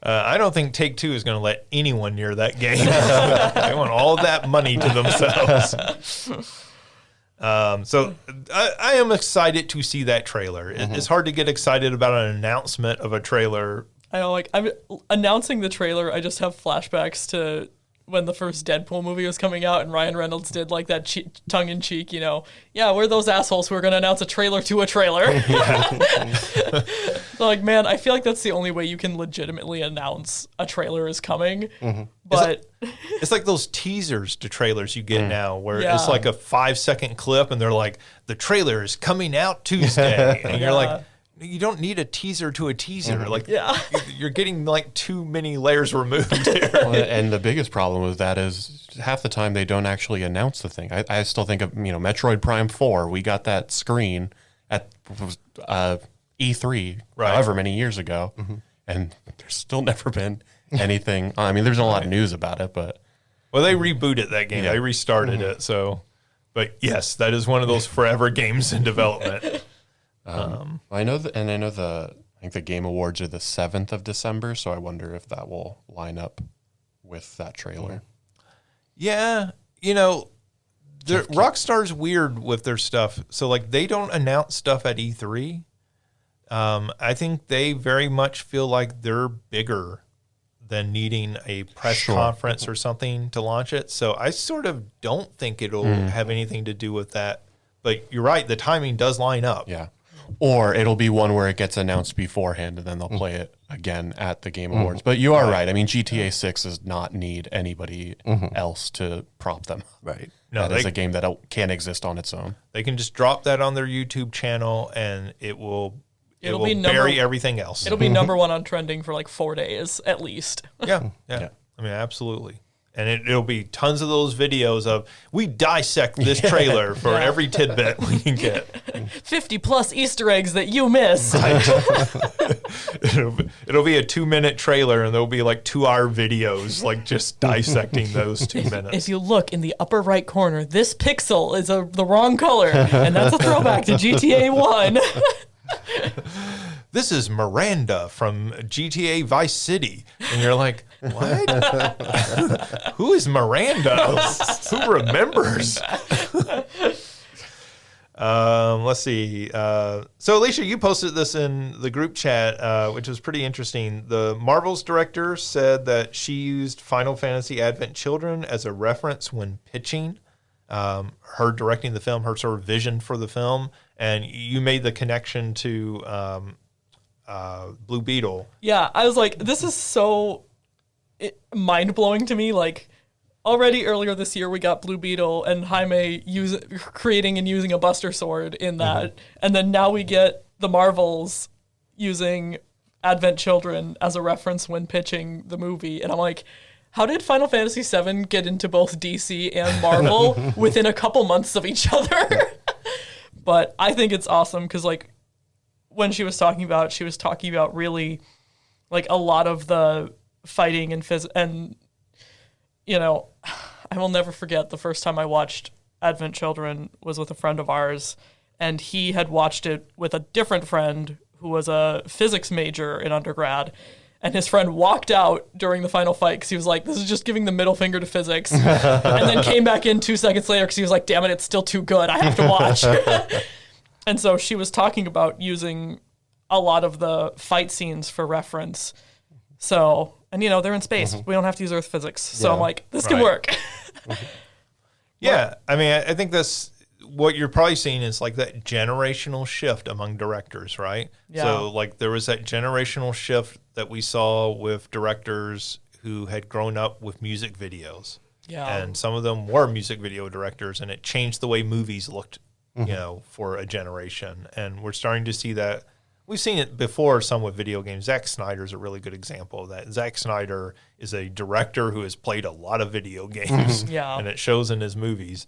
I don't think Take-Two is going to let anyone near that game. They want all that money to themselves. So I am excited to see that trailer. It's hard to get excited about an announcement of a trailer. I know, I'm announcing the trailer. I just have flashbacks to when the first Deadpool movie was coming out and Ryan Reynolds did like that tongue-in-cheek, we're those assholes who are going to announce a trailer to a trailer. So, man, I feel like that's the only way you can legitimately announce a trailer is coming. But it's like those teasers to trailers you get now where it's like a 5-second clip and they're like, the trailer is coming out Tuesday. And you're like, you don't need a teaser to a teaser. Like, Yeah. you're getting like too many layers removed here. Well, and the biggest problem with that is half the time they don't actually announce the thing. I still think of, Metroid Prime 4. We got that screen at E3 Right. however many years ago, and there's still never been anything. I mean, there's a lot of news about it, but Well, they rebooted that game. Yeah. They restarted it. So, but yes, that is one of those forever games in development. I know that, and I think the Game Awards are the 7th of December, so I wonder if that will line up with that trailer. Yeah, Rockstar's weird with their stuff. So like they don't announce stuff at E3. I think they very much feel like they're bigger than needing a press conference or something to launch it. So I sort of don't think it'll have anything to do with that. But you're right, the timing does line up. Yeah. Or it'll be one where it gets announced beforehand and then they'll play it again at the Game Awards. But you are right. I mean, GTA 6 does not need anybody else to prop them. Right. No, That is a game that can't exist on its own. They can just drop that on their YouTube channel and it will It'll be bury everything else. It'll be number one on trending for like 4 days at least. Yeah. I mean, absolutely. And it'll be tons of those videos of we dissect this trailer for every tidbit we can get. 50 plus Easter eggs that you miss. It'll be a 2-minute trailer and there'll be like 2-hour videos like just dissecting those 2 minutes. If you look in the upper right corner, this pixel is the wrong color, and that's a throwback to GTA 1. This is Miranda from GTA Vice City. And you're like, what? Who is Miranda? Who remembers? Let's see. So, Alicia, you posted this in the group chat, which was pretty interesting. The Marvel's director said that she used Final Fantasy Advent Children as a reference when pitching her directing the film, her sort of vision for the film. And you made the connection to Blue Beetle. Yeah, I was like, this is so mind-blowing to me. Like, already earlier this year, we got Blue Beetle and Jaime creating and using a Buster Sword in that. And then now we get the Marvels using Advent Children as a reference when pitching the movie. And I'm like, how did Final Fantasy VII get into both DC and Marvel within a couple months of each other? But I think it's awesome because, like, when she was talking about really, like, a lot of the fighting and you know, I will never forget the first time I watched Advent Children was with a friend of ours, and he had watched it with a different friend who was a physics major in undergrad, and his friend walked out during the final fight because he was like, this is just giving the middle finger to physics, and then came back in 2 seconds later because he was like, damn it, it's still too good, I have to watch. And so she was talking about using a lot of the fight scenes for reference. So, and you know, they're in space. We don't have to use Earth physics. So I'm like, this can work. Yeah. I mean, I think that's what you're probably seeing is like that generational shift among directors, right? Yeah. So like there was that generational shift that we saw with directors who had grown up with music videos. Yeah. And some of them were music video directors, and it changed the way movies looked, you know, for a generation. And we're starting to see that. We've seen it before, some with video games. Zack Snyder's a really good example of that. Zack Snyder is a director who has played a lot of video games, and it shows in his movies.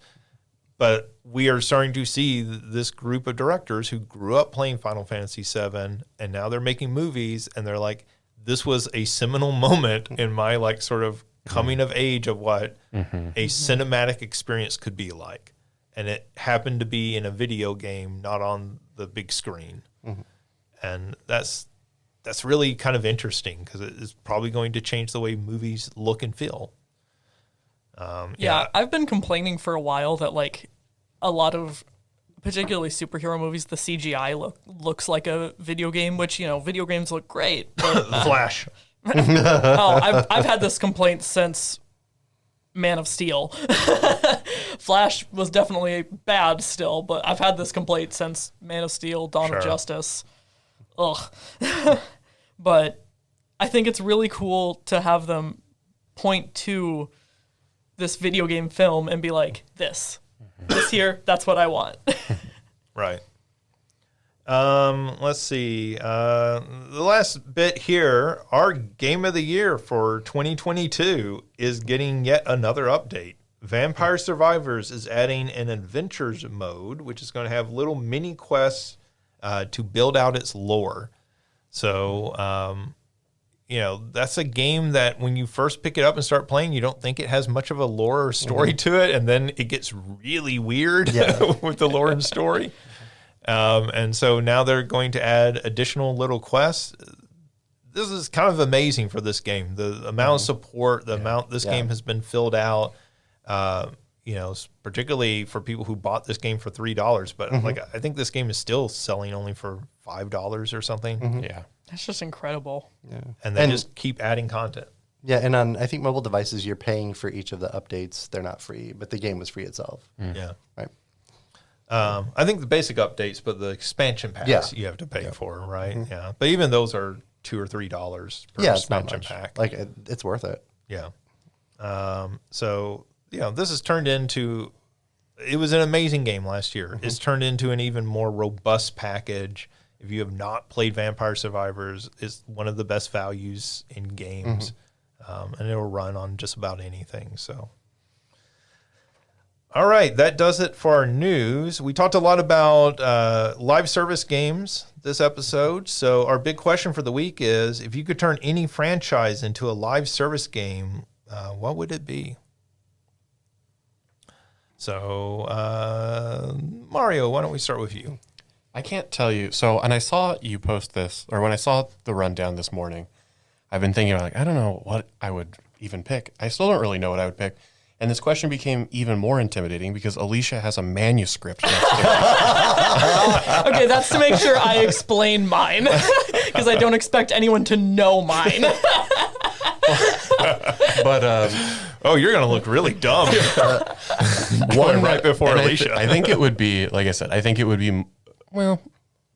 But we are starting to see this group of directors who grew up playing Final Fantasy VII, and now they're making movies, and they're like, this was a seminal moment in my like sort of coming of age of what a cinematic experience could be like. And it happened to be in a video game, not on the big screen. And that's really kind of interesting because it is probably going to change the way movies look and feel. I've been complaining for a while that like a lot of particularly superhero movies, the CGI looks like a video game, which, you know, video games look great. But, Flash. I've had this complaint since Man of Steel. Flash was definitely bad still, but I've had this complaint since Man of Steel, Dawn of Justice. Ugh. But I think it's really cool to have them point to this video game film and be like, this here, that's what I want. Right. Let's see. The last bit here, our game of the year for 2022 is getting yet another update. Vampire Survivors is adding an adventures mode, which is going to have little mini quests to build out its lore. So, that's a game that when you first pick it up and start playing, you don't think it has much of a lore or story to it. And then it gets really weird with the lore and story. And so now they're going to add additional little quests. This is kind of amazing for this game. The amount of support, the amount this game has been filled out, particularly for people who bought this game for $3. But I think this game is still selling only for $5 or something. Yeah. That's just incredible. Yeah. And they just keep adding content. Yeah, and on I think mobile devices, you're paying for each of the updates. They're not free, but the game was free itself. Yeah. Right. I think the basic updates, but the expansion packs you have to pay for, right? Yeah. But even those are $2 or $3 per It's not expansion much. pack. Like it's worth it. Yeah. This has turned into, it was an amazing game last year. It's turned into an even more robust package. If you have not played Vampire Survivors, it's one of the best values in games. And it'll run on just about anything. So, all right, that does it for our news. We talked a lot about live service games this episode. So our big question for the week is, if you could turn any franchise into a live service game, what would it be? So, Mario, why don't we start with you? I can't tell you. So, and I saw you post this, or when I saw the rundown this morning, I've been thinking, I don't know what I would even pick. I still don't really know what I would pick. And this question became even more intimidating because Alicia has a manuscript next to her. Okay, that's to make sure I explain mine because I don't expect anyone to know mine. But you're going to look really dumb. One right before Alicia. I think it would be, like I said, well,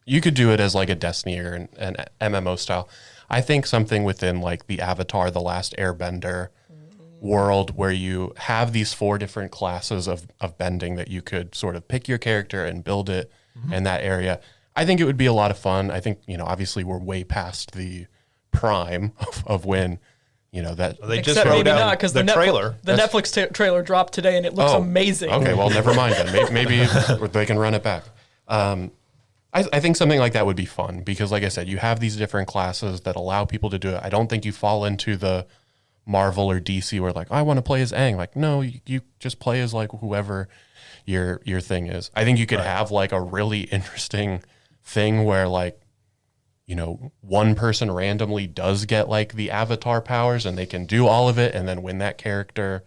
you could do it as like a Destiny or an MMO style. I think something within like the Avatar, The Last Airbender world where you have these 4 different classes of bending that you could sort of pick your character and build it in that area. I think it would be a lot of fun. I think, obviously we're way past the prime of when, that. They just Except wrote maybe down not because the trailer. The Netflix trailer dropped today and it looks amazing. Okay, well, never mind then. Maybe they can run it back. I think something like that would be fun because, like I said, you have these different classes that allow people to do it. I don't think you fall into the Marvel or DC where like, I want to play as Aang. Like, no, you just play as like whoever your thing is. I think you could have like a really interesting thing where like, one person randomly does get like the Avatar powers and they can do all of it. And then when that character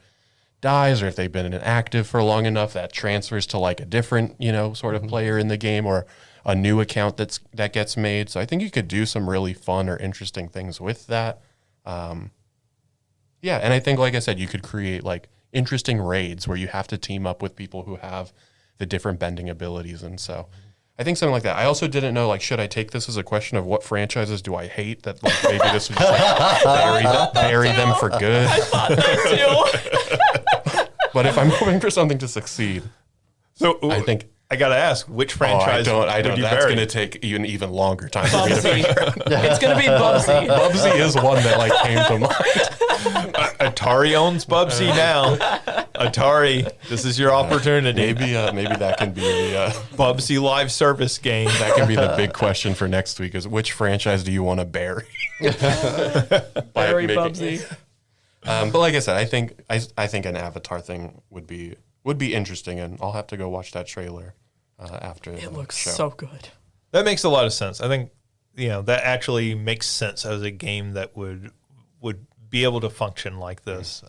dies or if they've been inactive for long enough, that transfers to like a different, sort of player in the game or a new account that gets made. So I think you could do some really fun or interesting things with that. And I think, like I said, you could create like interesting raids where you have to team up with people who have the different bending abilities. And so I think something like that. I also didn't know, like, should I take this as a question of what franchises do I hate that like maybe this would just like bury them for good. I thought that too. But if I'm hoping for something to succeed, So I think I got to ask, which franchise I don't. would you That's bury? going to take an even longer time for me to figure out. Bubsy. It's going to be Bubsy. Bubsy is one that like came to mind. Atari owns Bubsy now. Atari, this is your opportunity. Maybe that can be the Bubsy live service game. that can be the big question for next week: is which franchise do you want to bury? Barry Bubsy. But like I said, I think an Avatar thing would be interesting, and I'll have to go watch that trailer after. It looks show. so good. That makes a lot of sense. I think that actually makes sense as a game that would be able to function like this,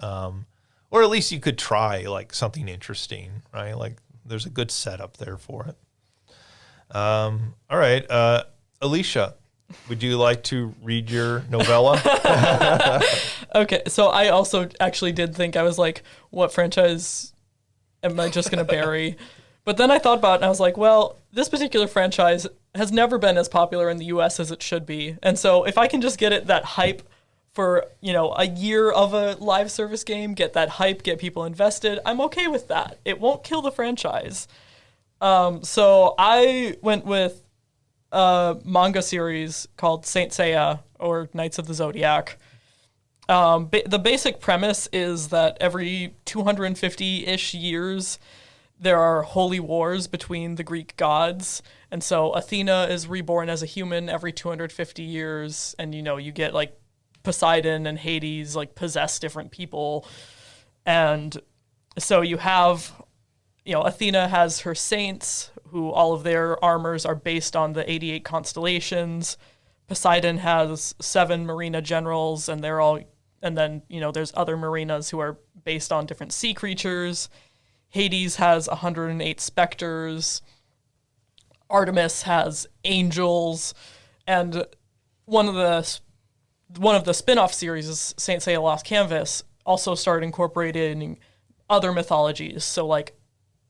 or at least you could try like something interesting, right? Like there's a good setup there for it. All right, Alicia, would you like to read your novella? Okay, so I also actually did think, I was like, what franchise am I just going to bury? But then I thought about it and I was like, well, this particular franchise has never been as popular in the US as it should be. And so if I can just get it that hype for, a year of a live service game, get that hype, get people invested, I'm okay with that. It won't kill the franchise. So I went with a manga series called Saint Seiya or Knights of the Zodiac. The basic premise is that every 250-ish years, there are holy wars between the Greek gods. And so Athena is reborn as a human every 250 years. And, you get like Poseidon and Hades like possess different people. And so you have, Athena has her saints, who all of their armors are based on the 88 constellations. Poseidon has 7 marina generals, and then, there's other marinas who are based on different sea creatures. Hades has 108 specters. Artemis has angels. And one of the spin-off series, Saint Seiya Lost Canvas, also started incorporating other mythologies. So, like,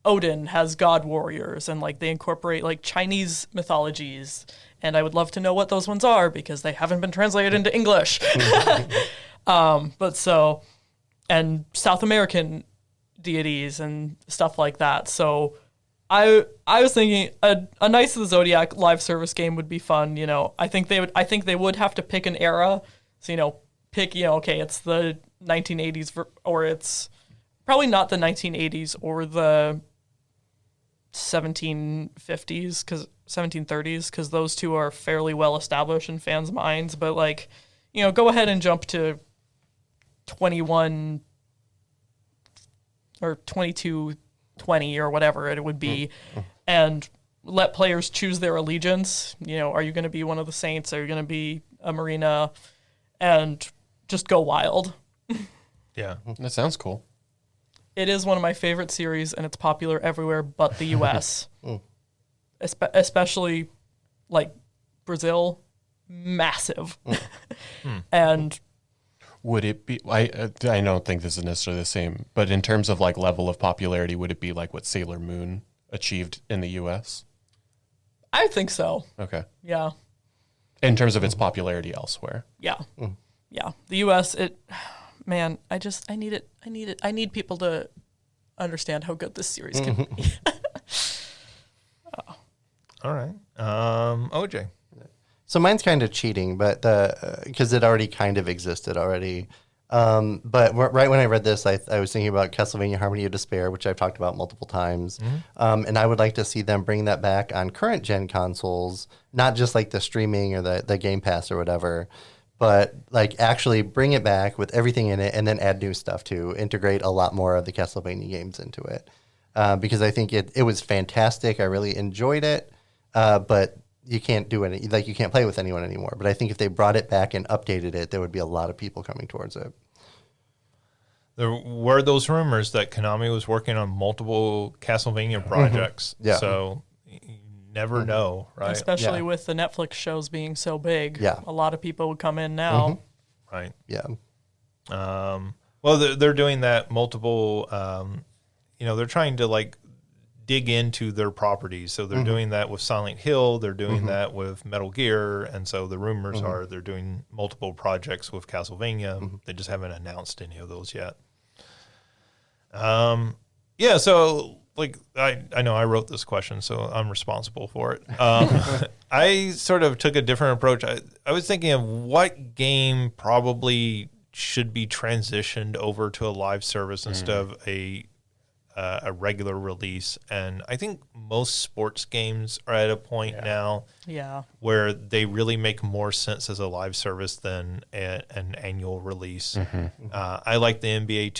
Odin has god warriors, and, like, they incorporate, like, Chinese mythologies. And I would love to know what those ones are, because they haven't been translated into English. And South American deities and stuff like that. So I was thinking a Knights of the Zodiac live service game would be fun. I think they would have to pick an era. So, okay, it's the 1980s or it's probably not the 1980s or the 1750s, 1730s, because those two are fairly well established in fans' minds. But, like, go ahead and jump to 21 or 2220 or whatever it would be, and let players choose their allegiance. Are you going to be one of the saints? Are you going to be a marina? And just go wild. Yeah. That sounds cool. It is one of my favorite series, and it's popular everywhere but the U.S. Especially, like, Brazil, massive. And would it be, I don't think this is necessarily the same, but in terms of, like, level of popularity, would it be like what Sailor Moon achieved in the U.S.? I think so. Okay. Yeah. In terms of its popularity elsewhere. Yeah. Yeah. The U.S., man, I need it. I need people to understand how good this series can be. All right. OJ. So mine's kind of cheating, but because it already kind of existed already. But right when I read this, I was thinking about Castlevania Harmony of Despair, which I've talked about multiple times. And I would like to see them bring that back on current gen consoles, not just like the streaming or the Game Pass or whatever, but like actually bring it back with everything in it and then add new stuff to integrate a lot more of the Castlevania games into it. Because I think it was fantastic. I really enjoyed it. But you can't do any, like, you can't play with anyone anymore. But I think if they brought it back and updated it, there would be a lot of people coming towards it. There were those rumors that Konami was working on multiple Castlevania projects. Yeah. So you never know, right? Especially with the Netflix shows being so big. Yeah. A lot of people would come in now. Right. Yeah. Well, they're doing that multiple, they're trying to, like, dig into their properties. So they're doing that with Silent Hill. They're doing that with Metal Gear. And so the rumors are they're doing multiple projects with Castlevania. They just haven't announced any of those yet. So, like, I know I wrote this question, so I'm responsible for it. I sort of took a different approach. I was thinking of what game probably should be transitioned over to a live service instead of a regular release. And I think most sports games are at a point now where they really make more sense as a live service than an annual release. I like the NBA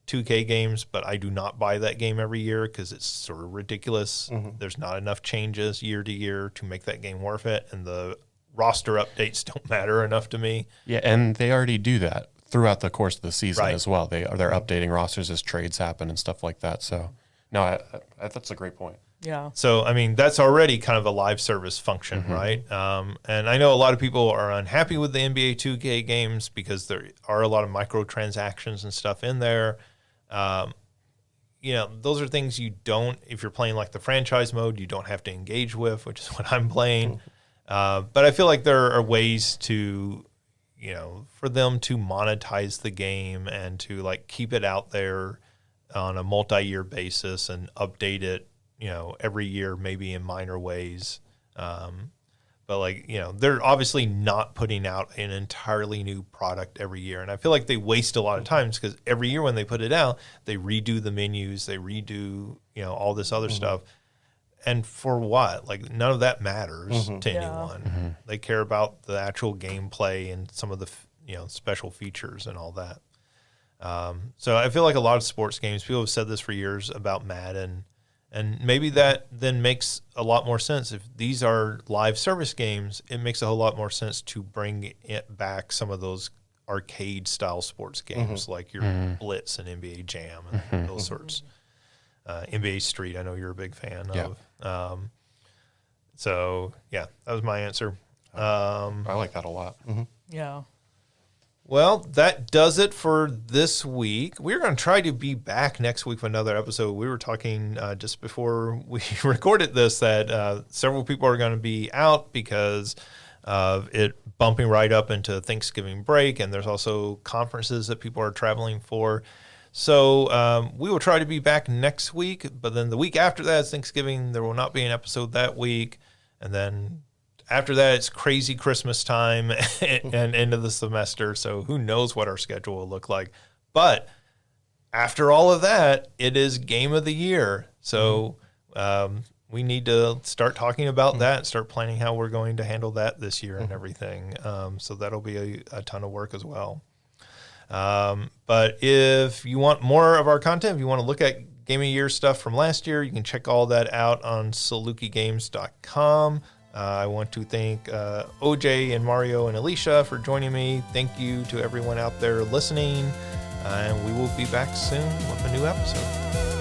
2K games, but I do not buy that game every year because it's sort of ridiculous. There's not enough changes year to year to make that game worth it, and the roster updates don't matter enough to me. Yeah, and they already do that throughout the course of the season as well. They're updating rosters as trades happen and stuff like that. So, no, that's a great point. Yeah. So, I mean, that's already kind of a live service function, right? And I know a lot of people are unhappy with the NBA 2K games because there are a lot of microtransactions and stuff in there. Those are things you don't, if you're playing like the franchise mode, you don't have to engage with, which is what I'm playing. But I feel like there are ways to, for them to monetize the game and to, like, keep it out there on a multi-year basis and update it, every year, maybe in minor ways. But like, they're obviously not putting out an entirely new product every year. And I feel like they waste a lot of times because every year when they put it out, they redo the menus, they redo, all this other stuff. And for what? Like, none of that matters to anyone. They care about the actual gameplay and some of the, special features and all that. So I feel like a lot of sports games, people have said this for years about Madden, and maybe that then makes a lot more sense. If these are live service games, it makes a whole lot more sense to bring it back some of those arcade style sports games like your Blitz and NBA Jam and those sorts. NBA Street, I know you're a big fan of. So yeah, that was my answer. I like that a lot. Yeah. Well, that does it for this week. We're going to try to be back next week for another episode. We were talking just before we recorded this that several people are going to be out because of it bumping right up into Thanksgiving break, and there's also conferences that people are traveling for. So we will try to be back next week, but then the week after that is Thanksgiving. There will not be an episode that week, and then after that, it's crazy Christmas time and end of the semester. So who knows what our schedule will look like. But after all of that, it is Game of the Year. So we need to start talking about that, start planning how we're going to handle that this year and everything. So that'll be a ton of work as well. But if you want more of our content, if you want to look at Game of the Year stuff from last year, you can check all that out on salukigames.com. I want to thank OJ and Mario and Alicia for joining me. Thank you to everyone out there listening. And we will be back soon with a new episode.